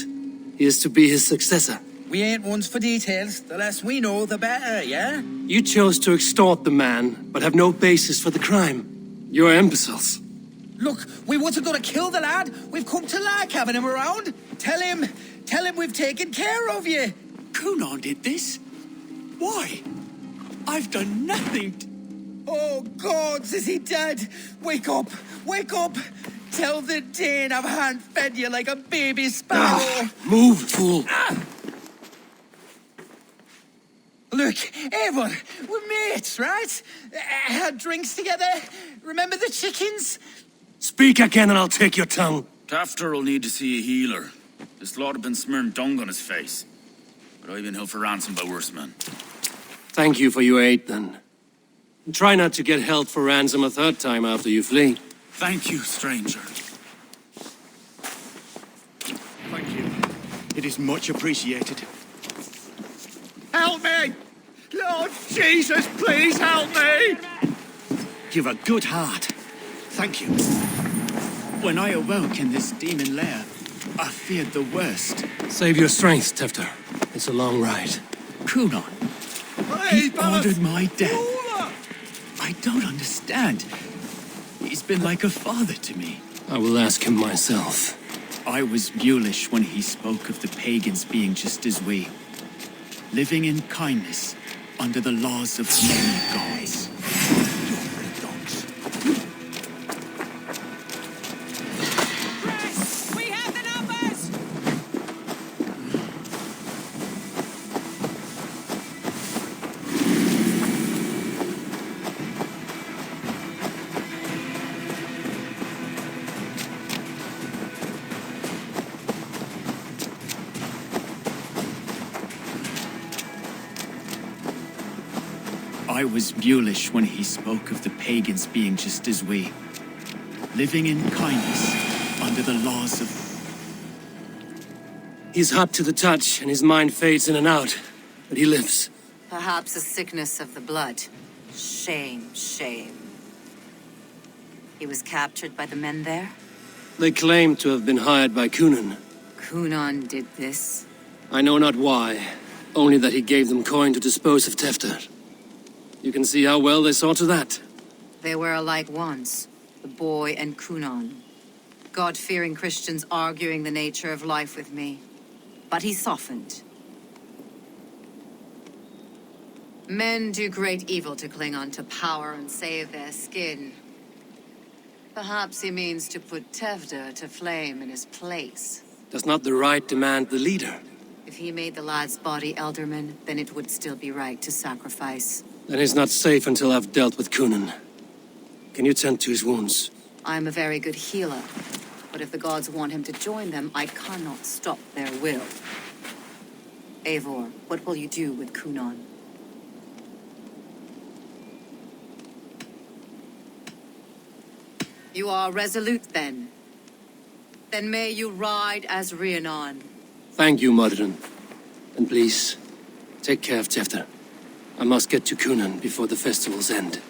He is to be his successor. We ain't ones for details. The less we know, the better, yeah? You chose to extort the man, but have no basis for the crime. You're imbeciles. Look, we wasn't gonna kill the lad. We've come to like having him around. Tell him we've taken care of you. Coonan did this? Why? I've done nothing. Oh, gods, is he dead? Wake up, wake up. Tell the Dane I've hand-fed you like a baby sparrow. Move, fool. Look, Eivor, we're mates, right? Had drinks together. Remember the chickens? Speak again and I'll take your tongue. Tafter will need to see a healer. This lord have been smearing dung on his face. But I've been held for ransom by worse men. Thank you for your aid, then. And try not to get held for ransom a third time after you flee. Thank you, stranger. Thank you. It is much appreciated. Help me! Lord Jesus, please help me! You've a good heart. Thank you. When I awoke in this demon lair, I feared the worst. Save your strength, Tefter. It's a long ride. Kunon. He ordered my death. I don't understand. He's been like a father to me. I will ask him myself. I was mulish when he spoke of the pagans being just as we, living in kindness under the laws of many gods. I was mulish when he spoke of the pagans being just as we, living in kindness under the laws of... He's hot to the touch, and his mind fades in and out, but he lives. Perhaps a sickness of the blood. Shame, shame. He was captured by the men there? They claim to have been hired by Kunon. Kunon did this? I know not why, only that he gave them coin to dispose of Tefter. You can see how well they saw to that. They were alike once, the boy and Kunon. God-fearing Christians arguing the nature of life with me. But he softened. Men do great evil to cling on to power and save their skin. Perhaps he means to put Tefter to flame in his place. Does not the right demand the leader? If he made the lad's body Elderman, then it would still be right to sacrifice. Then he's not safe until I've dealt with Kunon. Can you tend to his wounds? I'm a very good healer, but if the gods want him to join them, I cannot stop their will. Eivor, what will you do with Kunon? You are resolute, then. Then may you ride as Rhiannon. Thank you, Modron. And please, take care of Tefter. I must get to Kunon before the festival's end.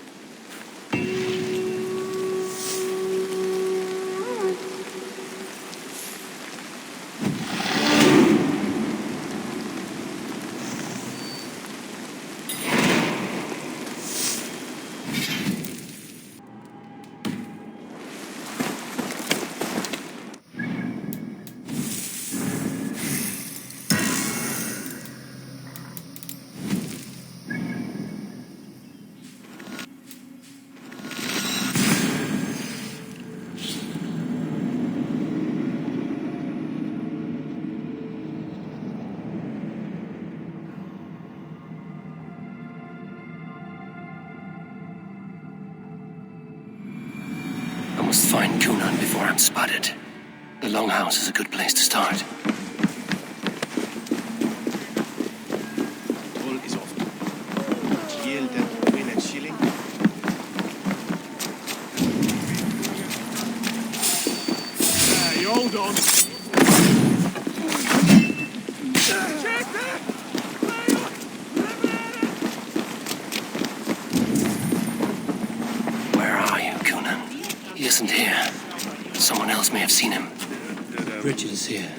I must find Kunon before I'm spotted. The Longhouse is a good place to start. All is off. Yield and win a shilling. Hey, hold on. Where are you, Kunon? He isn't here. Someone else may have seen him. Bridget is here.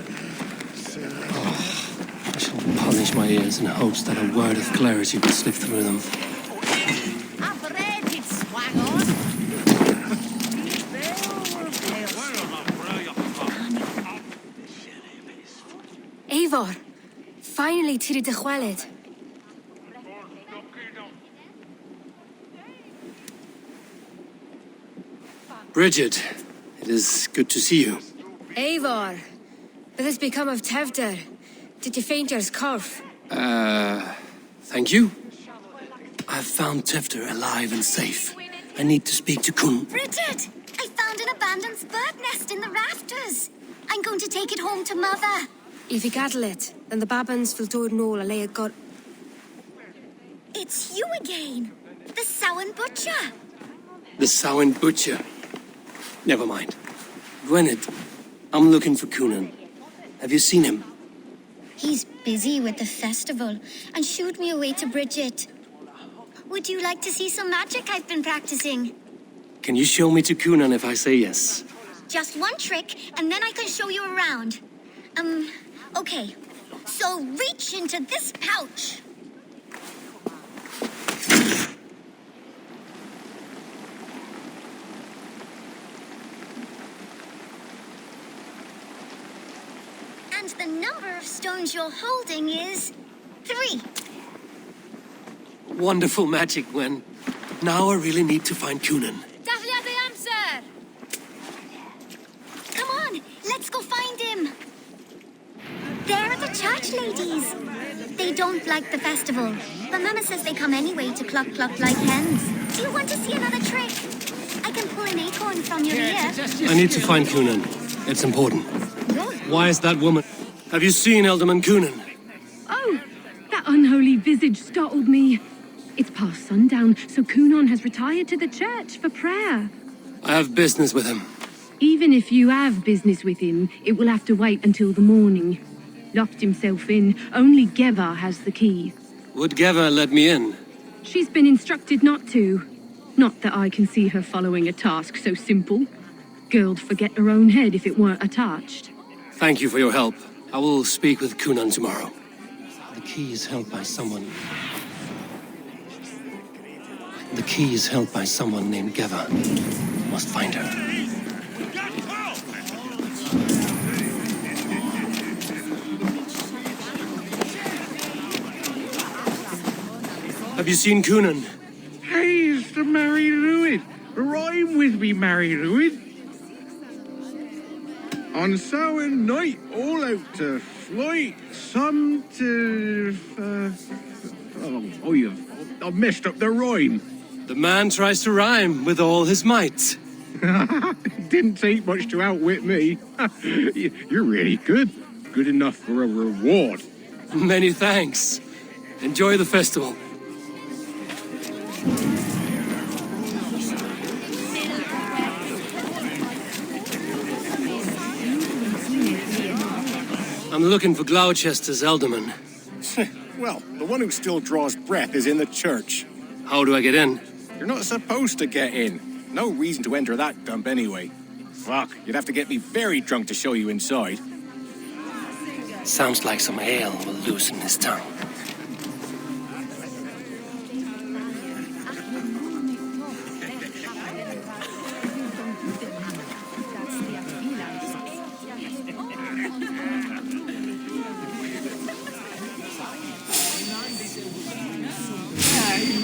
Oh, I shall polish my ears in hopes that a word of clarity will slip through them. Eivor, finally tiri de chwaled. Bridget, it is good to see you. Eivor, what has become of Tefter? Did you faint your scarf? Thank you. I've found Tefter alive and safe. I need to speak to Kunon. Bridget! I found an abandoned bird nest in the rafters. I'm going to take it home to Mother. If you cattle it, then the babans will do no lay it got. It's you again. The Samhain Butcher. The Samhain Butcher. Never mind. Gwynedd, I'm looking for Kunon. Have you seen him? He's busy with the festival and shooed me away to Bridget. Would you like to see some magic I've been practicing? Can you show me to Kunon if I say yes? Just one trick, and then I can show you around. Okay. So reach into this pouch. And the number of stones you're holding is 3. Wonderful magic, Gwen. Now I really need to find Cunan. Dahlia the answer! Come on, let's go find him. There are the church ladies. They don't like the festival, but Mama says they come anyway to cluck like hens. Do you want to see another trick? I can pull an acorn from your ear. I need to find Cunan. It's important. Why is that woman? Have you seen Alderman Cunan? Oh, that unholy visage startled me. It's past sundown, so Cunan has retired to the church for prayer. I have business with him. Even if you have business with him, it will have to wait until the morning. Locked himself in. Only Geva has the key. Would Geva let me in? She's been instructed not to. Not that I can see her following a task so simple. Girl'd forget her own head if it weren't attached. Thank you for your help. I will speak with Cunan tomorrow. The key is held by someone... The key is held by someone named Geva. Must find her. Have you seen Cunan? Hey, it's the Mary Lewis. Rhyme with me, Mary Lewis. On Samhain night, all out to flight, some to... I've messed up the rhyme. The man tries to rhyme with all his might. Didn't take much to outwit me. You're really good. Good enough for a reward. Many thanks. Enjoy the festival. I'm looking for Gloucester's alderman. Well, the one who still draws breath is in the church. How do I get in? You're not supposed to get in. No reason to enter that dump anyway. Fuck, you'd have to get me very drunk to show you inside. Sounds like some ale will loosen his tongue.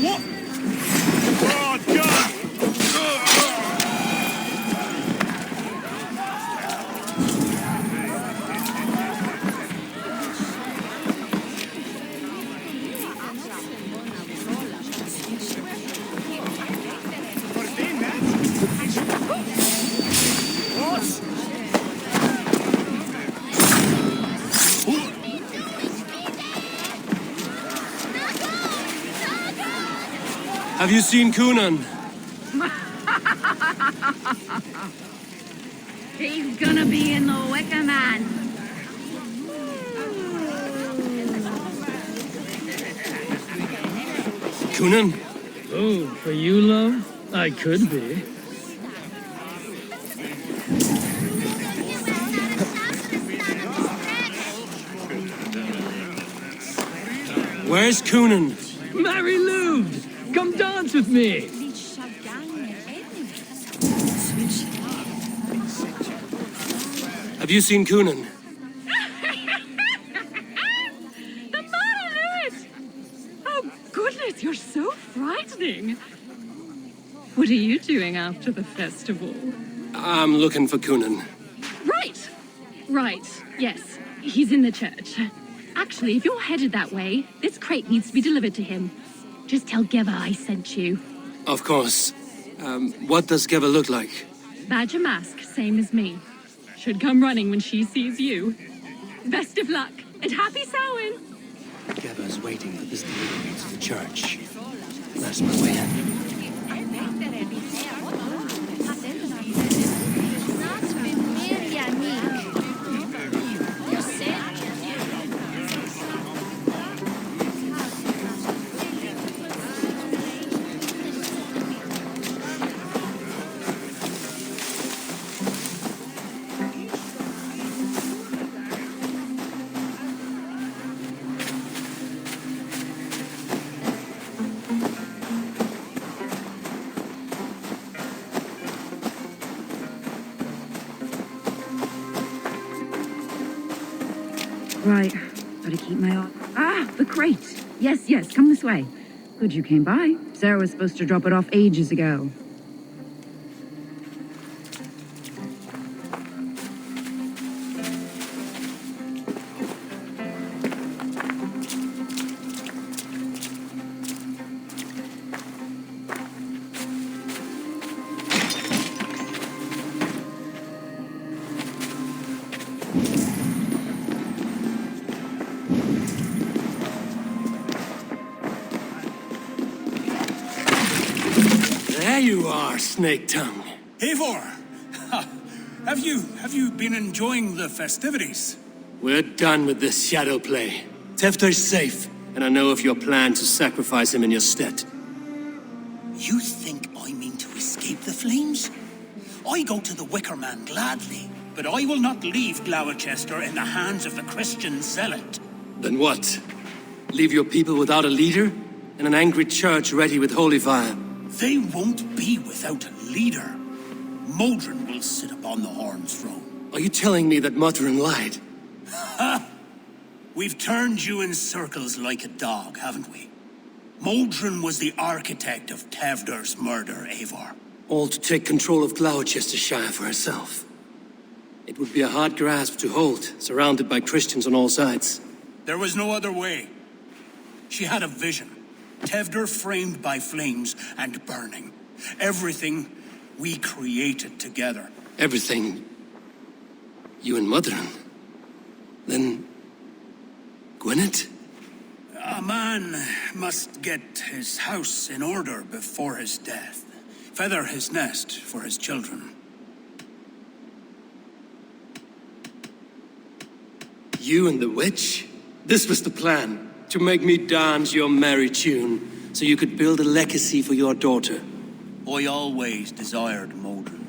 What? Oh, God! Have you seen Cunan? He's gonna be in the Wicker Man. Cunan? Oh, for you, love? I could be. Where's Cunan? Mary Lubed! Come dance with me! Have you seen Cunan? The Lewis! Oh, goodness, you're so frightening. What are you doing after the festival? I'm looking for Cunan. Right, yes. He's in the church. Actually, if you're headed that way, this crate needs to be delivered to him. Just tell Geva I sent you. Of course. What does Geva look like? Badger mask, same as me. Should come running when she sees you. Best of luck, and happy Samhain! Geva's waiting for this delivery to the church. That's my way in. Right. Gotta keep my eye. Ah, the crate. Yes, yes, come this way. Good you came by. Sarah was supposed to drop it off ages ago. There you are, Snake Tongue. Eivor! Have you been enjoying the festivities? We're done with this shadow play. Tefter's safe, and I know of your plan to sacrifice him in your stead. You think I mean to escape the flames? I go to the Wicker Man gladly, but I will not leave Gloucester in the hands of the Christian zealot. Then what? Leave your people without a leader? And an angry church ready with holy fire? They won't be without a leader. Modron will sit upon the Horn's throne. Are you telling me that Modron lied? Ha! We've turned you in circles like a dog, haven't we? Modron was the architect of Tewdwr's murder, Eivor. All to take control of Gloucestershire for herself. It would be a hard grasp to hold, surrounded by Christians on all sides. There was no other way. She had a vision. Tewdwr framed by flames and burning. Everything we created together. Everything? You and Modron? Then... Gwyneth? A man must get his house in order before his death. Feather his nest for his children. You and the witch? This was the plan. To make me dance your merry tune, so you could build a legacy for your daughter. I always desired Modron.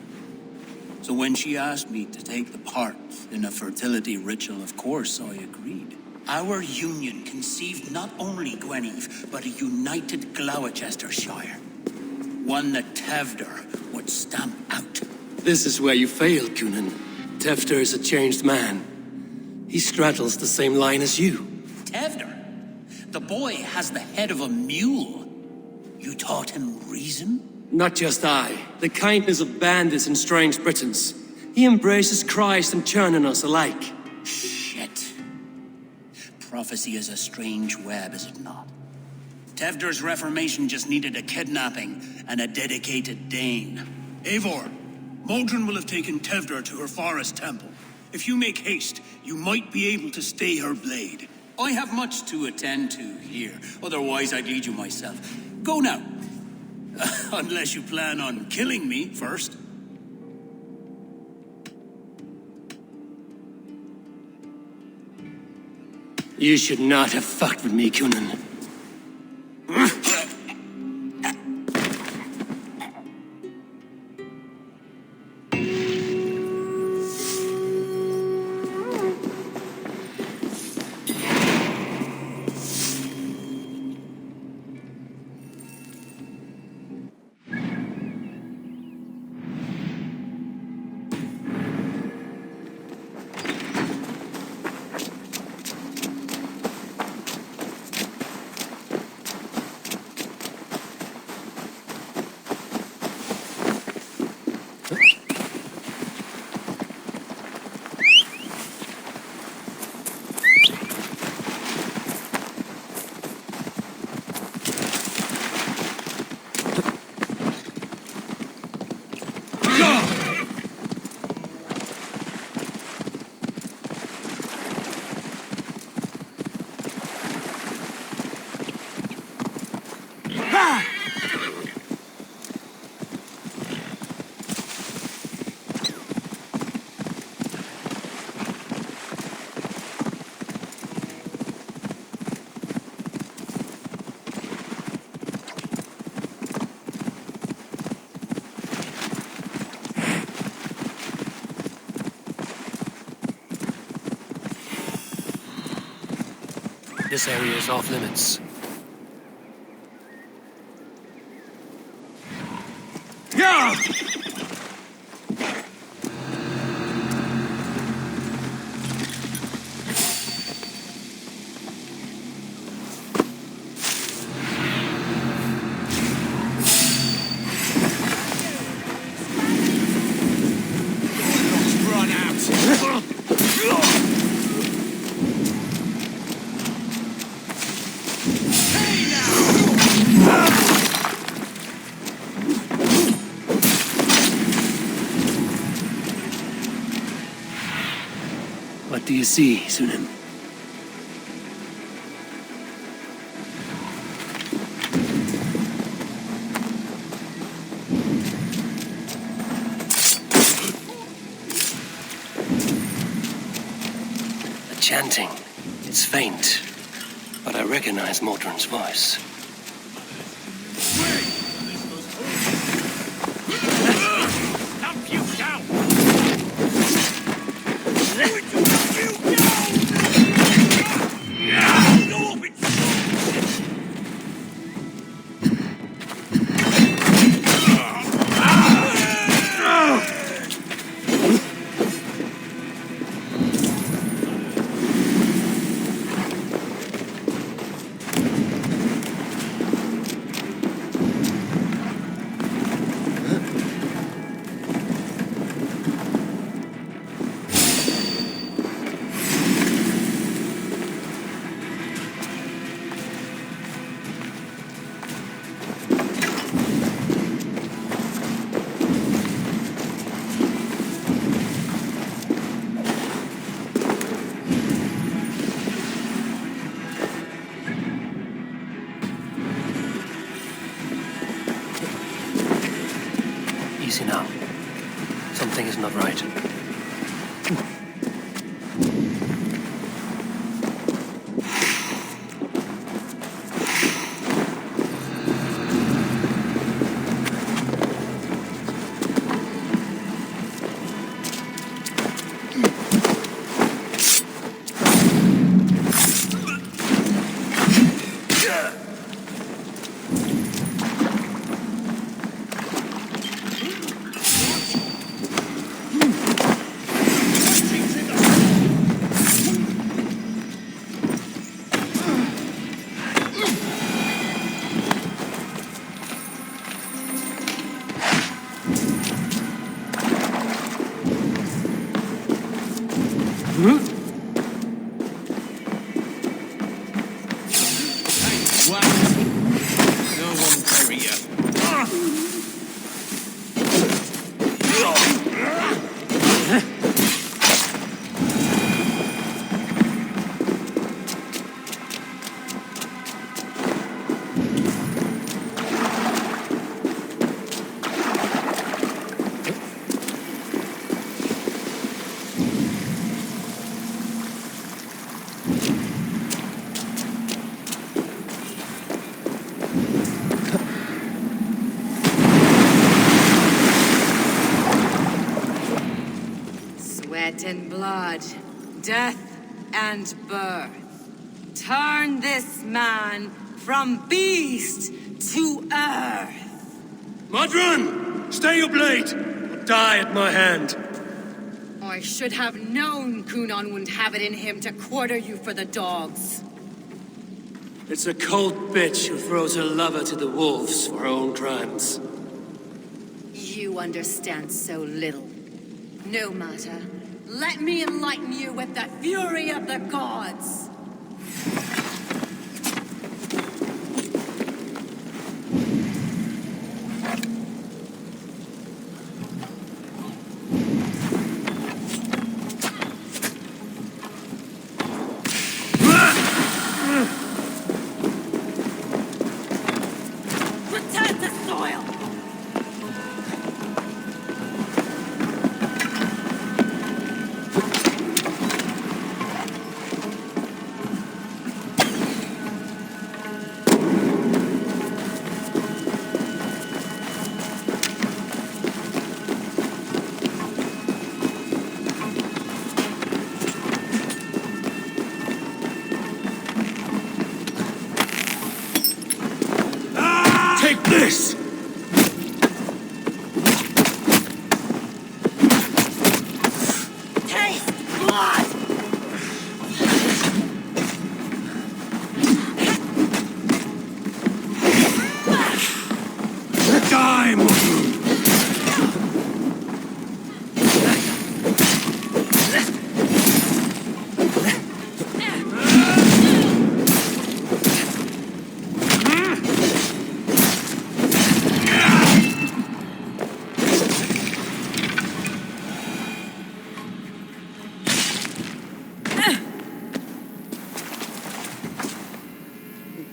So when she asked me to take the part in a fertility ritual, of course I agreed. Our union conceived not only Gweneve, but a united Gloucestershire. One that Tewdwr would stamp out. This is where you failed, Cunan. Tewdwr is a changed man. He straddles the same line as you. Tewdwr? The boy has the head of a mule. You taught him reason? Not just I. The kindness of bandits and strange Britons. He embraces Christ and churn in us alike. Shit. Prophecy is a strange web, is it not? Tewdwr's reformation just needed a kidnapping and a dedicated Dane. Eivor, Modron will have taken Tewdwr to her forest temple. If you make haste, you might be able to stay her blade. I have much to attend to here, otherwise I'd lead you myself. Go now. Unless you plan on killing me first. You should not have fucked with me, Cunan. This area is off limits. Yeah! do you see, Sunim? The chanting. It's faint, but I recognize Mordrin's voice. Easy now. Something is not right. Sweat and blood, death and birth. Turn this man from beast to earth. Mordrin! Stay your blade! Or die at my hand. I should have known Kunon wouldn't have it in him to quarter you for the dogs. It's a cold bitch who throws her lover to the wolves for her own crimes. You understand so little. No matter. Let me enlighten you with the fury of the gods. Return to soil!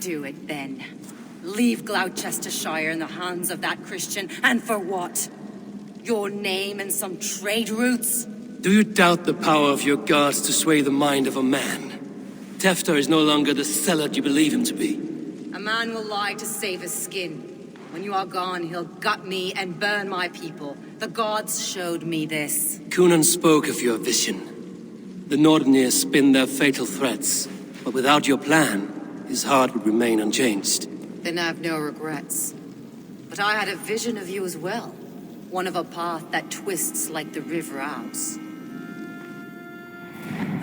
Do it then. Leave Gloucestershire in the hands of that Christian, and for what? Your name and some trade routes? Do you doubt the power of your gods to sway the mind of a man? Tefter is no longer the zealot you believe him to be. A man will lie to save his skin. When you are gone, he'll gut me and burn my people. The gods showed me this. Cunan spoke of your vision. The Nordenir spin their fatal threats, but without your plan, his heart would remain unchanged. Then I have no regrets. But I had a vision of you as well. One of a path that twists like the river Ouse.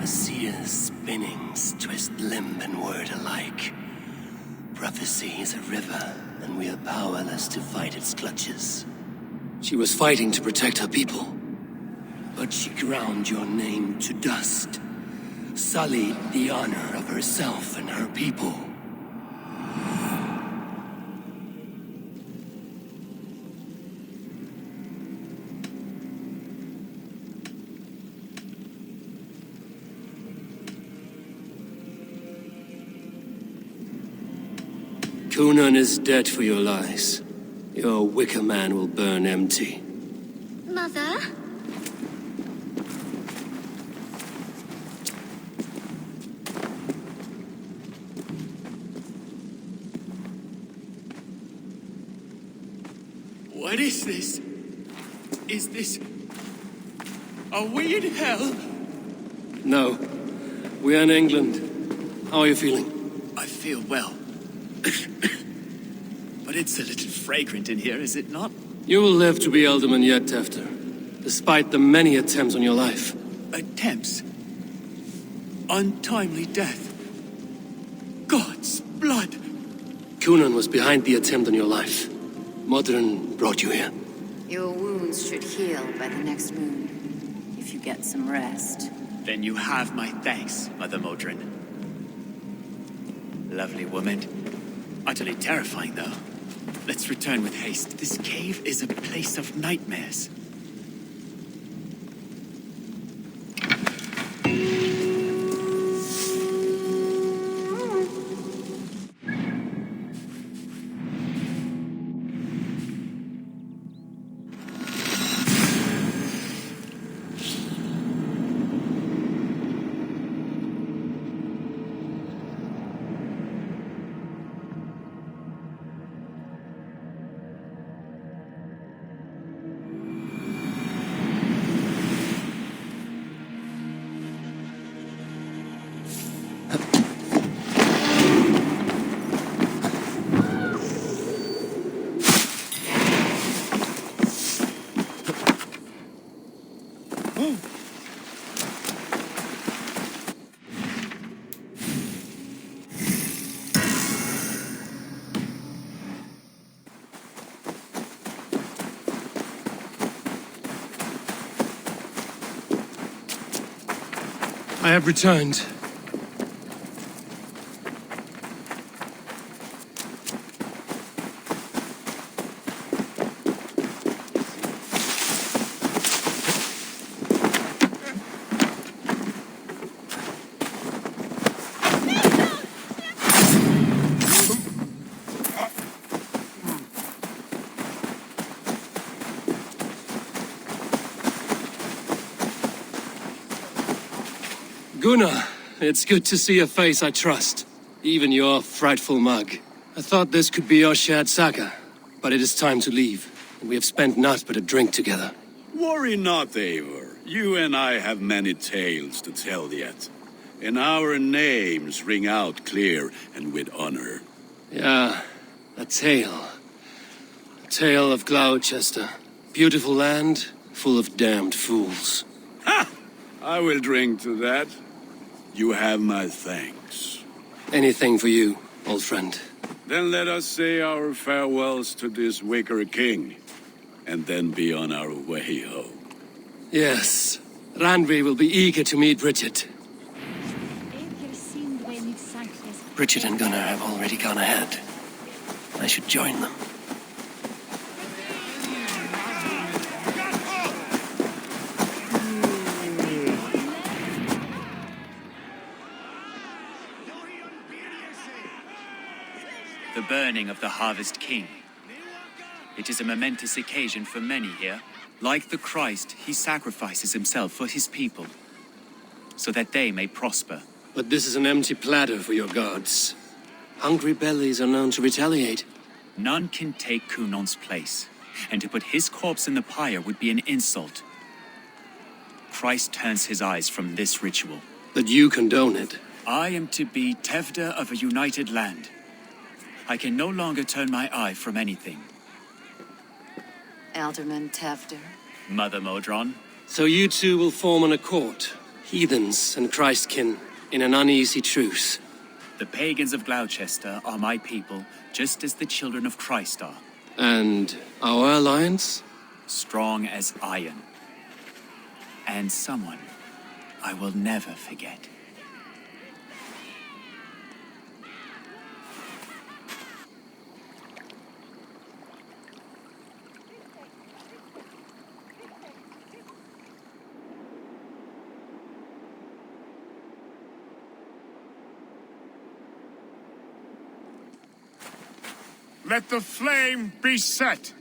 A seer's spinnings twist limb and word alike. Prophecy is a river, and we are powerless to fight its clutches. She was fighting to protect her people, but she ground your name to dust, sullied the honor of herself and her people. Cunan is dead for your lies. Your wicker man will burn empty. Mother? What is this? Is this... Are we in hell? No. We're in England. How are you feeling? I feel well. But it's a little fragrant in here, is it not? You will live to be Alderman yet, Tefter, despite the many attempts on your life. Attempts? Untimely death? God's blood! Cunan was behind the attempt on your life. Modern brought you here. Your wounds should heal by the next moon, if you get some rest. Then you have my thanks, Mother Modron. Lovely woman. Utterly terrifying, though. Let's return with haste. This cave is a place of nightmares. I have returned. Gunnar, it's good to see a face I trust. Even your frightful mug. I thought this could be our shared saga, but it is time to leave. And we have spent naught but a drink together. Worry not, Eivor. You and I have many tales to tell yet. And our names ring out clear and with honor. Yeah, a tale. A tale of Gloucester. Beautiful land, full of damned fools. Ha! I will drink to that. You have my thanks. Anything for you, old friend. Then let us say our farewells to this wicker king, and then be on our way home. Yes, Randvi will be eager to meet Bridget. Bridget and Gunnar have already gone ahead. I should join them. burning of the Harvest King. It is a momentous occasion for many here. Like the Christ, he sacrifices himself for his people, so that they may prosper. But this is an empty platter for your gods. Hungry bellies are known to retaliate. None can take Kunon's place, and to put his corpse in the pyre would be an insult. Christ turns his eyes from this ritual. But you condone it. I am to be Tevda of a united land. I can no longer turn my eye from anything. Elderman Tevder. Mother Modron. So you two will form an accord, heathens and Christkin, in an uneasy truce. The pagans of Gloucester are my people, just as the children of Christ are. And our alliance? Strong as iron. And someone I will never forget. Let the flame be set.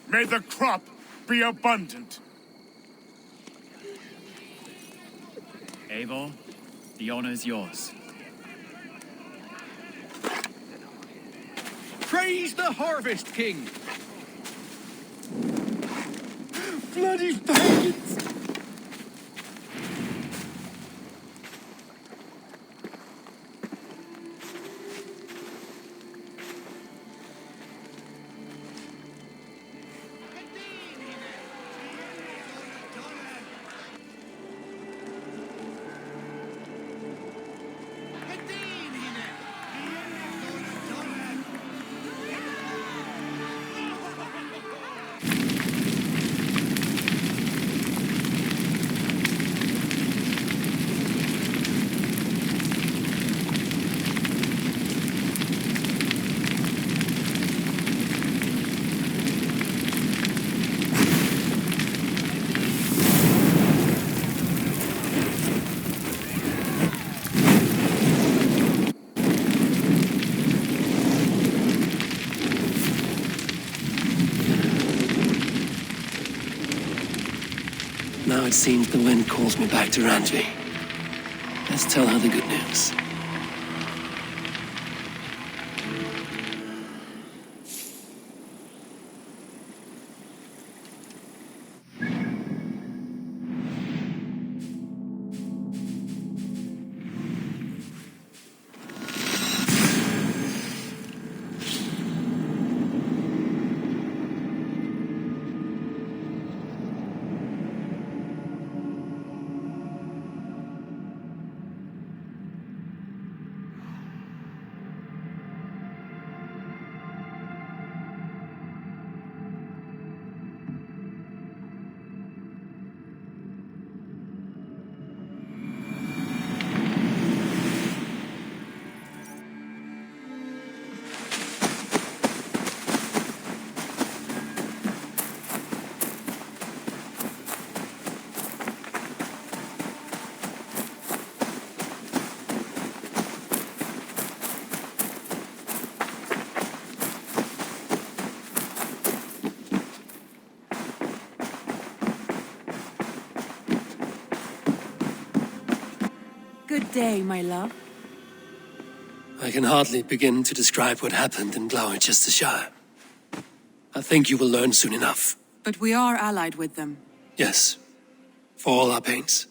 May the crop be abundant. Eivor, the honor is yours. Praise the Harvest King! Bloody pagans! Now it seems the wind calls me back to Ranji. Let's tell her the good news. Good day, my love. I can hardly begin to describe what happened in Gloucestershire. I think you will learn soon enough. But we are allied with them. Yes, for all our pains.